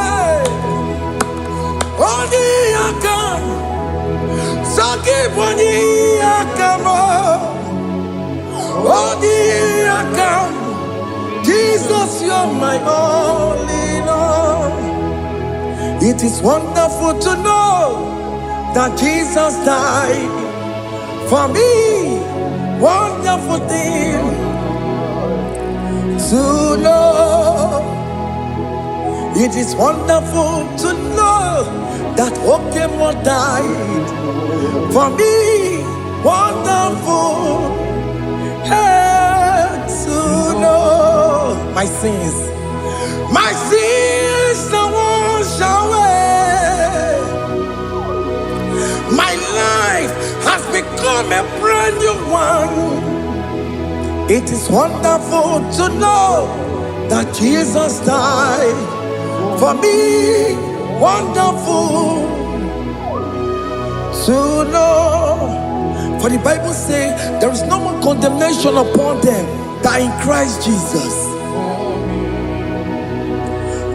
Odi akam. Soki boni akamo, Odi akam. Jesus, you're my only love. It is wonderful to know that Jesus died for me. Wonderful thing to know. It is wonderful to know that Okemo died for me. Wonderful to know. My sins are washed away. My life has become a brand new one. It is wonderful to know that Jesus died for me. Wonderful to know. For the Bible says there is no more condemnation upon them that in Christ Jesus.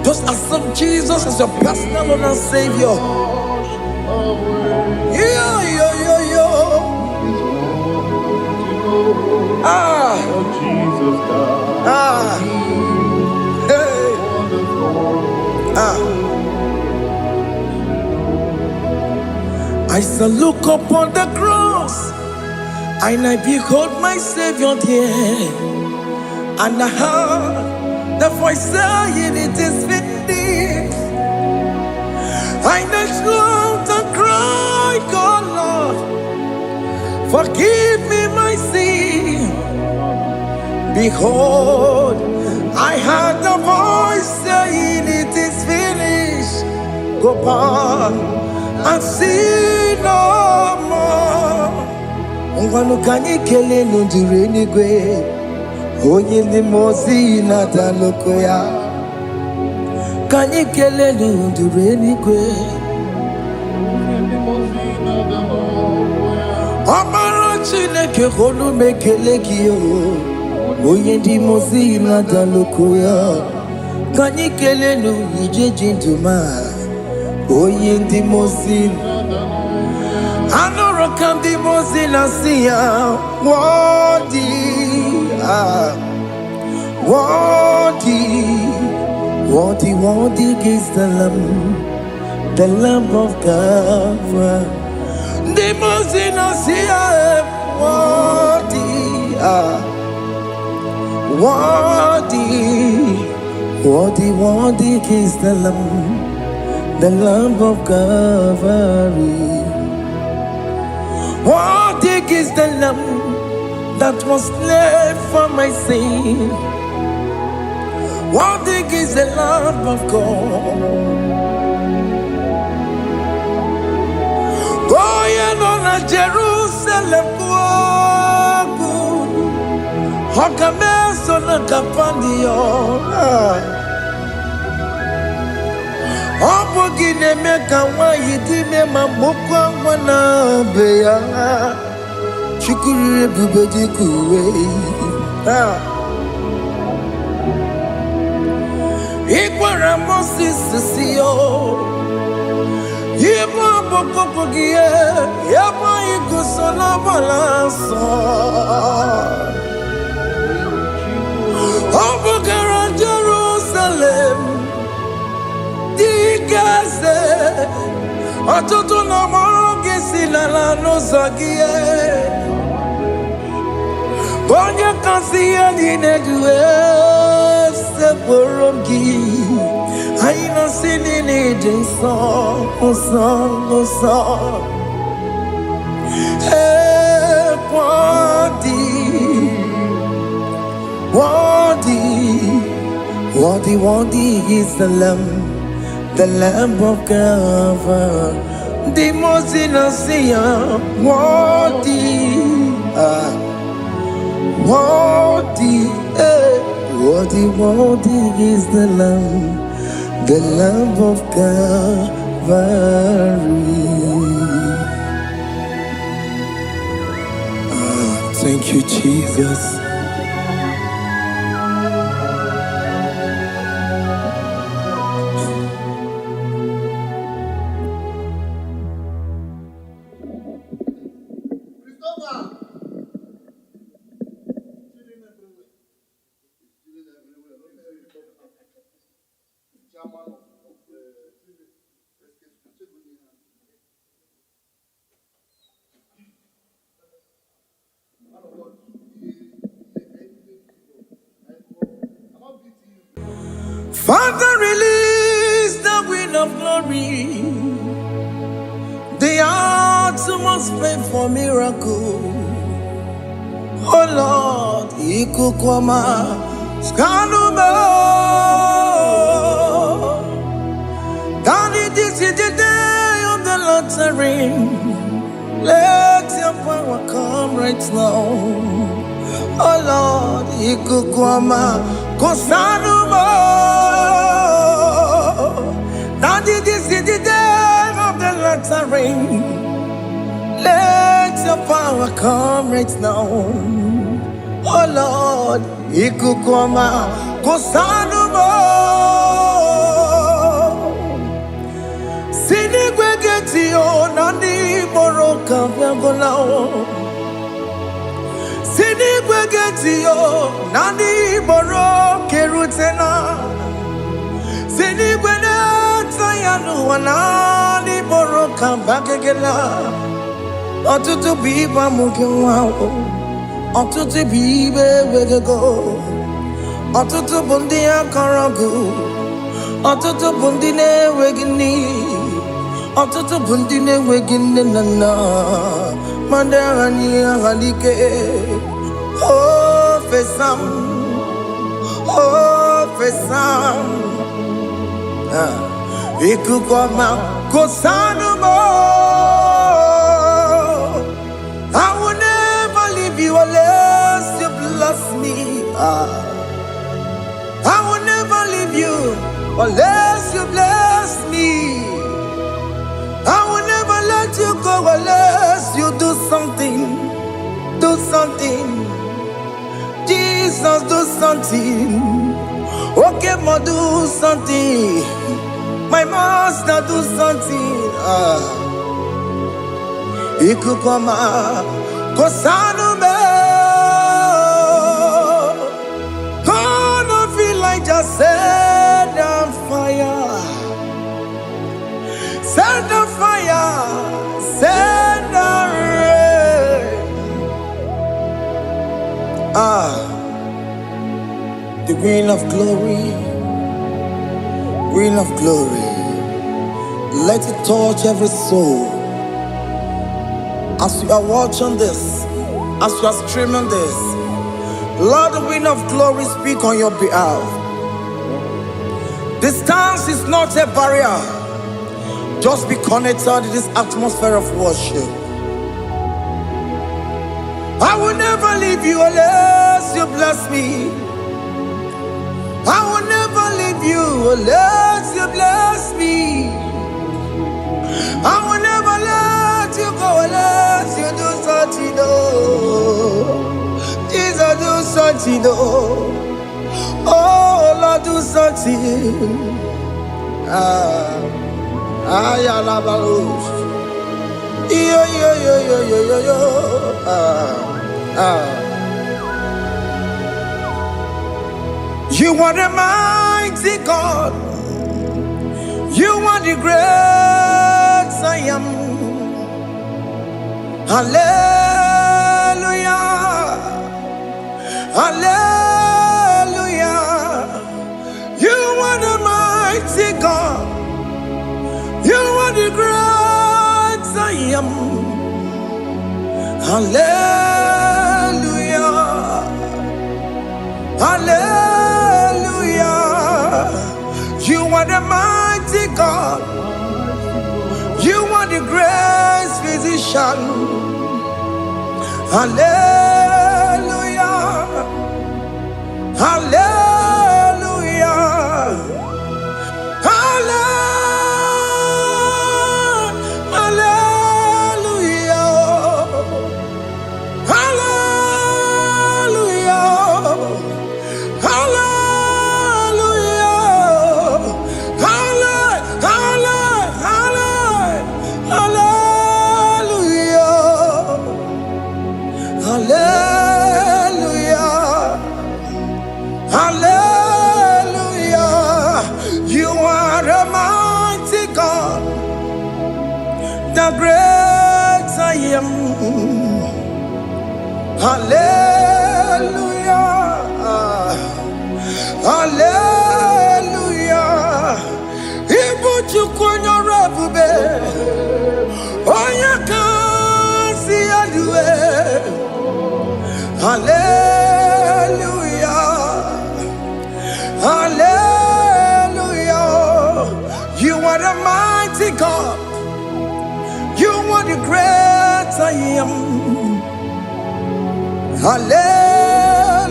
Just accept Jesus as your personal Lord and Savior. Yeah, yeah, yeah, yeah. Ah, Jesus died. ah, hey, ah. I shall look upon the cross, and I behold my Savior there, and I heard the voice saying, "It is finished." I knelt and cried, "God, Lord, forgive me my sin." Behold, heard the voice saying it is finished. Go on and see no more. Ngwanu kanyi kele nundure nigwe. Onye ndi mozi na daloko ya. Kanyi kele nundure nigwe. Amaro Chineke honu mekele kiyo. Onye ndi mozi na daloko ya. Kanyi kele nu ije jinduma. Onye ndi mozi. Anoro kam di mozi na siya. Worthy is the Lamb of God. The mozi na siya. Worthy is the Lamb of Calvary. Worthy is the Lamb that was slain for my sin. Worthy is the Lamb of God. Going on a Jerusalem walk. Hakameso na kapandio. Obogine meka wa yidime mamukwa wana beya. Chukuri bubedi kuwe. Ikwara Moses siyo. Yema boko gie. Yema igusola balanso. Obogara Jerusalem. Digaze. Atoto na mogesi la no zagie. Bonye kansiya dinedwe seporongi. Aina sinini jinson, song. Hey, worthy is the Lamb of God. The most innocent, worthy is the Lamb of Calvary. Thank you, Jesus. Father, release the wind of glory. The hearts must pray for miracle. Oh Lord, ikukwama skanuba. Daddy, this is the day of the Lord's ring. Let your power come right now. Oh Lord, ikukwama kosanuba. Daddy, this is the day of the Lord's ring. Let your power come right now. Oh Lord, ikukwama kosanuba. Sini gwegeti o nani boroka vyangolao. Sini gwegeti o nani boroke rutena. Sini gwena tayanu wanani boroka bagegela. Otutu biba mukiwao. Otutu bibe wegego. Otutu bundi akaragu. Otutu bundi ne wegini. Otutu bundi ne wegini nana. Mandani halike. Oh fesam. Oh professor. Ikukoma kosanumo. I will never leave you unless you bless me. I will never leave you unless you bless me. I will never let you go unless you do something. Do something. Jesus, do something. Okay, ma, do something. My master, do something. Ikukoma kosanume. Gonna feel like just set on fire. Set on fire. Set on rain. The Queen of Glory. Queen of Glory. Let it touch every soul. As you are watching this, as you are streaming this, Lord, the Queen of Glory, speak on your behalf. Distance is not a barrier. Just be connected to this atmosphere of worship. I will never leave you unless you bless me. I will never leave you unless you bless me. I will never let you go unless you do something. Jesus, do something. Oh, Lord, do something. You are the mighty God. You are the great I am. Hallelujah. Hallelujah. You are the mighty God. You are the great I am. Hallelujah. Hallelujah. You are the mighty God. You are the great physician. Hallelujah. Hallelujah. Hallelujah. Hallelujah. Hallelujah. You are a mighty God, the great I am. Hallelujah. Hallelujah. Ibuchu kwenye rebube. Oya kasi adue. Hallelujah. Hallelujah. You are the mighty God. You are the great I am. Hallelujah.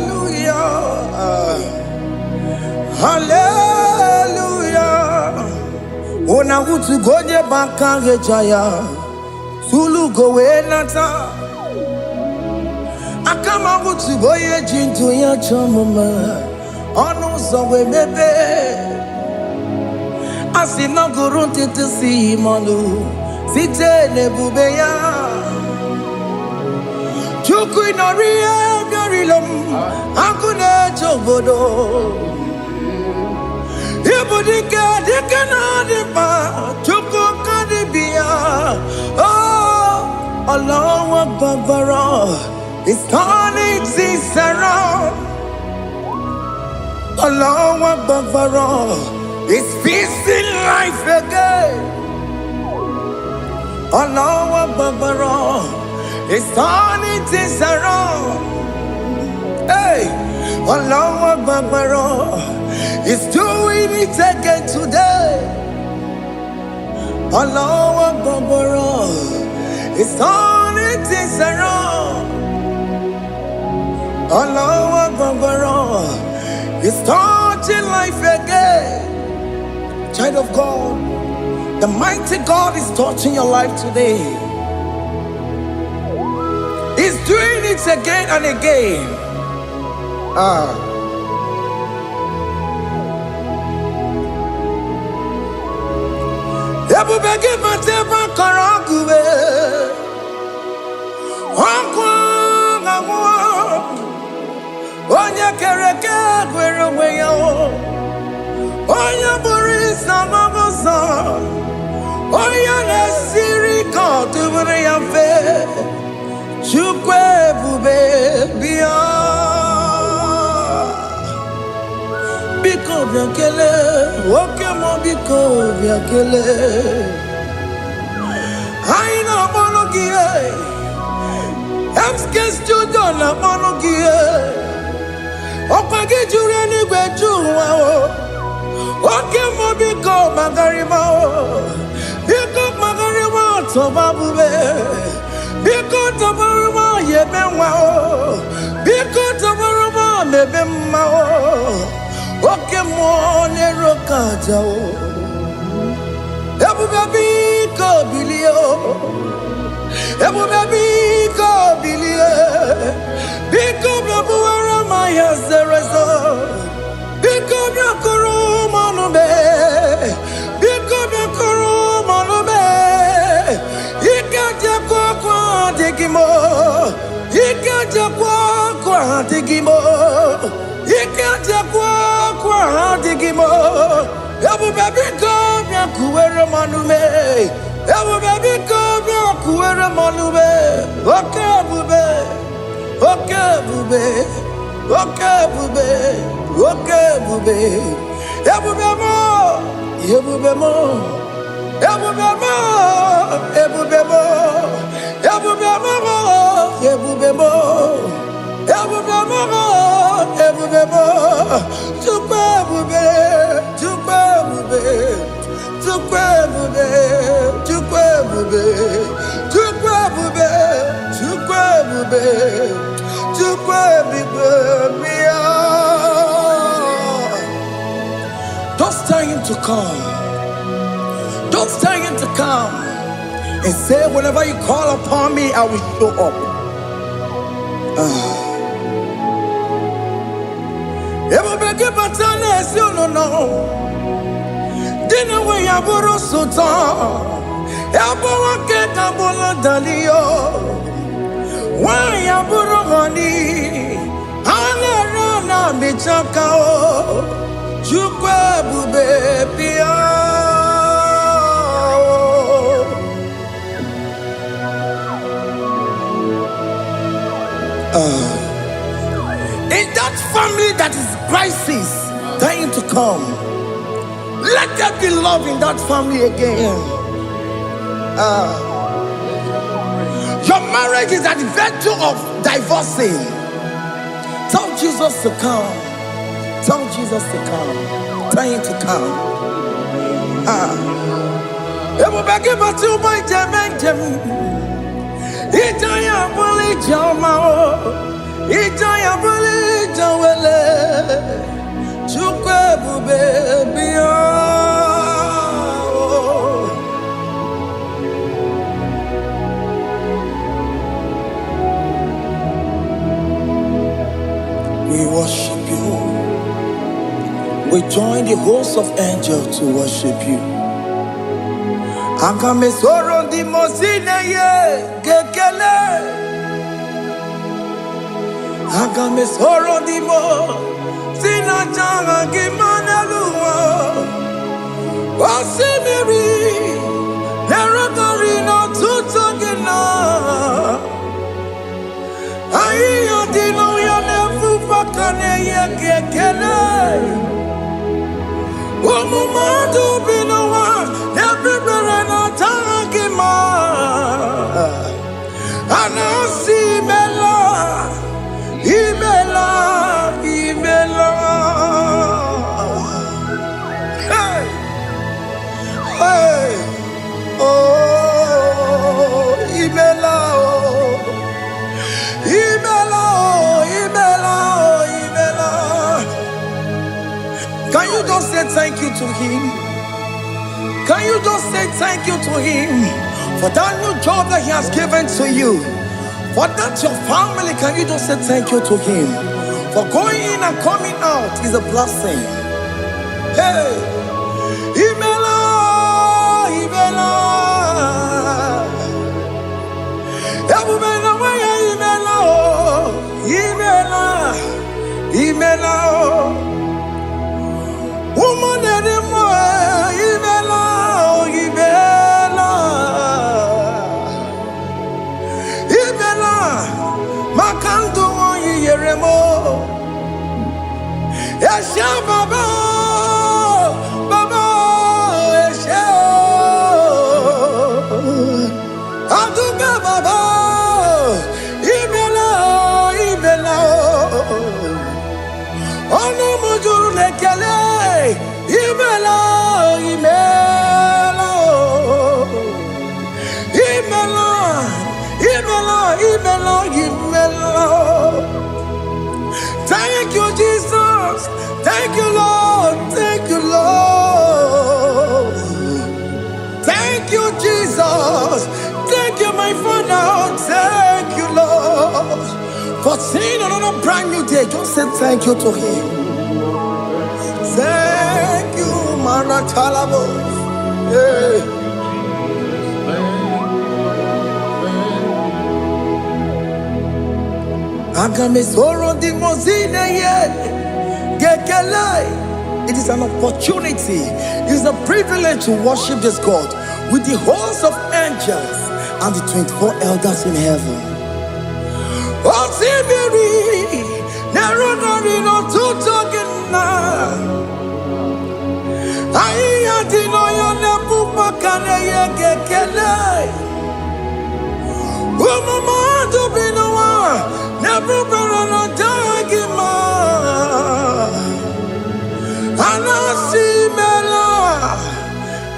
Hallelujah. Ona utu gonye bakange jaya. Sulu gowe nata. Akama utu goye jintu ya chamama. Onu sowe mebe. Asina gurunti tisi manu. Site nebubeya. Chuku inoria garilom. Akune chobodo. Ibudika dikana dipa. Chuku kadibia. Oh, Allah Akbar. It's turning things around. Allah Akbar. It's peace in life again. Allah Akbar. It's turning things around. Hey, Allah Akbar is doing it again today. Allah Akbar is turning things around. Allah Akbar is touching life again. Child of God, the mighty God is touching your life today. He's doing it again and again. Ebubegi mateba karagube, onye kereke gwere onwe ya, onye bụrụ isi amagosa, onye na-esiri ka ọ dịbụrụ ya mfe. Chukwu ebube bịa, biko bịa kelee, nwoke mụ biko bịa kelee. Anyị na-akpọrọ gị MSK studio na-akpọrọ gị ọkwa gị juru eluigwe ju ụwa nwoke mụ biko magarịma biko magarịma tọba bube. Biko tabaruma yebe nwa biko tabaruma mebe mma oke mmụọ na-ero ka aja ebube biko bilie ebube biko bilie biko bịabuwara ma ya zerezo biko bịakọrọ mmanụ be biko bịakọrọ mmanụ be Digimo, Ikajakwa digimo, Ikajakwa digimo. Ebu baby come ya kuwere manume, Ebu baby come ya kuwere manume. Okay bube, okay bube, okay bube, okay bube. Ebu bemo, ebu bemo, ebu bemo, ebu bemo. Ebubemo, ebubemo, ebubemo, ebubemo. Chukwe bube, chukwe bube, chukwe bube, chukwe bube, chukwe bube, chukwe bube, chukwe bube. Don't tell him to come. Don't tell him to come. And say, whenever you call upon me, I will show up. Everybody but you no. Dinner way I borrow sultan. Yabawa keka bola dalio. Why I borrow honey? Ana rana bichaka o. Chukwe bube pia. In that family that is crisis, dying to come, let there be love in that family again. Your marriage is at the verge of divorcing. Tell Jesus to come. Tell Jesus to come. Dying to come. Ijaya buli jamao, Ijaya buli jawele, Chukwe bube biya. We worship you. We join the host of angels to worship you. Akame soro di mosine ye kekele. Akame soro di mo sina janga gimana luwa. Wasimiri nerakari no tutogina. Ayo dino ya nefu fakane ye kekele. Omumadu binowa everywhere na tangima. Anasi mela, imela, imela. thank you to him? Can you just say thank you to him for that new job that he has given to you? For that your family, can you just say thank you to him? For going in and coming out is a blessing. Hey, Imela, Imela, Imela, Imela, Imela, woman anymore, Imela, Imela, Imela, Makandu Yeremo, Yasha Baba, Baba, Yasha, Aduga Baba, Imela, Imela, Ono Mujur Lekele, Imela, Imela, Imela, Imela, Imela, Imela. Thank you, Jesus. Thank you, Lord. Thank you, Lord. Thank you, Jesus. Thank you, my Father. Thank you, Lord. For seeing another brand new day, just say thank you to him. Thank you, Maratalabo. Yeah. It is an opportunity, it is a privilege to worship this God with the host of angels and the 24 elders in heaven. Oh, Sibiri, Nerunari no Tutogina. I didn't know Mama to be no one, never better not Dagima. Anasi Mela,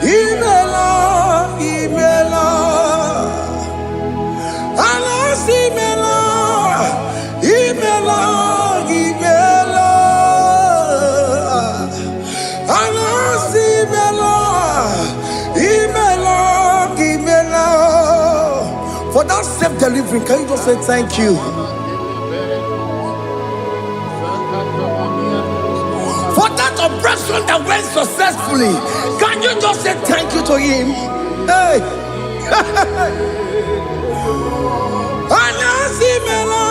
Imela, Imela, Anasi Mela, Imela, Imela, Anasi Mela, Imela, Imela. For that self-delivery, can you just say thank you? For that operation that went successfully, can you just say thank you to him? Hey! Anasi Mela,